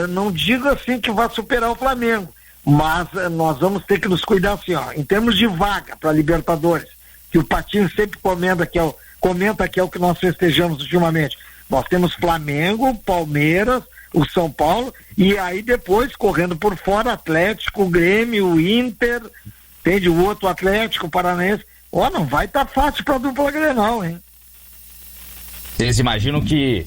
não digo assim que vai superar o Flamengo, mas nós vamos ter que nos cuidar assim, ó, em termos de vaga para Libertadores, que o Patinho sempre comenta que é o que nós festejamos ultimamente. Nós temos Flamengo, Palmeiras, o São Paulo, e aí depois, correndo por fora, Atlético, Grêmio, o Inter, entende? O outro Atlético, Paranaense. Não vai estar fácil para a dupla Grenal, hein? Vocês imaginam que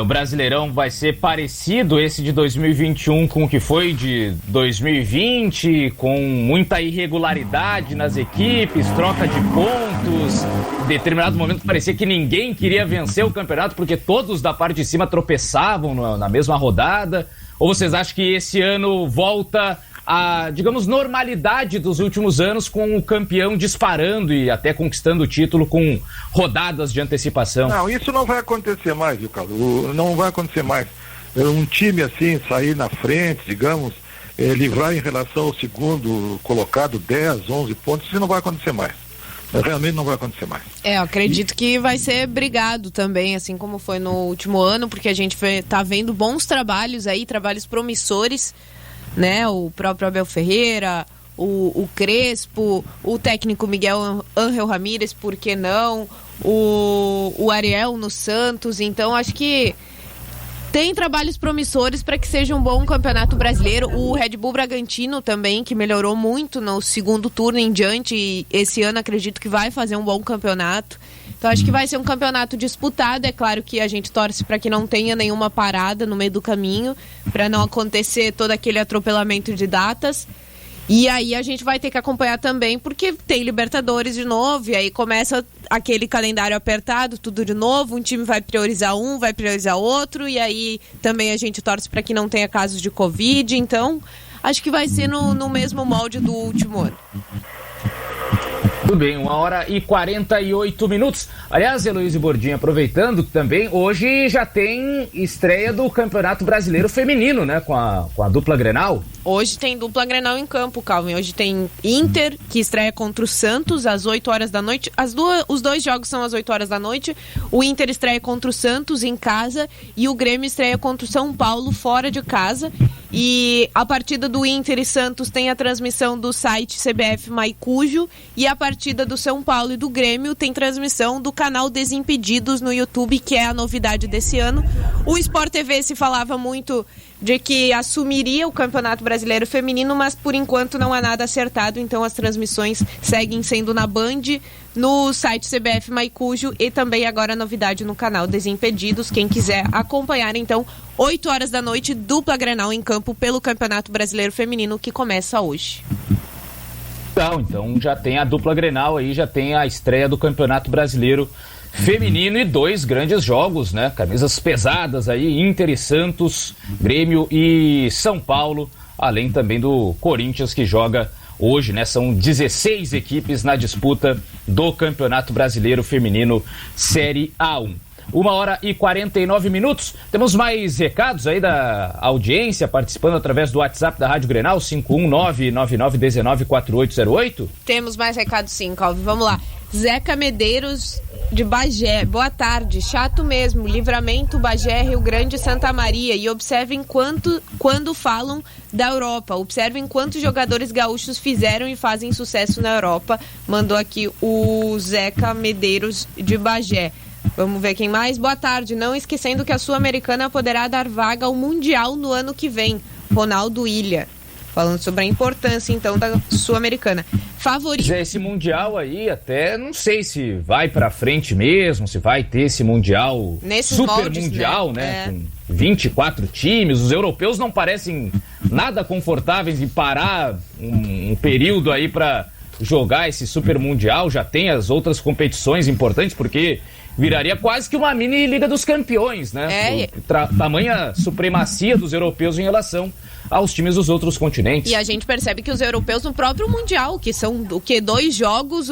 o Brasileirão vai ser parecido, esse de 2021, com o que foi de 2020, com muita irregularidade nas equipes, troca de pontos, em determinado momento parecia que ninguém queria vencer o campeonato porque todos da parte de cima tropeçavam na mesma rodada? Ou vocês acham que esse ano volta a, digamos, normalidade dos últimos anos, com o campeão disparando e até conquistando o título com rodadas de antecipação? Não, isso não vai acontecer mais, viu, Carlos? Não vai acontecer mais. Um time assim, sair na frente, digamos, livrar em relação ao segundo colocado 10, 11 pontos, isso não vai acontecer mais. Realmente não vai acontecer mais. Eu acredito que vai ser brigado também, assim como foi no último ano, porque a gente tá vendo bons trabalhos aí, trabalhos promissores, né? O próprio Abel Ferreira, o Crespo, o técnico Miguel Ángel Ramírez, por que não? O Ariel no Santos. Então acho que tem trabalhos promissores para que seja um bom campeonato brasileiro. O Red Bull Bragantino também, que melhorou muito no segundo turno em diante, e esse ano acredito que vai fazer um bom campeonato. Então acho que vai ser um campeonato disputado. É claro que a gente torce para que não tenha nenhuma parada no meio do caminho, para não acontecer todo aquele atropelamento de datas. E aí a gente vai ter que acompanhar também, porque tem Libertadores de novo, e aí começa aquele calendário apertado, tudo de novo, um time vai priorizar um, vai priorizar outro, e aí também a gente torce para que não tenha casos de Covid. Então acho que vai ser no mesmo molde do último ano. Tudo bem, 1h48. Aliás, Heloísa Bordinho, aproveitando também, hoje já tem estreia do Campeonato Brasileiro Feminino, né? Com a dupla Grenal. Hoje tem dupla Grenal em campo, Calvin. Hoje tem Inter, que estreia contra o Santos às 8 horas da noite. Os dois jogos são às 8 horas da noite. O Inter estreia contra o Santos em casa e o Grêmio estreia contra o São Paulo fora de casa. E a partida do Inter e Santos tem a transmissão do site CBF Maicujo, e a partida do São Paulo e do Grêmio tem transmissão do canal Desimpedidos no YouTube, que é a novidade desse ano. O Sport TV se falava muito de que assumiria o Campeonato Brasileiro Feminino, mas por enquanto não há nada acertado, então as transmissões seguem sendo na Band, no site CBF Maicujo, e também agora a novidade no canal Desimpedidos. Quem quiser acompanhar, então, 8 horas da noite, dupla Grenal em campo pelo Campeonato Brasileiro Feminino, que começa hoje. Então já tem a dupla Grenal aí, já tem a estreia do Campeonato Brasileiro Feminino e 2 grandes jogos, né? Camisas pesadas aí, Inter e Santos, Grêmio e São Paulo, além também do Corinthians, que joga hoje, né? São 16 equipes na disputa do Campeonato Brasileiro Feminino Série A1. 1h49. Temos mais recados aí da audiência participando através do WhatsApp da Rádio Grenal, 51999194808. Temos mais recados sim, Calvi. Vamos lá. Zeca Medeiros de Bagé. Boa tarde. Chato mesmo. Livramento, Bagé, Rio Grande, Santa Maria. E observem quando falam da Europa. Observem quantos jogadores gaúchos fizeram e fazem sucesso na Europa. Mandou aqui o Zeca Medeiros de Bagé. Vamos ver quem mais. Boa tarde. Não esquecendo que a Sul-Americana poderá dar vaga ao Mundial no ano que vem. Ronaldo Ilha. Falando sobre a importância, então, da Sul-Americana. Favorito. Esse Mundial aí, até não sei se vai pra frente mesmo, se vai ter esse Mundial, nesses super moldes, Mundial, né? Com 24 times. Os europeus não parecem nada confortáveis em parar um período aí pra jogar esse Super Mundial, já tem as outras competições importantes, porque viraria quase que uma mini Liga dos Campeões, né? Tamanha supremacia dos europeus em relação aos times dos outros continentes. E a gente percebe que os europeus no próprio Mundial, que são 2 jogos,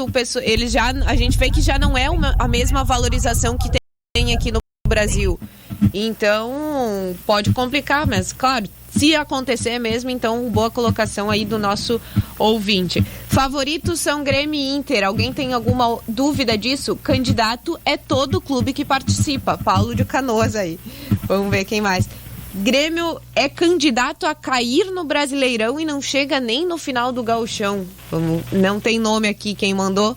a gente vê que já não é a mesma valorização que tem aqui no Brasil. Então, pode complicar, mas claro, se acontecer mesmo, então boa colocação aí do nosso ouvinte. Favoritos são Grêmio e Inter. Alguém tem alguma dúvida disso? Candidato é todo clube que participa. Paulo de Canoas aí. Vamos ver quem mais. Grêmio é candidato a cair no Brasileirão e não chega nem no final do Gauchão. Não tem nome aqui quem mandou,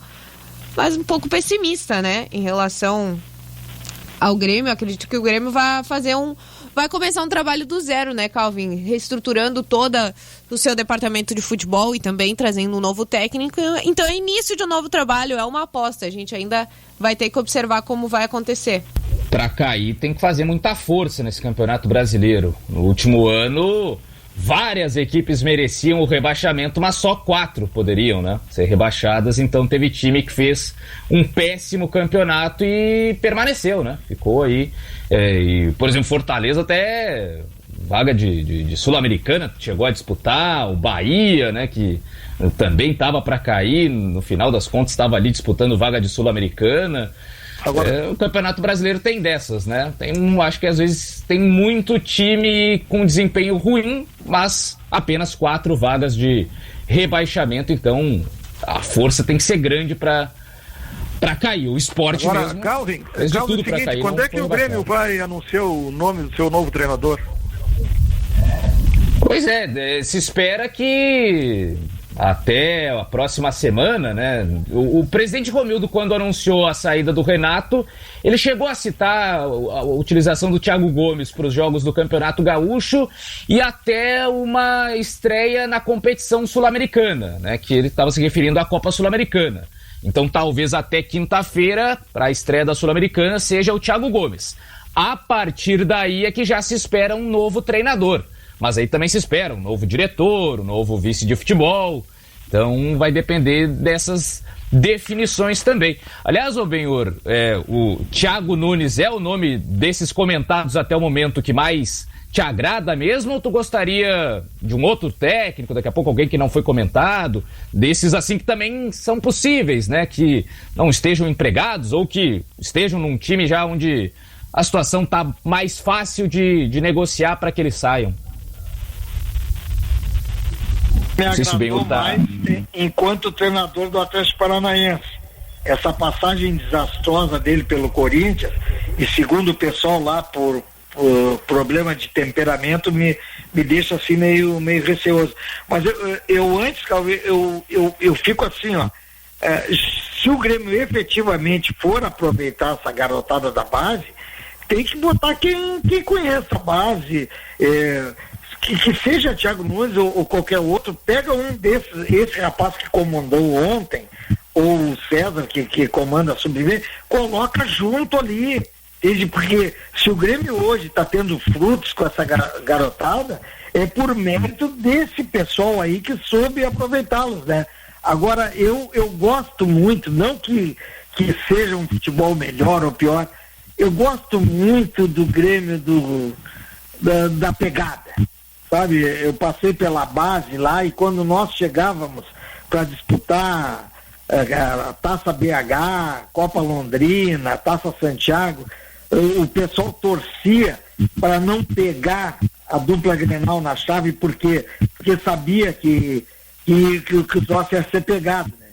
mas um pouco pessimista, né? Em relação ao Grêmio. Acredito que o Grêmio vai começar um trabalho do zero, né, Calvin? Reestruturando todo o seu departamento de futebol e também trazendo um novo técnico. Então, início de um novo trabalho é uma aposta. A gente ainda vai ter que observar como vai acontecer. Para cair, tem que fazer muita força nesse Campeonato Brasileiro. No último ano, várias equipes mereciam o rebaixamento, mas só 4 poderiam, né, ser rebaixadas. Então teve time que fez um péssimo campeonato e permaneceu, né? Ficou aí. Por exemplo, Fortaleza até vaga de Sul-Americana chegou a disputar, o Bahia, né, que também estava para cair, no final das contas estava ali disputando vaga de Sul-Americana. Agora, o Campeonato Brasileiro tem dessas, né? Acho que às vezes tem muito time com desempenho ruim, mas apenas 4 vagas de rebaixamento, então a força tem que ser grande para cair. O Sport agora, mesmo Calvin, fez de tudo para cair. Quando é que o Grêmio vai anunciar o nome do seu novo treinador? Pois é, se espera que até a próxima semana, né? O presidente Romildo, quando anunciou a saída do Renato, ele chegou a citar a utilização do Thiago Gomes para os jogos do Campeonato Gaúcho e até uma estreia na competição sul-americana, né? Que ele estava se referindo à Copa Sul-Americana. Então talvez até quinta-feira, para a estreia da Sul-Americana, seja o Thiago Gomes. A partir daí é que já se espera um novo treinador. Mas aí também se espera um novo diretor, um novo vice de futebol. Então vai depender dessas definições também. Aliás, ô Benhor, o Thiago Nunes é o nome desses comentados até o momento que mais te agrada mesmo? Ou tu gostaria de um outro técnico, daqui a pouco alguém que não foi comentado, desses assim que também são possíveis, né? Que não estejam empregados ou que estejam num time já onde a situação está mais fácil de negociar para que eles saiam? Me agradou mais enquanto treinador do Atlético Paranaense. Essa passagem desastrosa dele pelo Corinthians, e segundo o pessoal lá, por problema de temperamento, me deixa assim meio receoso. Mas eu antes, eu fico assim, ó. Se o Grêmio efetivamente for aproveitar essa garotada da base, tem que botar quem conhece a base, que seja Thiago Nunes ou qualquer outro, pega um desses, esse rapaz que comandou ontem, ou o César que comanda a sub-20, coloca junto ali, porque se o Grêmio hoje está tendo frutos com essa garotada, é por mérito desse pessoal aí que soube aproveitá-los, né? Agora, eu gosto muito, não que seja um futebol melhor ou pior, eu gosto muito do Grêmio da pegada. Sabe, eu passei pela base lá e quando nós chegávamos para disputar a Taça BH, Copa Londrina, Taça Santiago, o pessoal torcia para não pegar a dupla Grenal na chave porque sabia que o troço ia ser pegado, né?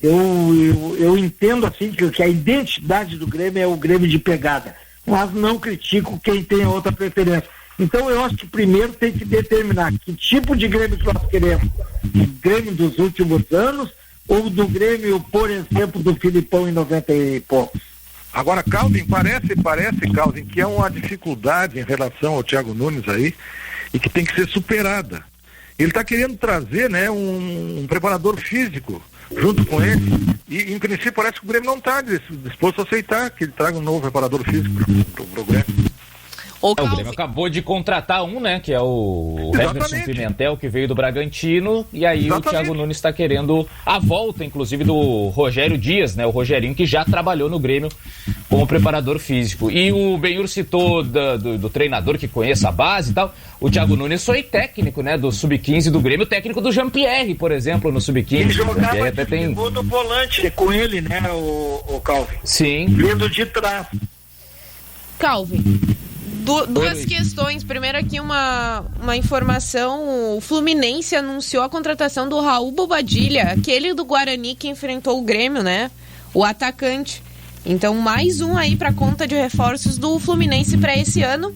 Eu entendo assim que a identidade do Grêmio é o Grêmio de pegada, mas não critico quem tem outra preferência. Então eu acho que primeiro tem que determinar que tipo de Grêmio que nós queremos. O Grêmio dos últimos anos ou do Grêmio, por exemplo, do Filipão em 90 e poucos. Agora, Calvin, parece, Calvin, que é uma dificuldade em relação ao Thiago Nunes aí e que tem que ser superada. Ele está querendo trazer, né, um preparador físico junto com ele e em princípio parece que o Grêmio não está disposto a aceitar que ele traga um novo preparador físico para o Grêmio. O Grêmio acabou de contratar um, né? Que é o Everson Pimentel, que veio do Bragantino. E aí o Thiago Nunes está querendo a volta, inclusive, do Rogério Dias, né? O Rogerinho, que já trabalhou no Grêmio como preparador físico. E o Benhur citou do treinador que conhece a base e tal. O Thiago Nunes foi técnico, né? Do Sub-15 do Grêmio, técnico do Jean-Pierre, por exemplo, no Sub-15. Ele jogava até tem do volante com ele, né, o Calvin? Sim. Vindo de trás. Calvin, duas questões. Primeiro aqui uma informação. O Fluminense anunciou a contratação do Raul Bobadilha, aquele do Guarani que enfrentou o Grêmio, né? O atacante. Então, mais um aí para conta de reforços do Fluminense para esse ano.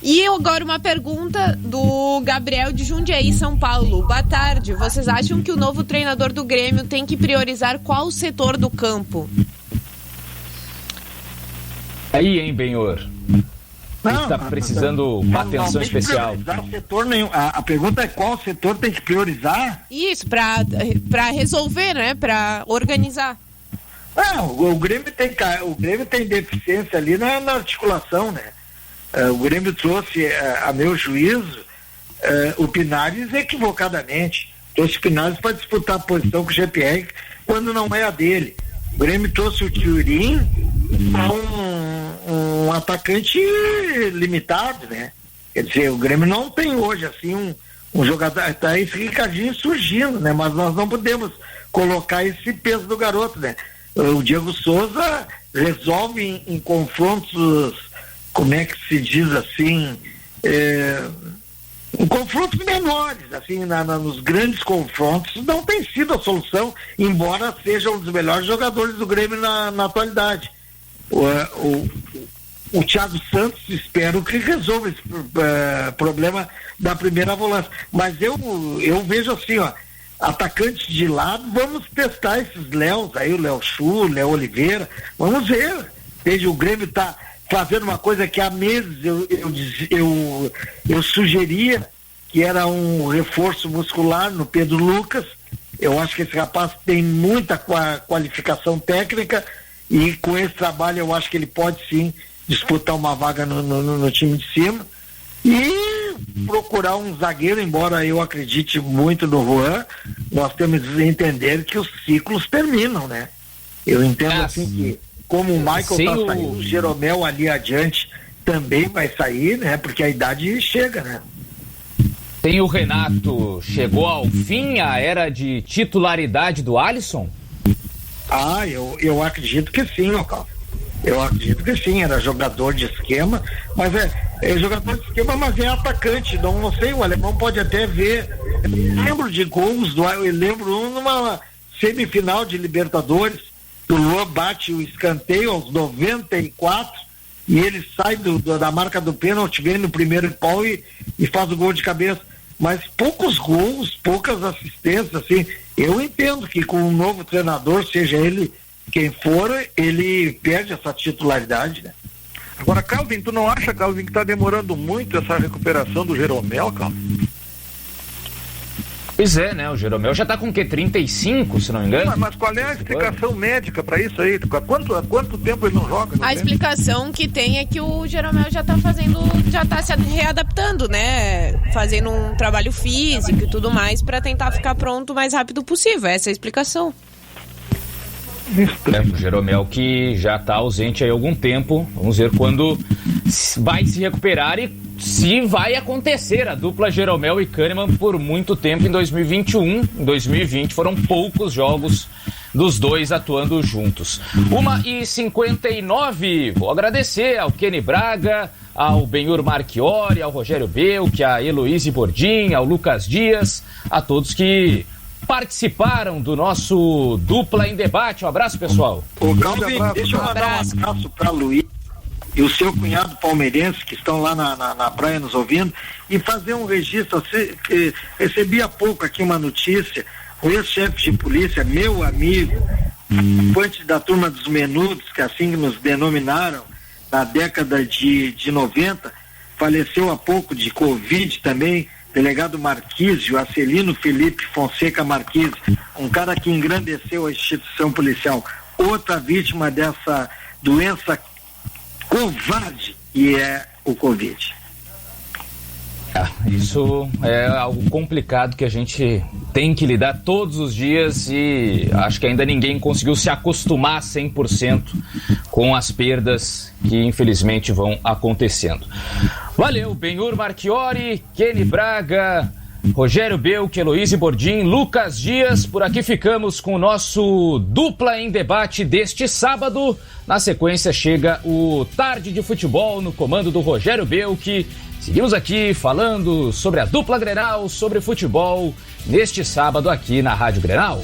E agora uma pergunta do Gabriel de Jundiaí, São Paulo. Boa tarde. Vocês acham que o novo treinador do Grêmio tem que priorizar qual setor do campo? Aí, hein, Benhur? Está precisando uma atenção especial. Setor nenhum. A pergunta é qual setor tem que priorizar? Isso, para resolver, né? Para organizar. O Grêmio tem deficiência ali na articulação, né? O Grêmio trouxe, a meu juízo, o Pinares equivocadamente. Trouxe o Pinares para disputar a posição com o GPR quando não é a dele. O Grêmio trouxe o Turim, um atacante limitado, né? Quer dizer, o Grêmio não tem hoje assim um jogador, tá esse Ricardinho surgindo, né? Mas nós não podemos colocar esse peso do garoto, né? O Diego Souza resolve em confrontos, como é que se diz assim, em confrontos menores, assim, nos grandes confrontos, não tem sido a solução, embora seja um dos melhores jogadores do Grêmio na atualidade. O Thiago Santos, espero que resolva esse problema da primeira volância. Mas eu vejo assim, ó, atacantes de lado, vamos testar esses Léos aí, o Léo Chu, o Léo Oliveira, vamos ver. Veja, o Grêmio está fazendo uma coisa que há meses eu sugeria, que era um reforço muscular no Pedro Lucas. Eu acho que esse rapaz tem muita qualificação técnica e com esse trabalho eu acho que ele pode sim disputar uma vaga no time de cima e procurar um zagueiro, embora eu acredite muito no Juan, nós temos que entender que os ciclos terminam, né? Eu entendo assim que como o Michael está saindo, o Jeromel ali adiante também vai sair, né? Porque a idade chega, né? Tem o Renato, chegou ao fim a era de titularidade do Alisson? Eu acredito que sim, Calvin. Eu acredito que sim, era jogador de esquema, mas é jogador de esquema, mas é atacante, não sei, o alemão pode até ver. Eu lembro de gols, eu lembro numa semifinal de Libertadores, o Luan bate o escanteio aos 94 e ele sai da marca do pênalti, vem no primeiro pau e faz o gol de cabeça. Mas poucos gols, poucas assistências, assim. Eu entendo que com um novo treinador, seja ele quem for, ele perde essa titularidade, né? Agora, Calvin, tu não acha, Calvin, que está demorando muito essa recuperação do Jeromel, Calvin? Pois é, né? O Jeromel já tá com o quê? 35, se não me engano? Mas qual é a explicação médica para isso aí? Há quanto tempo ele não joga? A explicação que tem é que o Jeromel já tá se readaptando, né? Fazendo um trabalho físico e tudo mais para tentar ficar pronto o mais rápido possível. Essa é a explicação. O Jeromel que já tá ausente aí há algum tempo. Vamos ver quando vai se recuperar e se vai acontecer a dupla Jeromel e Kahneman por muito tempo em 2021. Em 2020 foram poucos jogos dos dois atuando juntos. 1h59. Vou agradecer ao Kenny Braga, ao Benhur Marchiori, ao Rogério Belk, a Heloíse Bordim, ao Lucas Dias, a todos que participaram do nosso Dupla em Debate. Um abraço, pessoal. Ô, Calvin, deixa eu mandar um abraço para Luiz e o seu cunhado palmeirense que estão lá na praia nos ouvindo e fazer um registro. Recebi há pouco aqui uma notícia, o ex-chefe de polícia, meu amigo, participante da turma dos Menudos, que assim nos denominaram na década de 90, faleceu há pouco de Covid também, delegado Marquísio, Acelino Felipe Fonseca Marquísio, um cara que engrandeceu a instituição policial. Outra vítima dessa doença covarde, que é o Covid. Isso é algo complicado que a gente tem que lidar todos os dias e acho que ainda ninguém conseguiu se acostumar 100% com as perdas que infelizmente vão acontecendo. Valeu, Benhur Marchiori, Kenny Braga, Rogério Belk, Heloíse Bordim, Lucas Dias. Por aqui ficamos com o nosso Dupla em Debate deste sábado. Na sequência chega o Tarde de Futebol no comando do Rogério Belk. Seguimos aqui falando sobre a dupla Grenal, sobre futebol, neste sábado aqui na Rádio Grenal.